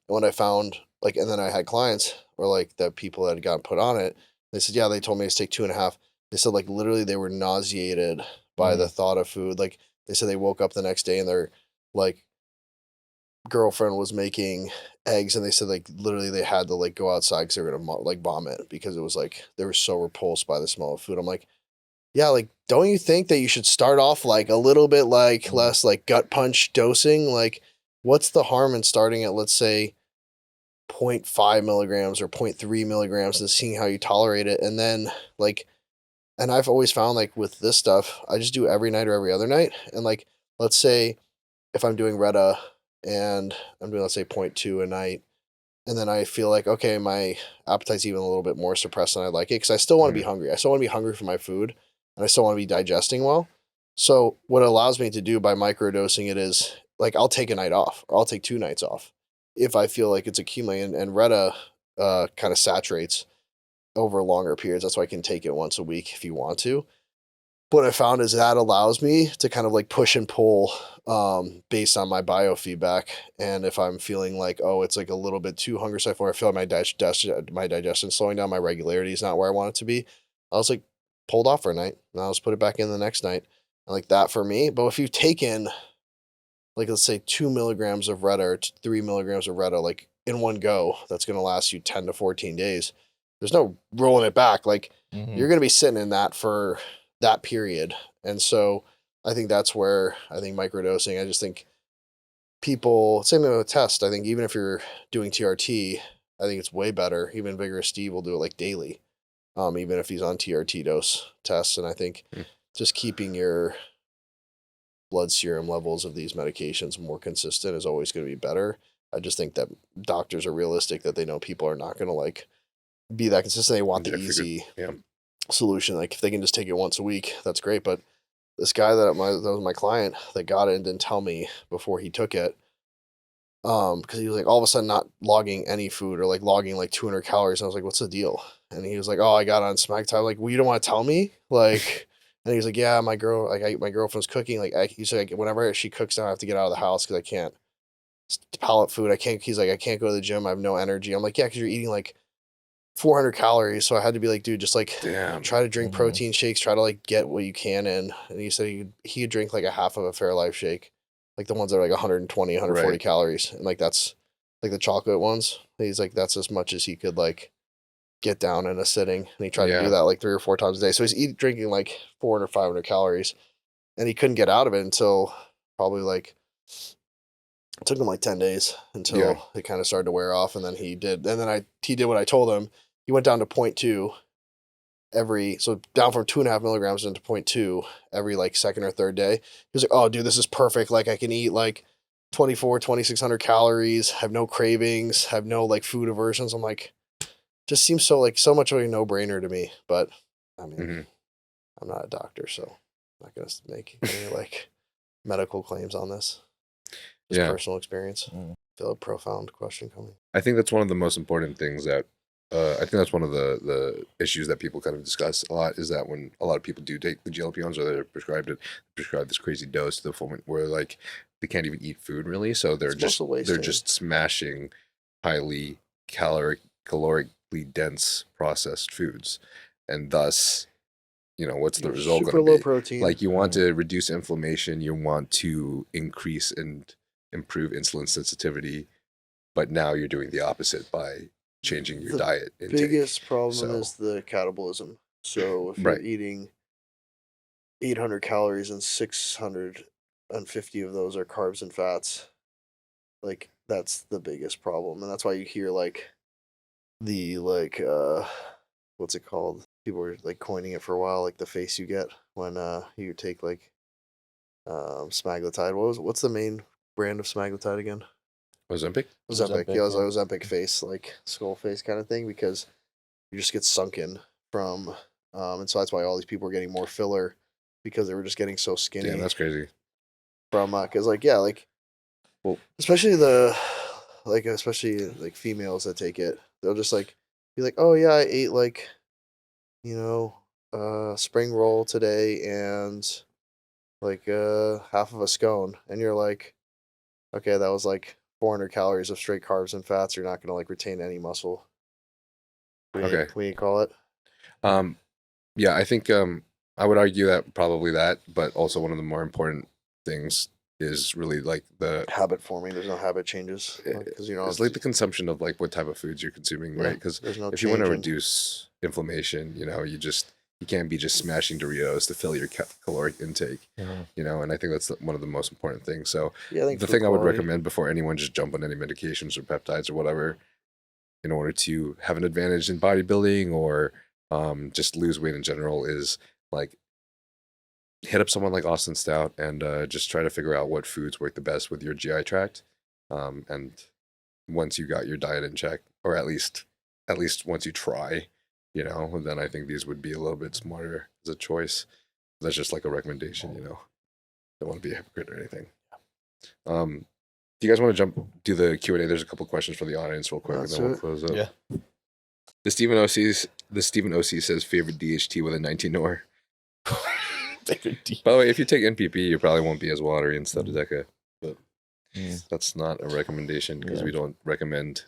And when I found like, and then I had clients or like the people that had gotten put on it, they said, yeah, they told me to take 2.5. They said like literally they were nauseated by the thought of food. Like they said they woke up the next day and their like girlfriend was making eggs, and they said like literally they had to like go outside because they were gonna like vomit because it was like they were so repulsed by the smell of food. I'm like, yeah, like don't you think that you should start off like a little bit like less like gut punch dosing? Like what's the harm in starting at, let's say, 0.5 milligrams or 0.3 milligrams and seeing how you tolerate it? And then like, and I've always found like with this stuff, I just do every night or every other night. And like, let's say if I'm doing Retta and I'm doing, let's say 0.2 a night, and then I feel like, okay, my appetite's even a little bit more suppressed than I like it, because I still want to be hungry. I still want to be hungry for my food, and I still want to be digesting well. So what it allows me to do by microdosing it is like I'll take a night off or I'll take 2 nights off if I feel like it's accumulating. And Retta kind of saturates over longer periods. That's why I can take it once a week if you want to. What I found is that allows me to kind of like push and pull based on my biofeedback. And if I'm feeling like, oh, it's like a little bit too hungry, so I feel like my digestion slowing down, my regularity is not where I want it to be, I was like pulled off for a night and I'll just put it back in the next night. And like that for me. But if you've taken like, let's say 2 milligrams of Retta or 3 milligrams of Retta, like in one go, that's going to last you 10 to 14 days. There's no rolling it back. Like you're going to be sitting in that for that period. And so I think that's where I think microdosing, I just think people, same thing with test. I think even if you're doing TRT, I think it's way better. Even Vigorous Steve will do it like daily, even if he's on TRT dose tests. And I think just keeping your blood serum levels of these medications more consistent is always going to be better. I just think that doctors are realistic, that they know people are not going to like be that consistent. They want the easy solution. Like if they can just take it once a week, that's great. But this guy that was my client that got it and didn't tell me before he took it, because he was like all of a sudden not logging any food or like logging like 200 calories. And I was like, what's the deal? And he was like, oh, I got on Semaglutide. Like, well, you don't want to tell me? Like, and he was like, yeah, my girlfriend's cooking. Like, he's like, whenever she cooks now, I have to get out of the house because I can't palate food. He's like, I can't go to the gym. I have no energy. I'm like, yeah, because you're eating like 400 calories. So I had to be like, dude, just like try to drink protein shakes, try to like get what you can in. And he said he'd drink like a half of a Fairlife shake, like the ones that are like 120, 140 calories. And like, that's like the chocolate ones. He's like, that's as much as he could like get down in a sitting. And he tried to do that like 3 or 4 times a day. So he's drinking like 400, 500 calories, and he couldn't get out of it until probably like, it took him like 10 days until it kind of started to wear off. And then he did what I told him. He went down to 0.2 so down from 2.5 milligrams into 0.2 every like second or third day. He was like, oh dude, this is perfect. Like I can eat like 2,600 calories, have no cravings, have no like food aversions. I'm like, just seems so much of a no brainer to me. But I mean, I'm not a doctor, so I'm not going to make any like medical claims on this. Just personal experience. I feel a profound question coming. I think that's one of the most important things that I think that's one of the issues that people kind of discuss a lot, is that when a lot of people do take the GLP-1s or they're prescribed this crazy dose to the point where like they can't even eat food really, so they're just smashing highly calorically dense processed foods, and thus, you know, what's the result going to be? Super low protein. Like you want to reduce inflammation, you want to increase and improve insulin sensitivity, but now you're doing the opposite by changing your diet intake. The biggest problem is the catabolism. So if you're eating 800 calories and 650 of those are carbs and fats, like that's the biggest problem. And that's why you hear like the what's it called? People were like coining it for a while, like the face you get when you take like semaglutide. What's the main brand of semaglutide again? Ozempic? Ozempic. Yeah, it was Ozempic face, like skull face kind of thing, because you just get sunken from, and so that's why all these people are getting more filler because they were just getting so skinny. Damn, that's crazy. From because well, especially like females that take it, they'll just like be like, oh yeah, I ate like, spring roll today and like half of a scone, and you're like, okay, that was like 400 calories of straight carbs and fats. You're not gonna like retain any muscle. What do you call it? Yeah, I think I would argue that probably that, but also one of the more important things is really like the habit forming. There's no habit changes because it's like the consumption of like what type of foods you're consuming, right? Because if you want to reduce inflammation, you can't be just smashing Doritos to fill your caloric intake, and I think that's one of the most important things. So the thing I would recommend before anyone just jump on any medications or peptides or whatever, in order to have an advantage in bodybuilding or just lose weight in general, is like hit up someone like Austin Stout and just try to figure out what foods work the best with your GI tract. And once you got your diet in check, or at least once you try, then I think these would be a little bit smarter as a choice. That's just like a recommendation, Don't want to be a hypocrite or anything. Do you guys want to do the Q&A? There's a couple questions for the audience real quick, and then we'll close up. Yeah. The Stephen OC says favorite DHT with a 19 or. By the way, if you take NPP, you probably won't be as watery instead of Deca, but that's not a recommendation because we don't recommend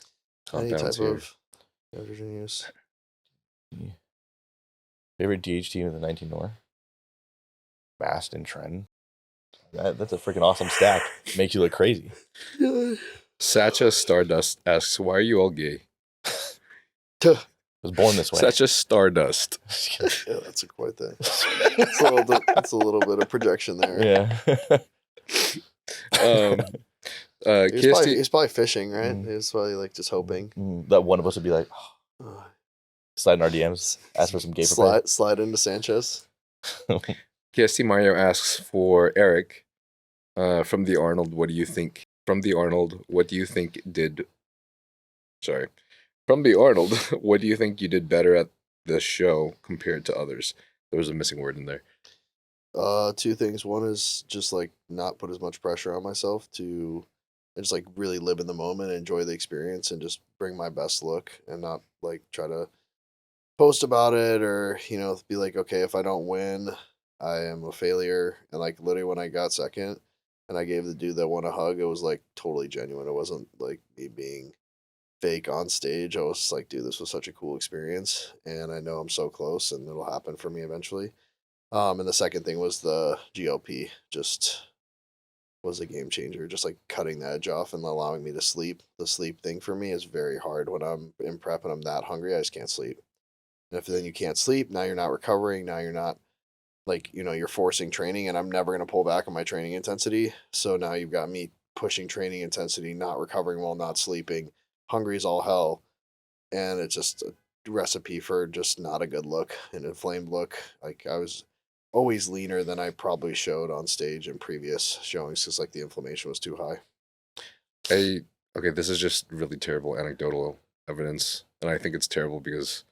compounds here. Of estrogen use. Favorite DHT with a 19 or? Mast and Tren. That's a freaking awesome stack. Makes you look crazy. Sacha Stardust asks, why are you all gay? I was born this way. Sacha Stardust. Yeah, that's a quite thing. It's a little bit of projection there. Yeah. He's probably fishing, right? He's probably like just hoping that one of us would be like, slide in our DMs, ask for some gay slide into Sanchez. KST Mario asks for Eric, from the Arnold, what do you think? From the Arnold, what do you think you did better at the show compared to others? There was a missing word in there. Two things. One is just like not put as much pressure on myself and just like really live in the moment, enjoy the experience, and just bring my best look, and not like try to post about it or be like, okay, if I don't win, I am a failure. And like literally when I got second and I gave the dude that won a hug, it was like totally genuine. It wasn't like me being fake on stage. I was just like, dude, this was such a cool experience, and I know I'm so close and it'll happen for me eventually. And the second thing was the GLP, just was a game changer. Just like cutting the edge off and allowing me to sleep. The sleep thing for me is very hard when I'm in prep and I'm that hungry. I just can't sleep. And if then you can't sleep, now you're not recovering. Now you're not like, you're forcing training, and I'm never going to pull back on my training intensity. So now you've got me pushing training intensity, not recovering well, not sleeping, hungry as all hell. And it's just a recipe for just not a good look, an inflamed look. Like I was always leaner than I probably showed on stage in previous showings because like the inflammation was too high. Okay, this is just really terrible anecdotal evidence. And I think it's terrible because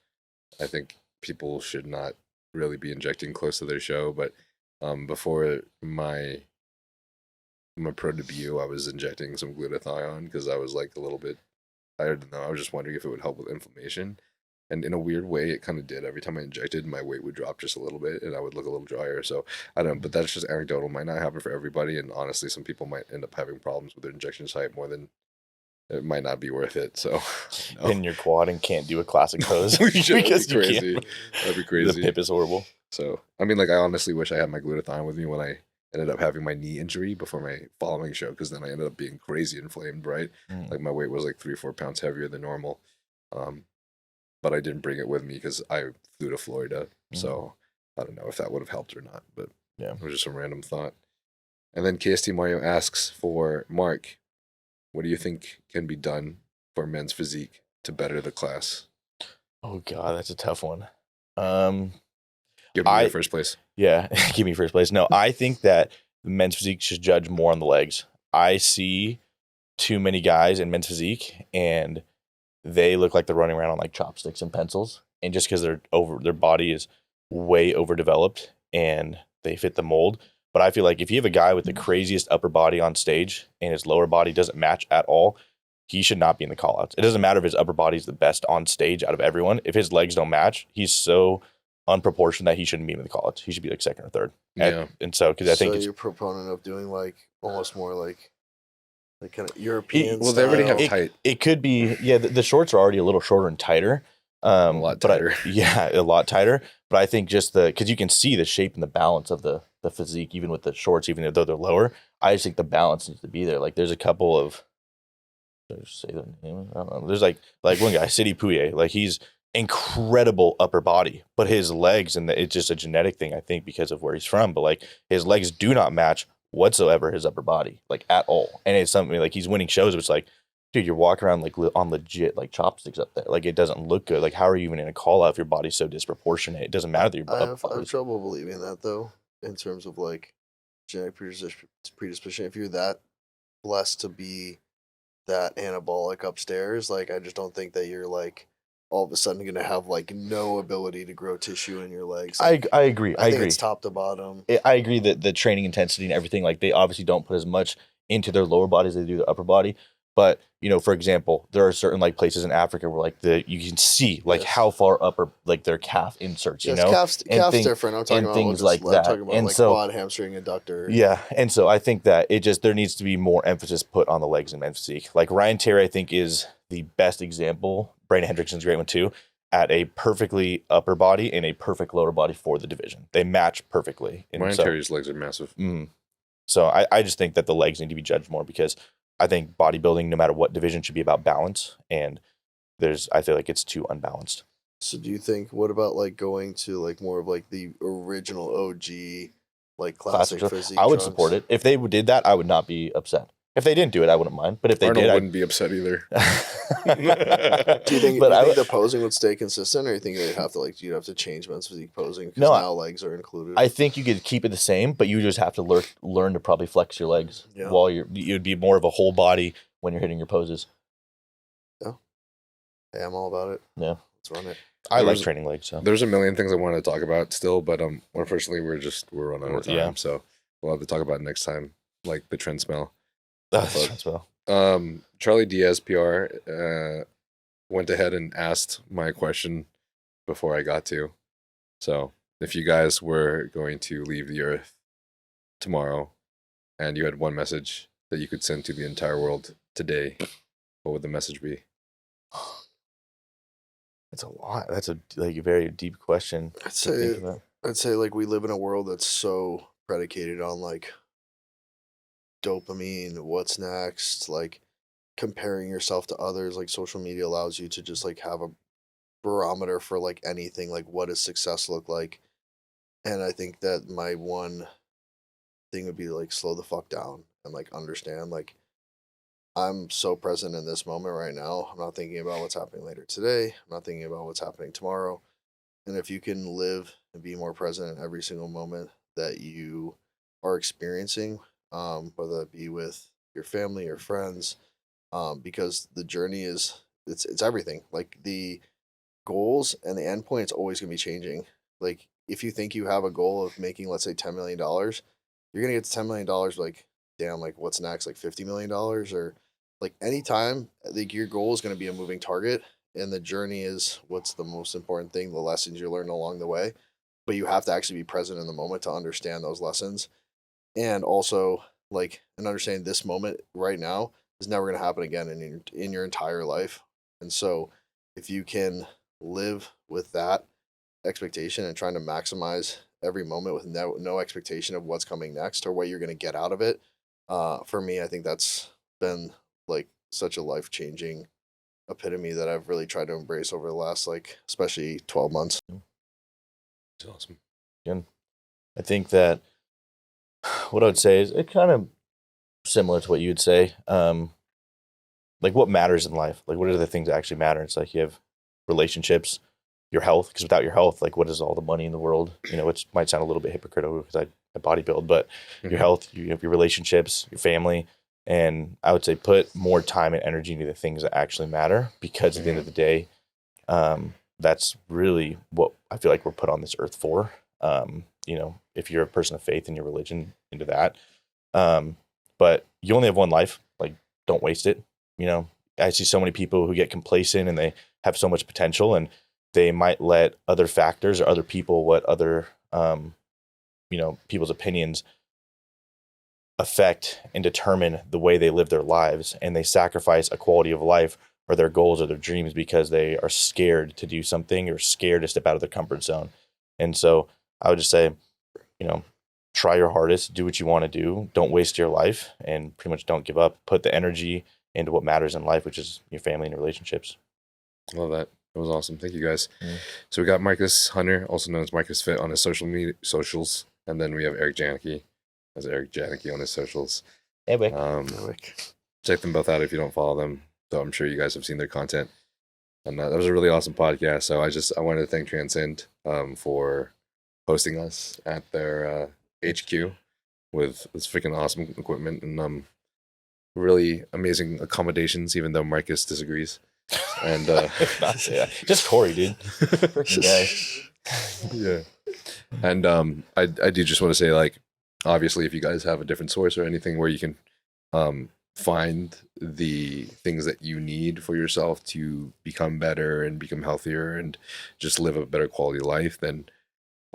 I think people should not really be injecting close to their show. But before my pro debut, I was injecting some glutathione because I was like a little bit, I don't know, I was just wondering if it would help with inflammation. And in a weird way, it kind of did. Every time I injected, my weight would drop just a little bit and I would look a little drier. So I don't know, but that's just anecdotal. Might not happen for everybody. And honestly, some people might end up having problems with their injection site more than it might not be worth it. So in your quad and can't do a classic pose because crazy. That'd be crazy. The pip is horrible. So I mean, like I honestly wish I had my glutathione with me when I ended up having my knee injury before my following show, because then I ended up being crazy inflamed. Right, like my weight was like 3-4 pounds heavier than normal. But I didn't bring it with me because I flew to Florida. So I don't know if that would have helped or not. But yeah, it was just a random thought. And then KST Mario asks for Mark, what do you think can be done for men's physique to better the class? Oh God, that's a tough one. Give me your first place. Yeah, give me first place. No, I think that the men's physique should judge more on the legs. I see too many guys in men's physique, and they look like they're running around on like chopsticks and pencils. and just because their body is way overdeveloped and they fit the mold. But I feel like if you have a guy with the craziest upper body on stage and his lower body doesn't match at all, he should not be in the call-outs. It doesn't matter if his upper body is the best on stage out of everyone. If his legs don't match, he's so unproportioned that he shouldn't be in the call-outs. He should be like second or third. Yeah. And so, because I think you're a proponent of doing like almost more like kind of European well, they already have style. tight. it could be, the shorts are already a little shorter and tighter. A lot tighter. A lot tighter. But I think just because you can see the shape and the balance of the physique, even with the shorts, even though they're lower, I just think the balance needs to be there. Like there's a couple of, did I just say their name? I don't know. There's like one guy, City Pouye, like he's incredible upper body, but his legs, and it's just a genetic thing, I think, because of where he's from, but like his legs do not match whatsoever his upper body, like at all. And it's something like he's winning shows, but it's like, dude, you're walking around like on legit like chopsticks up there. Like it doesn't look good. Like how are you even in a call out if your body's so disproportionate? It doesn't matter that your I have trouble believing that though, in terms of like genetic predisposition. If you're that blessed to be that anabolic upstairs, like I just don't think that you're like all of a sudden going to have like no ability to grow tissue in your legs. I agree. I think it's top to bottom. I agree that the training intensity and everything, like they obviously don't put as much into their lower bodies as they do their upper body. But, you know, for example, there are certain like places in Africa where like you can see like how far upper like their calf inserts, you know? Calf's different. I'm talking about things like that. I'm talking about And like so, quad, hamstring, adductor. Yeah. And so I think that there needs to be more emphasis put on the legs in men's physique. Like Ryan Terry, I think, is the best example. Brandon Hendrickson's a great one too, at a perfectly upper body and a perfect lower body for the division. They match perfectly. And Ryan Terry's legs are massive. So I just think that the legs need to be judged more, because I think bodybuilding, no matter what division, should be about balance. And I feel like it's too unbalanced. So do you think, what about like going to like more of like the original OG, like classic physique? I would trunks? support it. If they did that, I would not be upset. If they didn't do it, I wouldn't mind. But if they Arnold did, wouldn't be upset either. Do you think the posing would stay consistent, or you think you'd have to change men's physique posing because now legs are included? I think you could keep it the same, but you just have to learn to probably flex your legs while you'd be more of a whole body when you're hitting your poses. Yeah. Hey, I'm all about it. Yeah. Let's run it. I like training legs. So there's a million things I wanted to talk about still, but unfortunately we're running out of time, so we'll have to talk about it next time, like the trend smell. Charlie Diaz PR went ahead and asked my question before I got to. So if you guys were going to leave the earth tomorrow and you had one message that you could send to the entire world today, what would the message be? That's a lot. That's a very deep question. I'd say like we live in a world that's so predicated on like dopamine, what's next, like comparing yourself to others. Like social media allows you to just like have a barometer for like anything, like what does success look like. And I think that my one thing would be like slow the fuck down and like understand, like I'm so present in this moment right now. I'm not thinking about what's happening later today. I'm not thinking about what's happening tomorrow. And if you can live and be more present in every single moment that you are experiencing, whether it be with your family or friends, because the journey it's everything. Like the goals and the end point, it's always going to be changing. Like if you think you have a goal of making, let's say $10 million, you're going to get to $10 million. Like, damn, like what's next? Like $50 million, or like anytime, like your goal is going to be a moving target, and the journey is what's the most important thing, the lessons you learn along the way. But you have to actually be present in the moment to understand those lessons. And also like, and understand this moment right now is never going to happen again in your entire life. And so if you can live with that expectation and trying to maximize every moment with no expectation of what's coming next or what you're going to get out of it, for me, I think that's been like such a life-changing epitome that I've really tried to embrace over the last, like, especially 12 months. It's awesome. Again, I think that what I would say is it kind of similar to what you would say. Like what matters in life? Like what are the things that actually matter? It's like you have relationships, your health, because without your health, like what is all the money in the world? You know, which might sound a little bit hypocritical because I bodybuild, but your health, you have your relationships, your family, and I would say put more time and energy into the things that actually matter, because at the end of the day, that's really what I feel like we're put on this earth for. If you're a person of faith in your religion, into that. But you only have one life. Like, don't waste it. I see so many people who get complacent and they have so much potential, and they might let other factors or other people, what other, people's opinions affect and determine the way they live their lives. And they sacrifice a quality of life or their goals or their dreams because they are scared to do something or scared to step out of their comfort zone. And so I would just say, try your hardest, do what you want to do. Don't waste your life, and pretty much don't give up. Put the energy into what matters in life, which is your family and your relationships. Love that. That was awesome. Thank you guys. So we got Markus Hunter, also known as Markus Fit, on his socials. And then we have Eric Janicki as Eric Janicki on his socials. Hey, check them both out if you don't follow them. So I'm sure you guys have seen their content. And that was a really awesome podcast. So I wanted to thank Transcend for hosting us at their HQ with this freaking awesome equipment and really amazing accommodations, even though Markus disagrees. And just Corey, dude. Freaking guy. Yeah. And I do just want to say, like, obviously, if you guys have a different source or anything where you can find the things that you need for yourself to become better and become healthier and just live a better quality life, then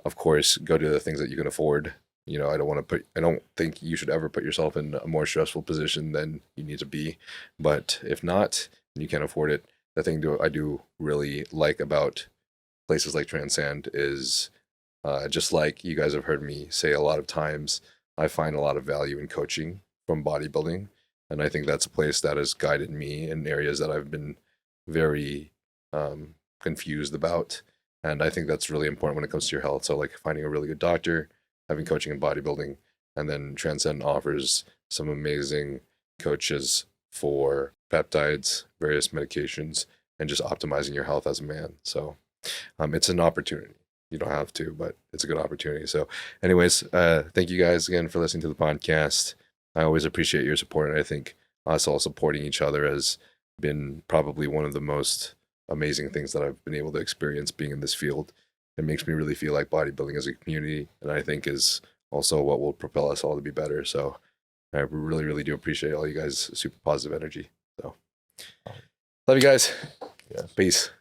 of course go to the things that you can afford. I don't think you should ever put yourself in a more stressful position than you need to be. But if not, and you can't afford it, the thing I do really like about places like Transcend is just like you guys have heard me say a lot of times, I find a lot of value in coaching from bodybuilding. And I think that's a place that has guided me in areas that I've been very confused about. And I think that's really important when it comes to your health. So like finding a really good doctor, having coaching in bodybuilding, and then Transcend offers some amazing coaches for peptides, various medications, and just optimizing your health as a man. So it's an opportunity. You don't have to, but it's a good opportunity. So anyways, thank you guys again for listening to the podcast. I always appreciate your support. And I think us all supporting each other has been probably one of the most amazing things that I've been able to experience being in this field. It makes me really feel like bodybuilding as a community, and I think is also what will propel us all to be better. So I really, really do appreciate all you guys' super positive energy. So love you guys. Yeah. Peace.